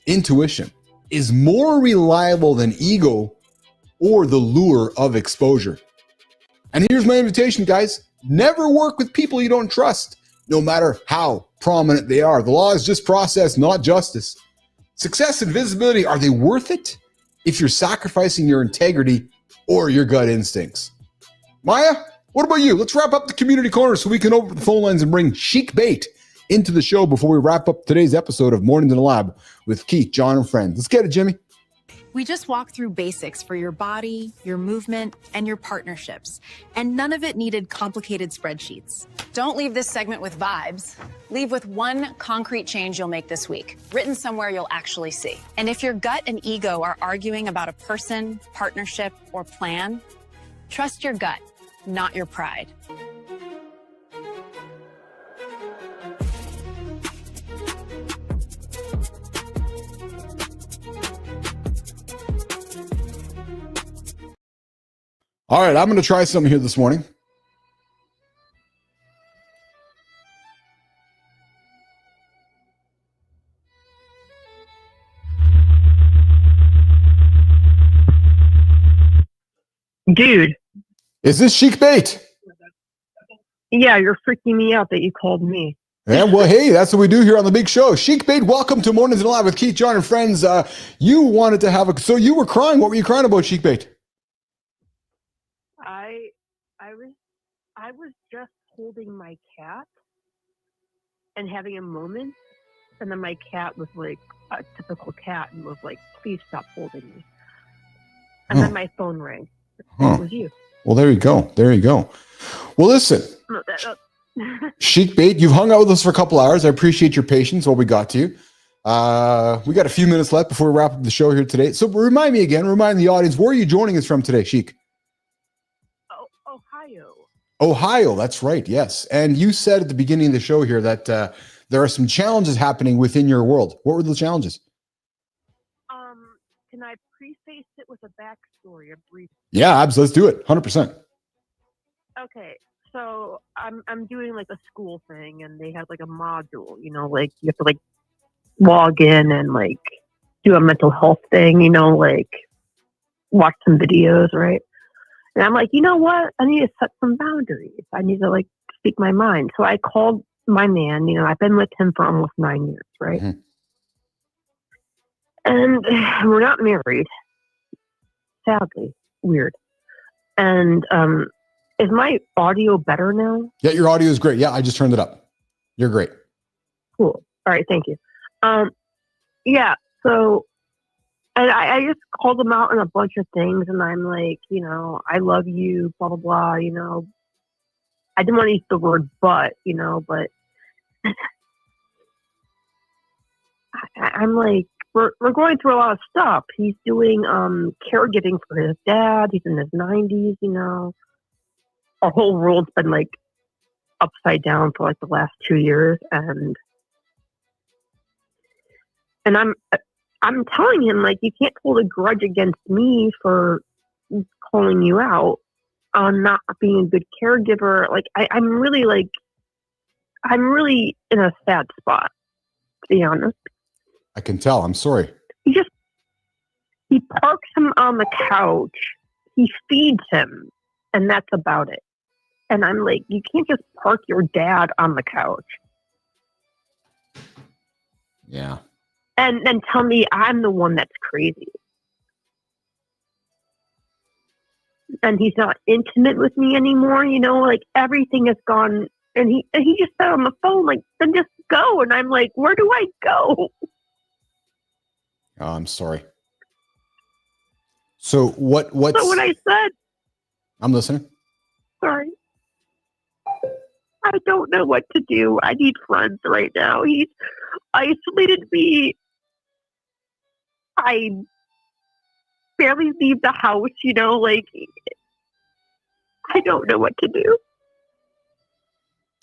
Intuition is more reliable than ego or the lure of exposure. And here's my invitation, guys. Never work with people you don't trust, no matter how prominent they are. The law is just process, not justice. Success and visibility, are they worth it if you're sacrificing your integrity or your gut instincts? Maya, what about you? Let's wrap up the community corner so we can open the phone lines and bring Chic Bait into the show before we wrap up today's episode of Mornings in the Lab with Keith, John, and friends. Let's get it, Jimmy. We just walked through basics for your body, your movement, and your partnerships. And none of it needed complicated spreadsheets. Don't leave this segment with vibes. Leave with one concrete change you'll make this week, written somewhere you'll actually see. And if your gut and ego are arguing about a person, partnership, or plan, trust your gut, not your pride. All right, I'm going to try something here this morning. Dude. Is this Chic Bait? Yeah, you're freaking me out that you called me. Yeah, well, hey, that's what we do here on the big show. Chic Bait, welcome to Mornings in the Lab with Keith, John, and friends. You wanted to have so you were crying. What were you crying about, Chic Bait? I was just holding my cat and having a moment, and then my cat was like a typical cat and was like, "Please stop holding me." And then my phone rang. It was you. Well, there you go. There you go. Well, listen, Chic Bait, you've hung out with us for a couple hours. I appreciate your patience while we got to you. We got a few minutes left before we wrap up the show here today. So remind the audience, where are you joining us from today, Chic? Ohio, that's right, yes. And you said at the beginning of the show here that there are some challenges happening within your world. What were the challenges? Can I preface it with a backstory, a brief? Yeah, absolutely. Let's do it. 100%. Okay, so I'm doing like a school thing, and they have like a module. You know, like you have to like log in and like do a mental health thing. Like watch some videos, right? And I'm like, you know what? I need to set some boundaries. I need to like speak my mind. So I called my man. I've been with him for almost 9 years, right? Mm-hmm. And we're not married. Sadly, weird. And is my audio better now? Yeah, your audio is great. Yeah, I just turned it up. You're great. Cool. All right, thank you. Yeah. So. And I just called him out on a bunch of things, and I'm like, I love you, blah, blah, blah, I didn't want to use the word but, but I'm like, we're going through a lot of stuff. He's doing caregiving for his dad. He's in his 90s, Our whole world's been like upside down for like the last 2 years, and I'm telling him, like, you can't hold a grudge against me for calling you out on not being a good caregiver. Like, I'm really in a sad spot, to be honest. I can tell. I'm sorry. He parks him on the couch. He feeds him, and that's about it. And I'm like, you can't just park your dad on the couch. Yeah. And then tell me I'm the one that's crazy. And he's not intimate with me anymore. Like everything has gone And he just said on the phone, like, then just go. And I'm like, where do I go? Oh, I'm sorry. So what's So when I said, I'm listening. sorry, I don't know what to do. I need friends right now. He's isolated me. I barely leave the house, like, I don't know what to do.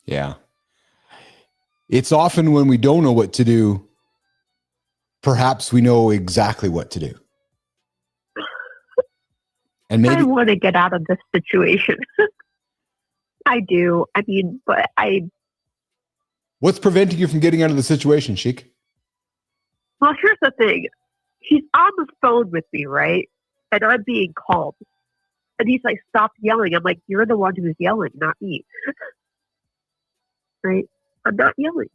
Yeah. It's often when we don't know what to do, perhaps we know exactly what to do. And maybe I want to get out of this situation. I do. I mean, but what's preventing you from getting out of the situation, Sheik? well, here's the thing. He's on the phone with me, right? And I'm being called. And he's like, stop yelling. I'm like, you're the one who's yelling, not me. Right? I'm not yelling.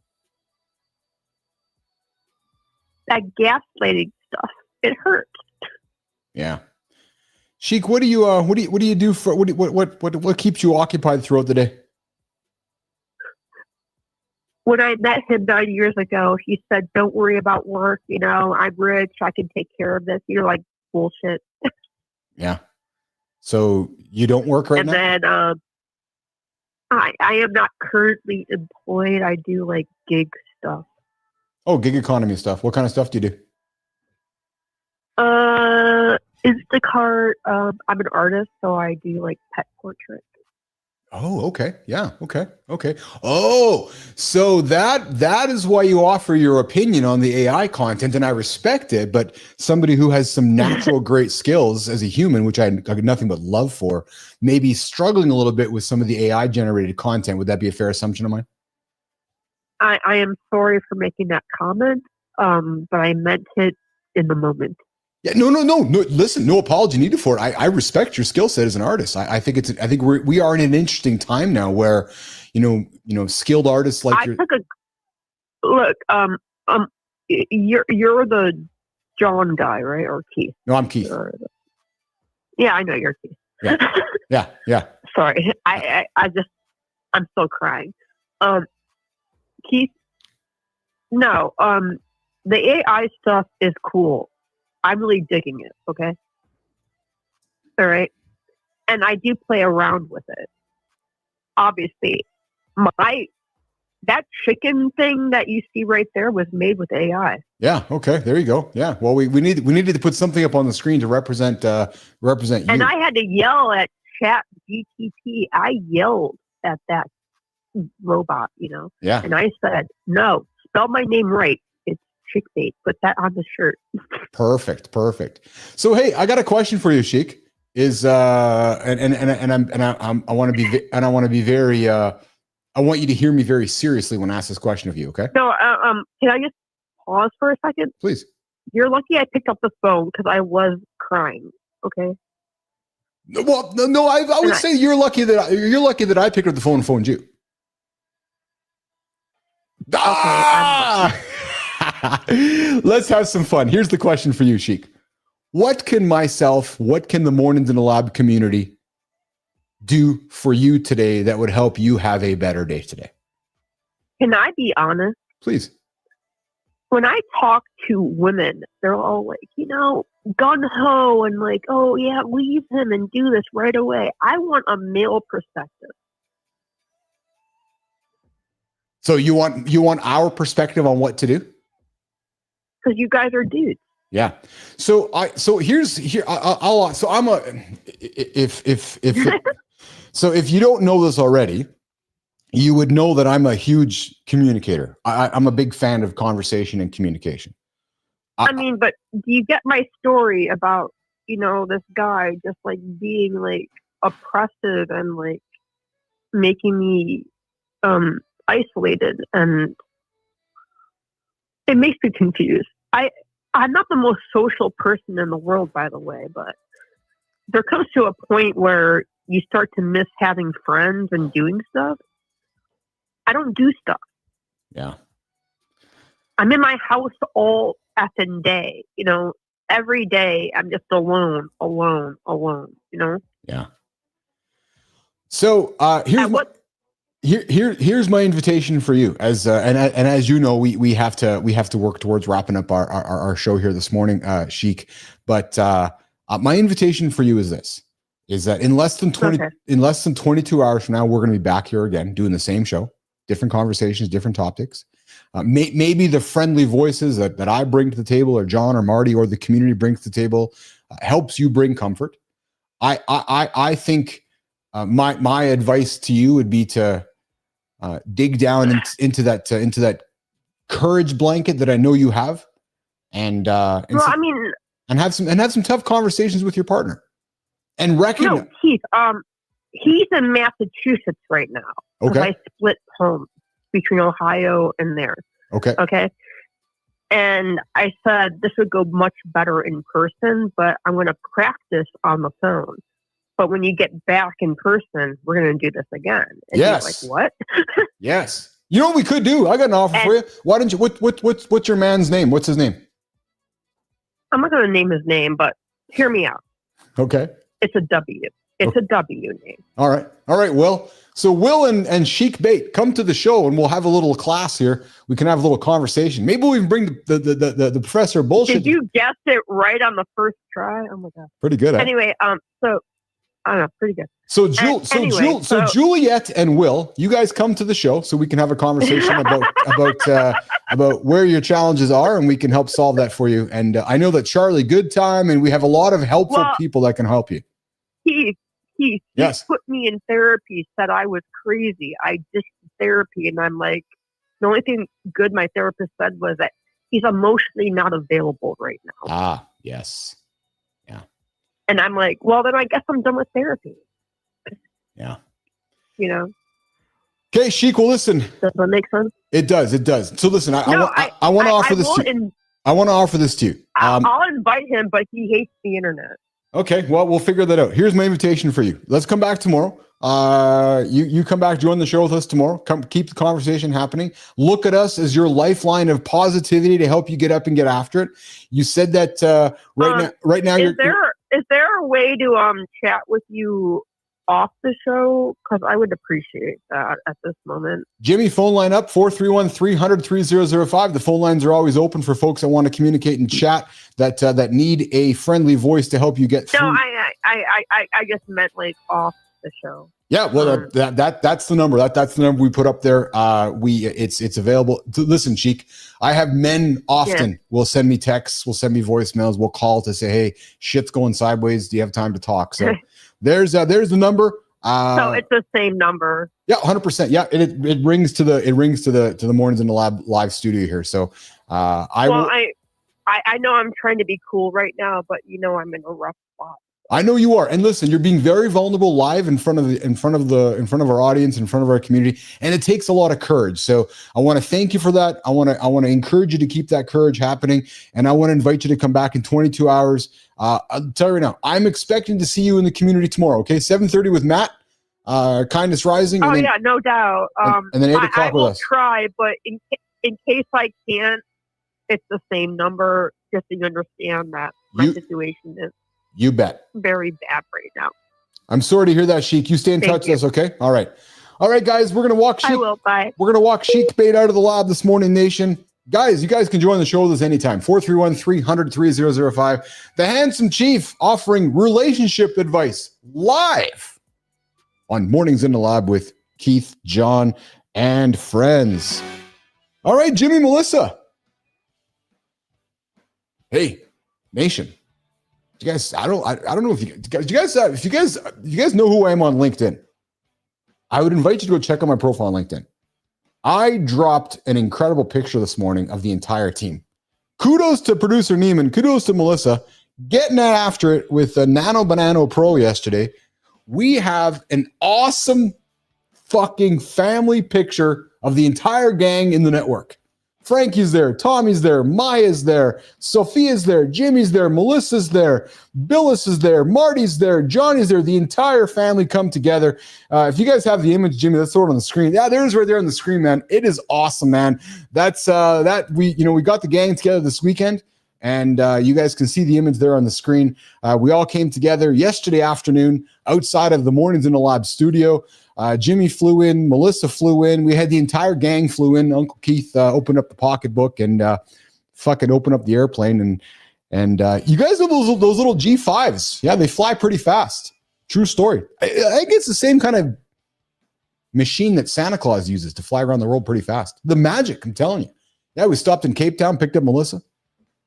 That gaslighting stuff, it hurts. Yeah. Sheik, what do you do for what keeps you occupied throughout the day? When I met him 9 years ago, he said, don't worry about work. I'm rich. I can take care of this. You're like, bullshit. Yeah. So you don't work right and now? And then I am not currently employed. I do like gig stuff. Oh, gig economy stuff. What kind of stuff do you do? Instacart. I'm an artist, so I do like pet portraits. Oh, okay. Yeah. Okay. Oh, so that is why you offer your opinion on the AI content, and I respect it. But somebody who has some natural great skills as a human, which I got nothing but love for, maybe struggling a little bit with some of the AI generated content. Would that be a fair assumption of mine? I am sorry for making that comment, but I meant it in the moment. Yeah, no. Listen, no apology needed for it. I respect your skill set as an artist. I think we are in an interesting time now where, skilled artists like look. You're the John guy, right, or Keith? No, I'm Keith. Yeah, I know you're Keith. Yeah. Sorry, I'm still crying. Keith, no. The AI stuff is cool. I'm really digging it, okay? All right? And I do play around with it. Obviously, that chicken thing that you see right there was made with AI. Yeah, okay, there you go. Yeah, well, we needed to put something up on the screen to represent you. And I had to yell at Chat GTP. I yelled at that robot, Yeah. And I said, no, spell my name right. Chickbait. Put that on the shirt. Perfect. So hey, I got a question for you, Sheik. I want to be very I want you to hear me very seriously when I ask this question of you, okay? No, can I just pause for a second? Please. You're lucky I picked up the phone because I was crying. Okay. Well, no, I would say you're lucky that I picked up the phone and phoned you. Okay, let's have some fun. Here's the question for you, Sheik. What can the Mornings in the Lab community do for you today that would help you have a better day today? Can I be honest? Please. When I talk to women, they're all like, gung-ho and like, oh yeah, leave him and do this right away. I want a male perspective. So you want our perspective on what to do? Because you guys are dudes. Yeah. So I'm if you don't know this already, you would know that I'm a huge communicator. I'm a big fan of conversation and communication. I mean, but do you get my story about, this guy just like being like oppressive and like making me isolated, and it makes me confused. I'm not the most social person in the world, by the way, but there comes to a point where you start to miss having friends and doing stuff. I don't do stuff. Yeah. I'm in my house all effing day. Every day I'm just alone. Yeah. So here's Here's my invitation for you. As and as you know, we have to work towards wrapping up our show here this morning, Sheik. But my invitation for you is this: is that in less than 22 hours from now, we're going to be back here again doing the same show, different conversations, different topics. Maybe the friendly voices that I bring to the table, or John or Marty or the community brings to the table, helps you bring comfort. I think my advice to you would be to dig down into that courage blanket that I know you have, and have some tough conversations with your partner, and recognize. No, Keith. He's in Massachusetts right now. Okay. I split home between Ohio and there. Okay. Okay. And I said this would go much better in person, but I'm going to practice on the phone. But when you get back in person, we're going to do this again. And yes. He's like, what? Yes. You know what we could do? I got an offer for you. Why don't you? What's your man's name? What's his name? I'm not going to name his name, but hear me out. Okay. It's a W. It's a W name. All right. Will. So Will and Sheik Bait, come to the show and we'll have a little class here. We can have a little conversation. Maybe we can bring the professor bullshit. Did you guess it right on the first try? Oh my god. Pretty good. Anyway, so I don't know, pretty good. So So Juliet and Will, you guys come to the show so we can have a conversation about where your challenges are, and we can help solve that for you. And I know that Charlie Goodtime, and we have a lot of helpful people that can help you. He Yes. put me in therapy, said I was crazy. I ditched therapy, and I'm like, the only thing good my therapist said was that he's emotionally not available right now. Ah, yes. Yeah. And I'm like, well, then I guess I'm done with therapy. Yeah. You know? Okay, Sheik, well, listen. Does that make sense? It does. So listen, I want to offer this to you. I want to offer this to you. I'll invite him, but he hates the internet. Okay, well, we'll figure that out. Here's my invitation for you. Let's come back tomorrow. You come back, join the show with us tomorrow. Come, keep the conversation happening. Look at us as your lifeline of positivity to help you get up and get after it. You said that right now. Is there a way to chat with you off the show? Because I would appreciate that at this moment. Jimmy, phone line up 431-300-3005. The phone lines are always open for folks that want to communicate and chat that need a friendly voice to help you get through. No, I just meant like off the show. Yeah, well, that's the number. That's the number we put up there. It's available. Listen, Sheik, I have men often will send me texts, will send me voicemails, will call to say, "Hey, shit's going sideways. Do you have time to talk?" So there's the number. So it's the same number. Yeah, 100%. Yeah, it rings to the Mornings in the Lab live studio here. So I know I'm trying to be cool right now, but I'm in a rough spot. I know you are. And listen, you're being very vulnerable live in front of our audience, in front of our community, and it takes a lot of courage. So I want to thank you for that. I want to encourage you to keep that courage happening, and I want to invite you to come back in 22 hours. I'll tell you right now, I'm expecting to see you in the community tomorrow. Okay, 7:30 with Matt, Kindness Rising. Oh yeah, no doubt. And then 8 o'clock I with will us. try, but in case I can't, it's the same number. Just so you understand that my situation is. You bet. Very bad right now. I'm sorry to hear that, Sheik. You stay in touch with us, okay? All right, guys. We're gonna walk. Sheik, I will. Bye. We're gonna walk Sheik Bait out of the lab this morning, nation. Guys, you guys can join the show with us anytime. 431-300-3005. The Handsome Chief offering relationship advice live on Mornings in the Lab with Keith, John, and friends. All right, Jimmy, Melissa. Hey, nation. You guys, I don't know if you guys know who I am on LinkedIn. I would invite you to go check out my profile on LinkedIn. I dropped an incredible picture this morning of the entire team. Kudos to producer Neiman. Kudos to Melissa getting after it with a Nano Banano Pro yesterday. We have an awesome fucking family picture of the entire gang in the network. Frankie's there, Tommy's there, Maya's there, Sophia's there, Jimmy's there, Melissa's there, Billis is there, Marty's there, Johnny's there. The entire family come together. If you guys have the image, Jimmy, let's throw it on the screen. Yeah, there it is right there on the screen, man. It is awesome, man. That's we got the gang together this weekend. And you guys can see the image there on the screen. We all came together yesterday afternoon outside of the Mornings in the Lab studio. Jimmy flew in, Melissa flew in. We had the entire gang flew in. Uncle Keith opened up the pocketbook and fucking opened up the airplane. And you guys know those little G5s. Yeah, they fly pretty fast. True story. I think it's the same kind of machine that Santa Claus uses to fly around the world pretty fast. The magic, I'm telling you. Yeah, we stopped in Cape Town, picked up Melissa.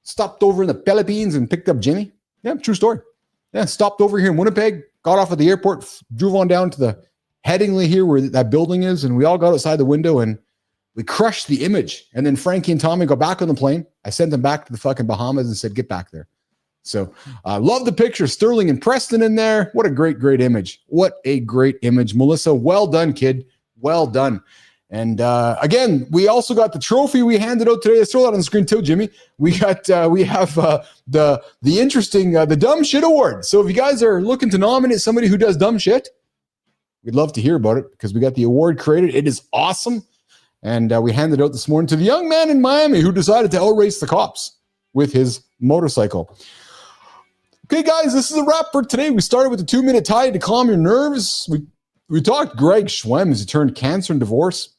Stopped over in the Philippines and picked up Jimmy. Yeah, true story. Yeah, stopped over here in Winnipeg, got off at the airport, drove on down to the Headingley here where that building is, and we all got outside the window and we crushed the image. And then Frankie and Tommy go back on the plane. I sent them back to the fucking Bahamas and said, get back there. So love the picture. Sterling and Preston in there. What a great, great image. What a great image. Melissa, well done, kid. Well done. And again, we also got the trophy we handed out today. Let's throw that on the screen too, Jimmy. We have the interesting the dumb shit award. So if you guys are looking to nominate somebody who does dumb shit, we'd love to hear about it because we got the award created. It is awesome, and we handed it out this morning to the young man in Miami who decided to outrace the cops with his motorcycle. Okay, guys, this is a wrap for today. We started with the 2-minute tide to calm your nerves. We talked Greg Schwemm as he turned cancer and divorce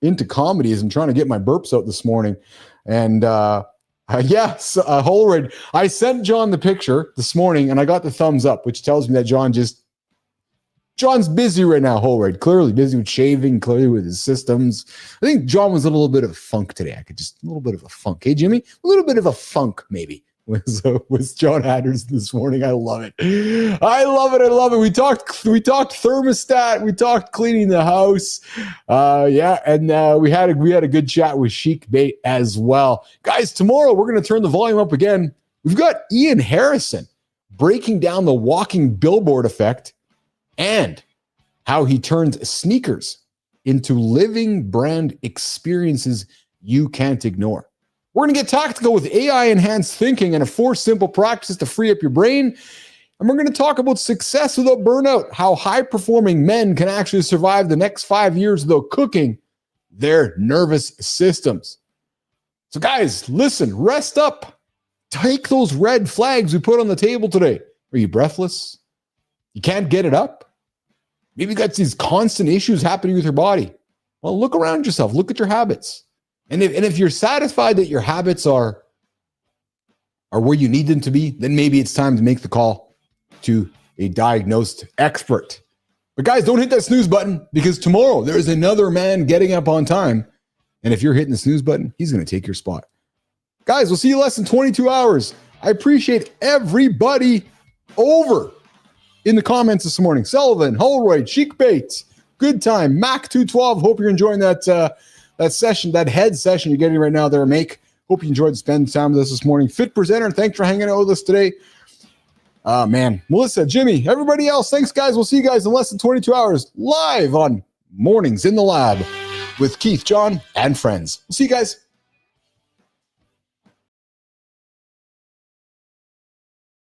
into comedy as I'm trying to get my burps out this morning. And yes, Holroyd, I sent John the picture this morning and I got the thumbs up, which tells me that John's busy right now, Holroyd. Clearly busy with shaving, clearly with his systems. I think John was in a little bit of funk today. A little bit of a funk. Hey, Jimmy? A little bit of a funk, maybe. Was John Hatters this morning. I love it. I love it. We talked thermostat. We talked cleaning the house. And we had a good chat with Chic Bait as well. Guys, tomorrow we're going to turn the volume up again. We've got Ian Harrison breaking down the walking billboard effect and how he turns sneakers into living brand experiences you can't ignore. We're going to get tactical with AI-enhanced thinking and 4 simple practices to free up your brain. And we're going to talk about success without burnout, how high-performing men can actually survive the next 5 years without cooking their nervous systems. So guys, listen, rest up. Take those red flags we put on the table today. Are you breathless? You can't get it up? Maybe you got these constant issues happening with your body. Well, look around yourself. Look at your habits. And if you're satisfied that your habits are where you need them to be, then maybe it's time to make the call to a diagnosed expert. But guys, don't hit that snooze button because tomorrow there is another man getting up on time. And if you're hitting the snooze button, he's going to take your spot. Guys, we'll see you less than 22 hours. I appreciate everybody over in the comments this morning. Sullivan, Holroyd, Chic Bates, good time, Mac 212. Hope you're enjoying that session, that head session you're getting right now there, Make. Hope you enjoyed spending time with us this morning. Fit Presenter, thanks for hanging out with us today. Man, Melissa, Jimmy, everybody else, thanks, guys. We'll see you guys in less than 22 hours live on Mornings in the Lab with Keith, John, and friends. We'll see you guys.